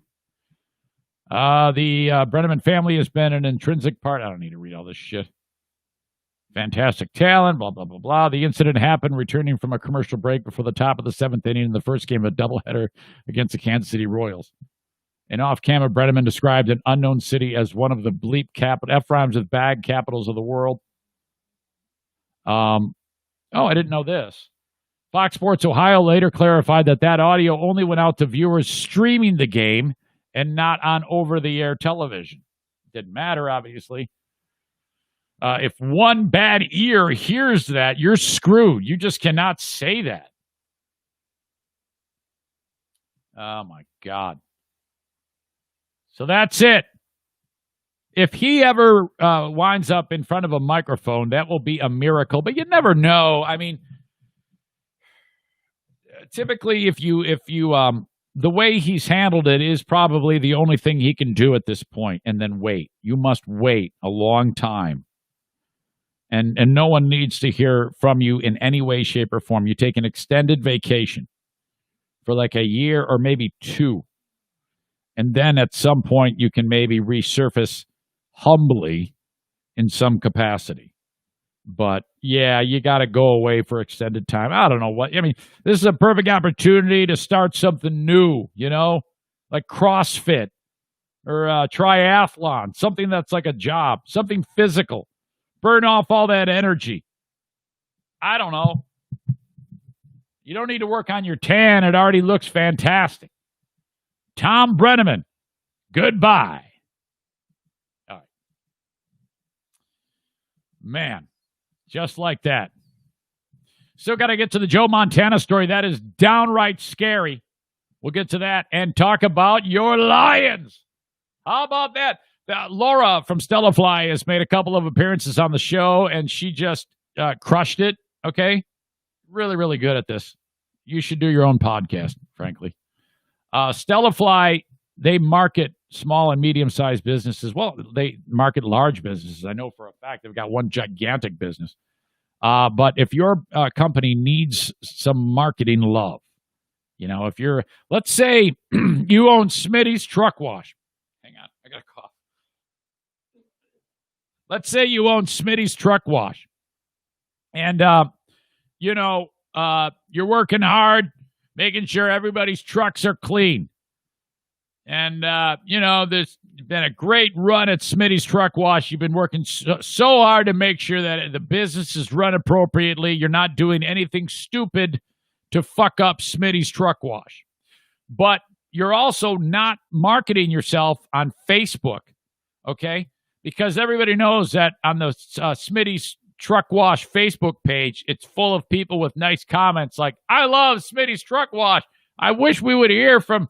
The Brennaman family has been an intrinsic part. I don't need to read all this shit. Fantastic talent, blah, blah, blah, blah. The incident happened returning from a commercial break before the top of the seventh inning in the first game of a doubleheader against the Kansas City Royals. And off-camera, Brennaman described an unknown city as one of the bleep F-rhymes with bag capitals of the world. I didn't know this. Fox Sports Ohio later clarified that audio only went out to viewers streaming the game and not on over-the-air television. Didn't matter, obviously. If one bad ear hears that, you're screwed. You just cannot say that. Oh, my God. So that's it. If he ever winds up in front of a microphone, that will be a miracle. But you never know. I mean, typically, if you the way he's handled it is probably the only thing he can do at this point, and then wait. You must wait a long time. And no one needs to hear from you in any way, shape, or form. You take an extended vacation for like a year or maybe 2. And then at some point you can maybe resurface humbly in some capacity. But yeah, you got to go away for extended time. I don't know what. I mean, this is a perfect opportunity to start something new, like CrossFit or triathlon, something that's like a job, something physical. Burn off all that energy. I don't know. You don't need to work on your tan. It already looks fantastic. Thom Brennaman, goodbye. All right. Man, just like that. Still got to get to the Joe Montana story. That is downright scary. We'll get to that and talk about your Lions. How about that? Laura from Stella Fly has made a couple of appearances on the show, and she just crushed it, okay? Really, really good at this. You should do your own podcast, frankly. Stella Fly, they market small and medium-sized businesses. Well, they market large businesses. I know for a fact they've got one gigantic business. But if your company needs some marketing love, if you're, let's say you own Smitty's Truck Wash. Hang on, I got a cough. Let's say you own Smitty's Truck Wash. And, you're working hard, making sure everybody's trucks are clean. And, there's been a great run at Smitty's Truck Wash. You've been working so hard to make sure that the business is run appropriately. You're not doing anything stupid to fuck up Smitty's Truck Wash. But you're also not marketing yourself on Facebook, okay? Because everybody knows that on the Smitty's Truck Wash Facebook page, it's full of people with nice comments like, I love Smitty's Truck Wash. I wish we would hear from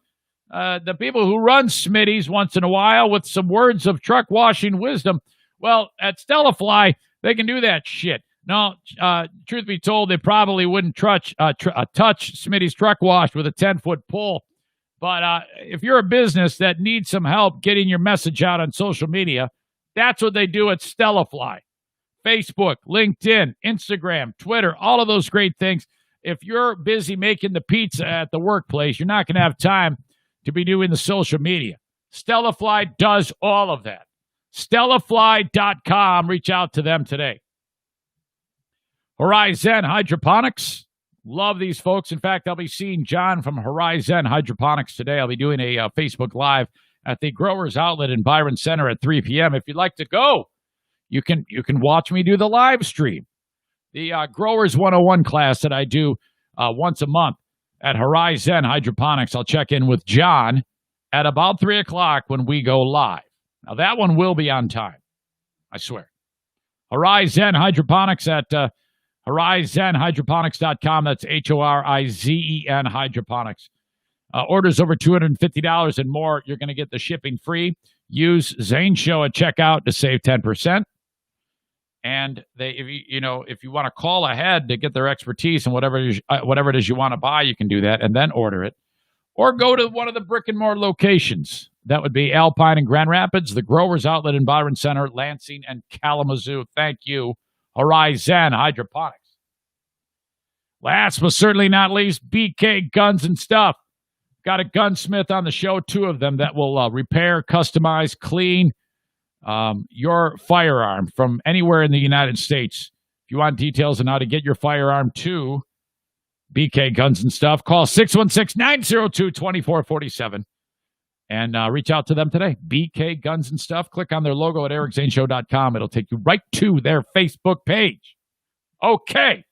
the people who run Smitty's once in a while with some words of truck washing wisdom. Well, at Stella Fly, they can do that shit. No, truth be told, they probably wouldn't touch Smitty's Truck Wash with a 10-foot pole. But if you're a business that needs some help getting your message out on social media, that's what they do at Stella Fly. Facebook, LinkedIn, Instagram, Twitter, all of those great things. If you're busy making the pizza at the workplace, you're not going to have time to be doing the social media. Stella Fly does all of that. StellaFly.com. Reach out to them today. Horizon Hydroponics. Love these folks. In fact, I'll be seeing John from Horizon Hydroponics today. I'll be doing a Facebook Live at the Growers Outlet in Byron Center at 3 p.m. If you'd like to go, you can watch me do the live stream. The Growers 101 class that I do once a month at Horizon Hydroponics. I'll check in with John at about 3 o'clock when we go live. Now, that one will be on time. I swear. Horizon Hydroponics at horizonhydroponics.com. That's HORIZEN Hydroponics. Orders over $250 and more, you're going to get the shipping free. Use Zane Show at checkout to save 10%. And if you want to call ahead to get their expertise and whatever it is you want to buy, you can do that and then order it. or go to one of the brick and mortar locations. That would be Alpine and Grand Rapids, the Growers Outlet in Byron Center, Lansing, and Kalamazoo. Thank you, Horizon Hydroponics. Last but certainly not least, BK Guns and Stuff. Got a gunsmith on the show, 2 of them, that will repair, customize, clean your firearm from anywhere in the United States. If you want details on how to get your firearm to BK Guns and Stuff, call 616-902-2447 and reach out to them today. BK Guns and Stuff. Click on their logo at ericzaneshow.com. It'll take you right to their Facebook page. Okay.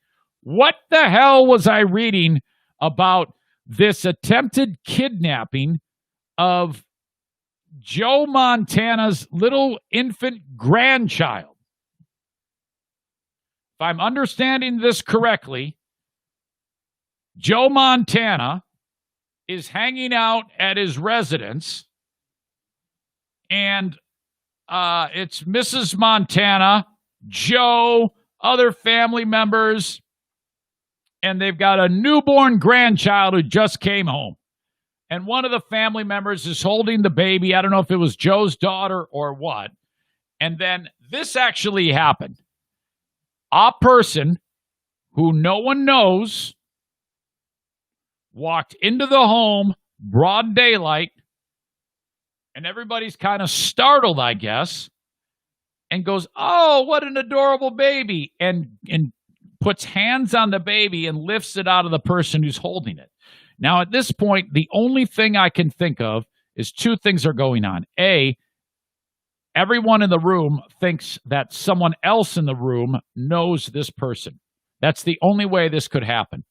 What the hell was I reading about this attempted kidnapping of Joe Montana's little infant grandchild? If I'm understanding this correctly, Joe Montana is hanging out at his residence, and it's Mrs. Montana, Joe, other family members, and they've got a newborn grandchild who just came home. And one of the family members is holding the baby. I don't know if it was Joe's daughter or what. And then this actually happened. A person who no one knows walked into the home, broad daylight, and everybody's kind of startled, I guess, and goes, "Oh, what an adorable baby," and puts hands on the baby and lifts it out of the person who's holding it. Now, at this point, the only thing I can think of is 2 things are going on. A, everyone in the room thinks that someone else in the room knows this person. That's the only way this could happen.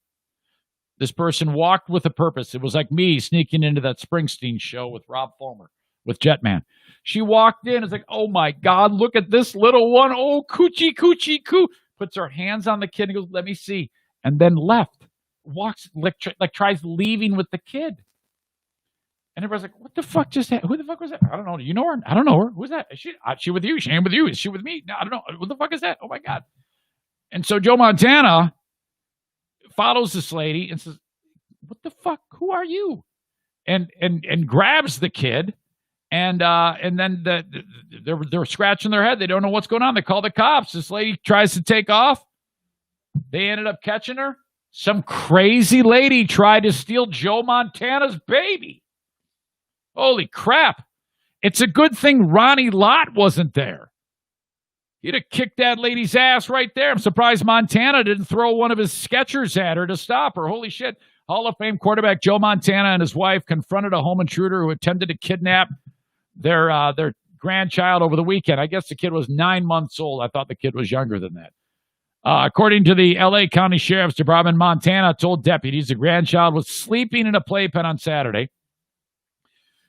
This person walked with a purpose. It was like me sneaking into that Springsteen show with Rob Fulmer, with Jetman. She walked in. It's like, oh, my God, look at this little one. Oh, coochie, coochie, coo. Puts her hands on the kid and goes, "Let me see." And then left. Walks, like tries leaving with the kid. And everybody's like, "What the fuck just happened? Who the fuck was that? I don't know. Do you know her? I don't know her. Who's that? Is she with you? She ain't with you. Is she with me? No, I don't know. What the fuck is that? Oh, my God." And so Joe Montana follows this lady and says, "What the fuck? Who are you?" And grabs the kid. And then they're scratching their head. They don't know what's going on. They call the cops. This lady tries to take off. They ended up catching her. Some crazy lady tried to steal Joe Montana's baby. Holy crap. It's a good thing Ronnie Lott wasn't there. He'd have kicked that lady's ass right there. I'm surprised Montana didn't throw one of his Skechers at her to stop her. Holy shit. Hall of Fame quarterback Joe Montana and his wife confronted a home intruder who attempted to kidnap their grandchild over the weekend. I guess the kid was 9 months old. I thought the kid was younger than that. According to the L.A. County Sheriff's Department, Montana told deputies the grandchild was sleeping in a playpen on Saturday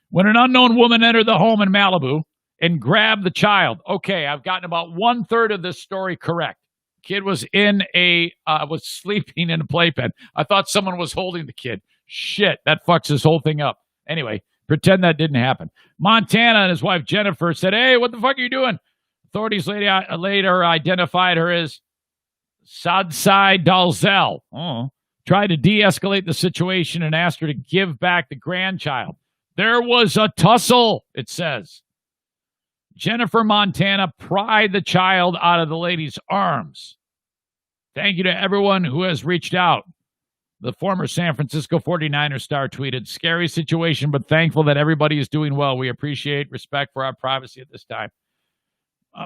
when an unknown woman entered the home in Malibu and grabbed the child. Okay, I've gotten about 1/3 of this story correct. Kid was was sleeping in a playpen. I thought someone was holding the kid. Shit, that fucks this whole thing up. Anyway, pretend that didn't happen. Montana and his wife Jennifer said, "Hey, what the fuck are you doing?" Authorities later identified her as Sadsai Dalzell. Tried to de-escalate the situation and asked her to give back the grandchild. There was a tussle, it says. Jennifer Montana pried the child out of the lady's arms. "Thank you to everyone who has reached out." The former San Francisco 49ers star tweeted, "Scary situation, but thankful that everybody is doing well. We appreciate respect for our privacy at this time."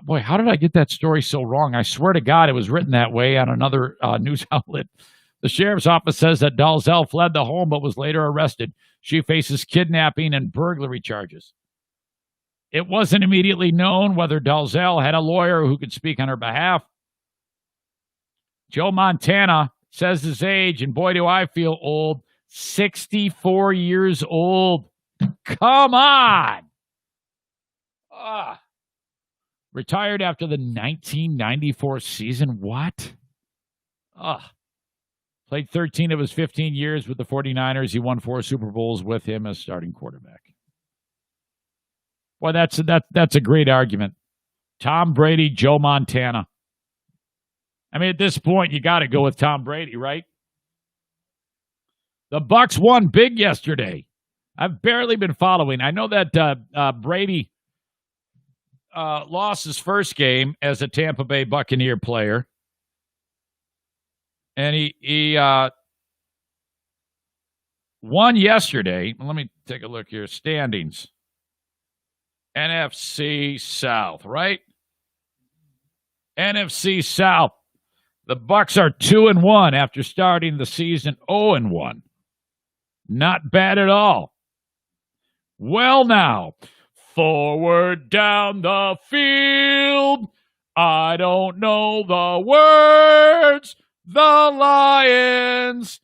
Boy, how did I get that story so wrong? I swear to God, it was written that way on another news outlet. The sheriff's office says that Dalzell fled the home but was later arrested. She faces kidnapping and burglary charges. It wasn't immediately known whether Dalzell had a lawyer who could speak on her behalf. Joe Montana says his age, and boy, do I feel old, 64 years old. Come on! Retired after the 1994 season. What? Played 13 of his 15 years with the 49ers. He won 4 Super Bowls with him as starting quarterback. Boy, that's a great argument. Tom Brady, Joe Montana. I mean, at this point, you got to go with Tom Brady, right? The Bucs won big yesterday. I've barely been following. I know that Brady lost his first game as a Tampa Bay Buccaneer player. And he won yesterday. Let me take a look here. Standings. NFC South, right? NFC South. The Bucs are 2-1 after starting the season 0-1. Not bad at all. Well, now, forward down the field. I don't know the words. The Lions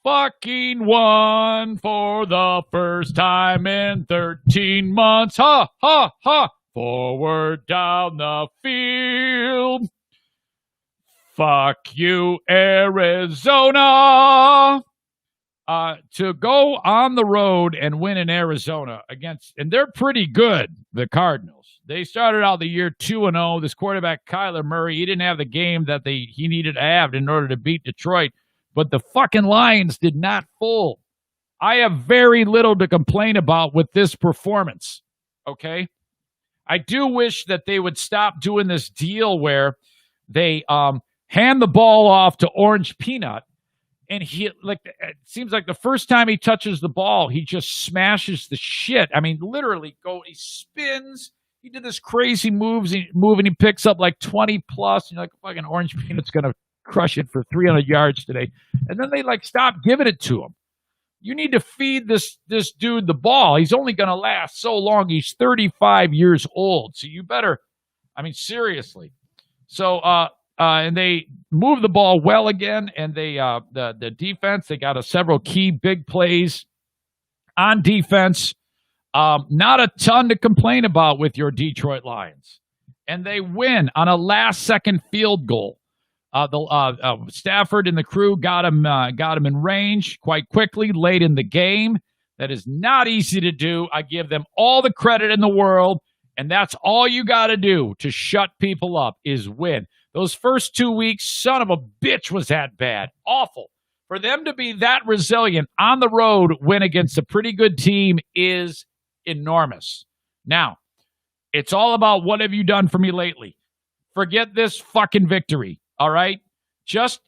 fucking won for the first time in 13 months. Ha, ha, ha. Forward down the field. Fuck you, Arizona. To go on the road and win in Arizona and they're pretty good, the Cardinals. They started out the year 2-0. This quarterback, Kyler Murray, he didn't have the game that he needed to have in order to beat Detroit. But the fucking Lions did not fold. I have very little to complain about with this performance, okay? I do wish that they would stop doing this deal where they hand the ball off to Orange Peanut, and it seems like the first time he touches the ball, he just smashes the shit. I mean, literally, he spins. He did this crazy move, and he picks up like 20 plus. Like fucking Orange Peanut's gonna crush it for 300 yards today, and then they stop giving it to him. You need to feed this dude the ball. He's only gonna last so long. He's 35 years old, so you better. I mean, seriously. So, and they move the ball well again, and they the defense, they got several key big plays on defense. Not a ton to complain about with your Detroit Lions, and they win on a last-second field goal. Stafford and the crew got him in range quite quickly late in the game. That is not easy to do. I give them all the credit in the world, and that's all you got to do to shut people up is win. Those first 2 weeks, son of a bitch, was that bad. Awful. For them to be that resilient on the road, win against a pretty good team is enormous. Now, it's all about what have you done for me lately. Forget this fucking victory, all right? Just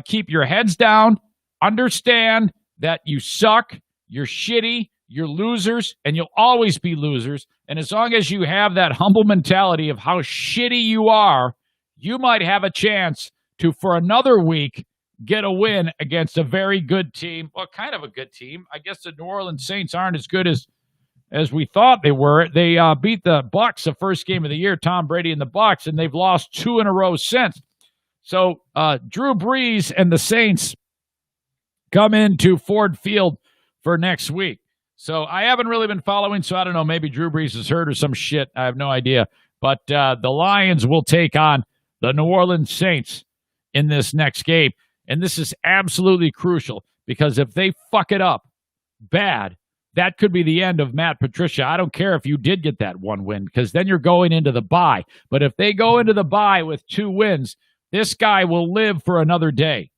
keep your heads down. Understand that you suck, you're shitty, you're losers, and you'll always be losers. And as long as you have that humble mentality of how shitty you are, you might have a chance to, for another week, get a win against a very good team. Well, kind of a good team. I guess the New Orleans Saints aren't as good as we thought they were. They beat the Bucs the first game of the year, Tom Brady and the Bucs, and they've lost 2 in a row since. So Drew Brees and the Saints come into Ford Field for next week. So I haven't really been following, so I don't know. Maybe Drew Brees is hurt or some shit. I have no idea. But the Lions will take on the New Orleans Saints in this next game. And this is absolutely crucial because if they fuck it up bad, that could be the end of Matt Patricia. I don't care if you did get that one win because then you're going into the bye. But if they go into the bye with 2 wins, this guy will live for another day.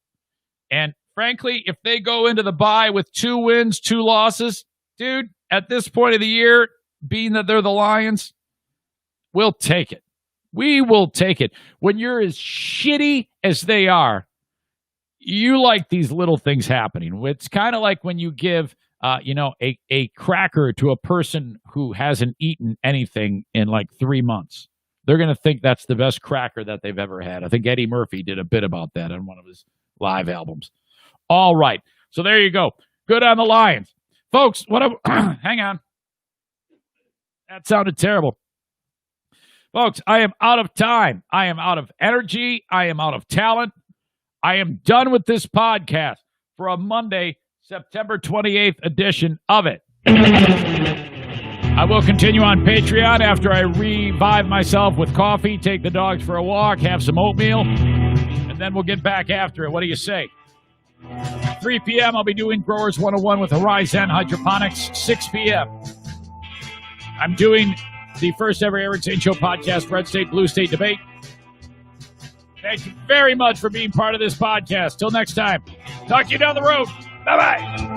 And frankly, if they go into the bye with 2 wins, 2 losses, dude, at this point of the year, being that they're the Lions, we'll take it. We will take it. When you're as shitty as they are, you like these little things happening. It's kind of like when you give, a cracker to a person who hasn't eaten anything in like 3 months. They're going to think that's the best cracker that they've ever had. I think Eddie Murphy did a bit about that on one of his live albums. All right. So there you go. Good on the Lions. Folks, hang on. That sounded terrible. Folks, I am out of time. I am out of energy. I am out of talent. I am done with this podcast for a Monday, September 28th edition of it. I will continue on Patreon after I revive myself with coffee, take the dogs for a walk, have some oatmeal, and then we'll get back after it. What do you say? 3 p.m. I'll be doing Growers 101 with Horizon Hydroponics. 6 p.m. I'm doing the first ever Eric Zane Show podcast, Red State, Blue State debate. Thank you very much for being part of this podcast. Till next time. Talk to you down the road. Bye-bye.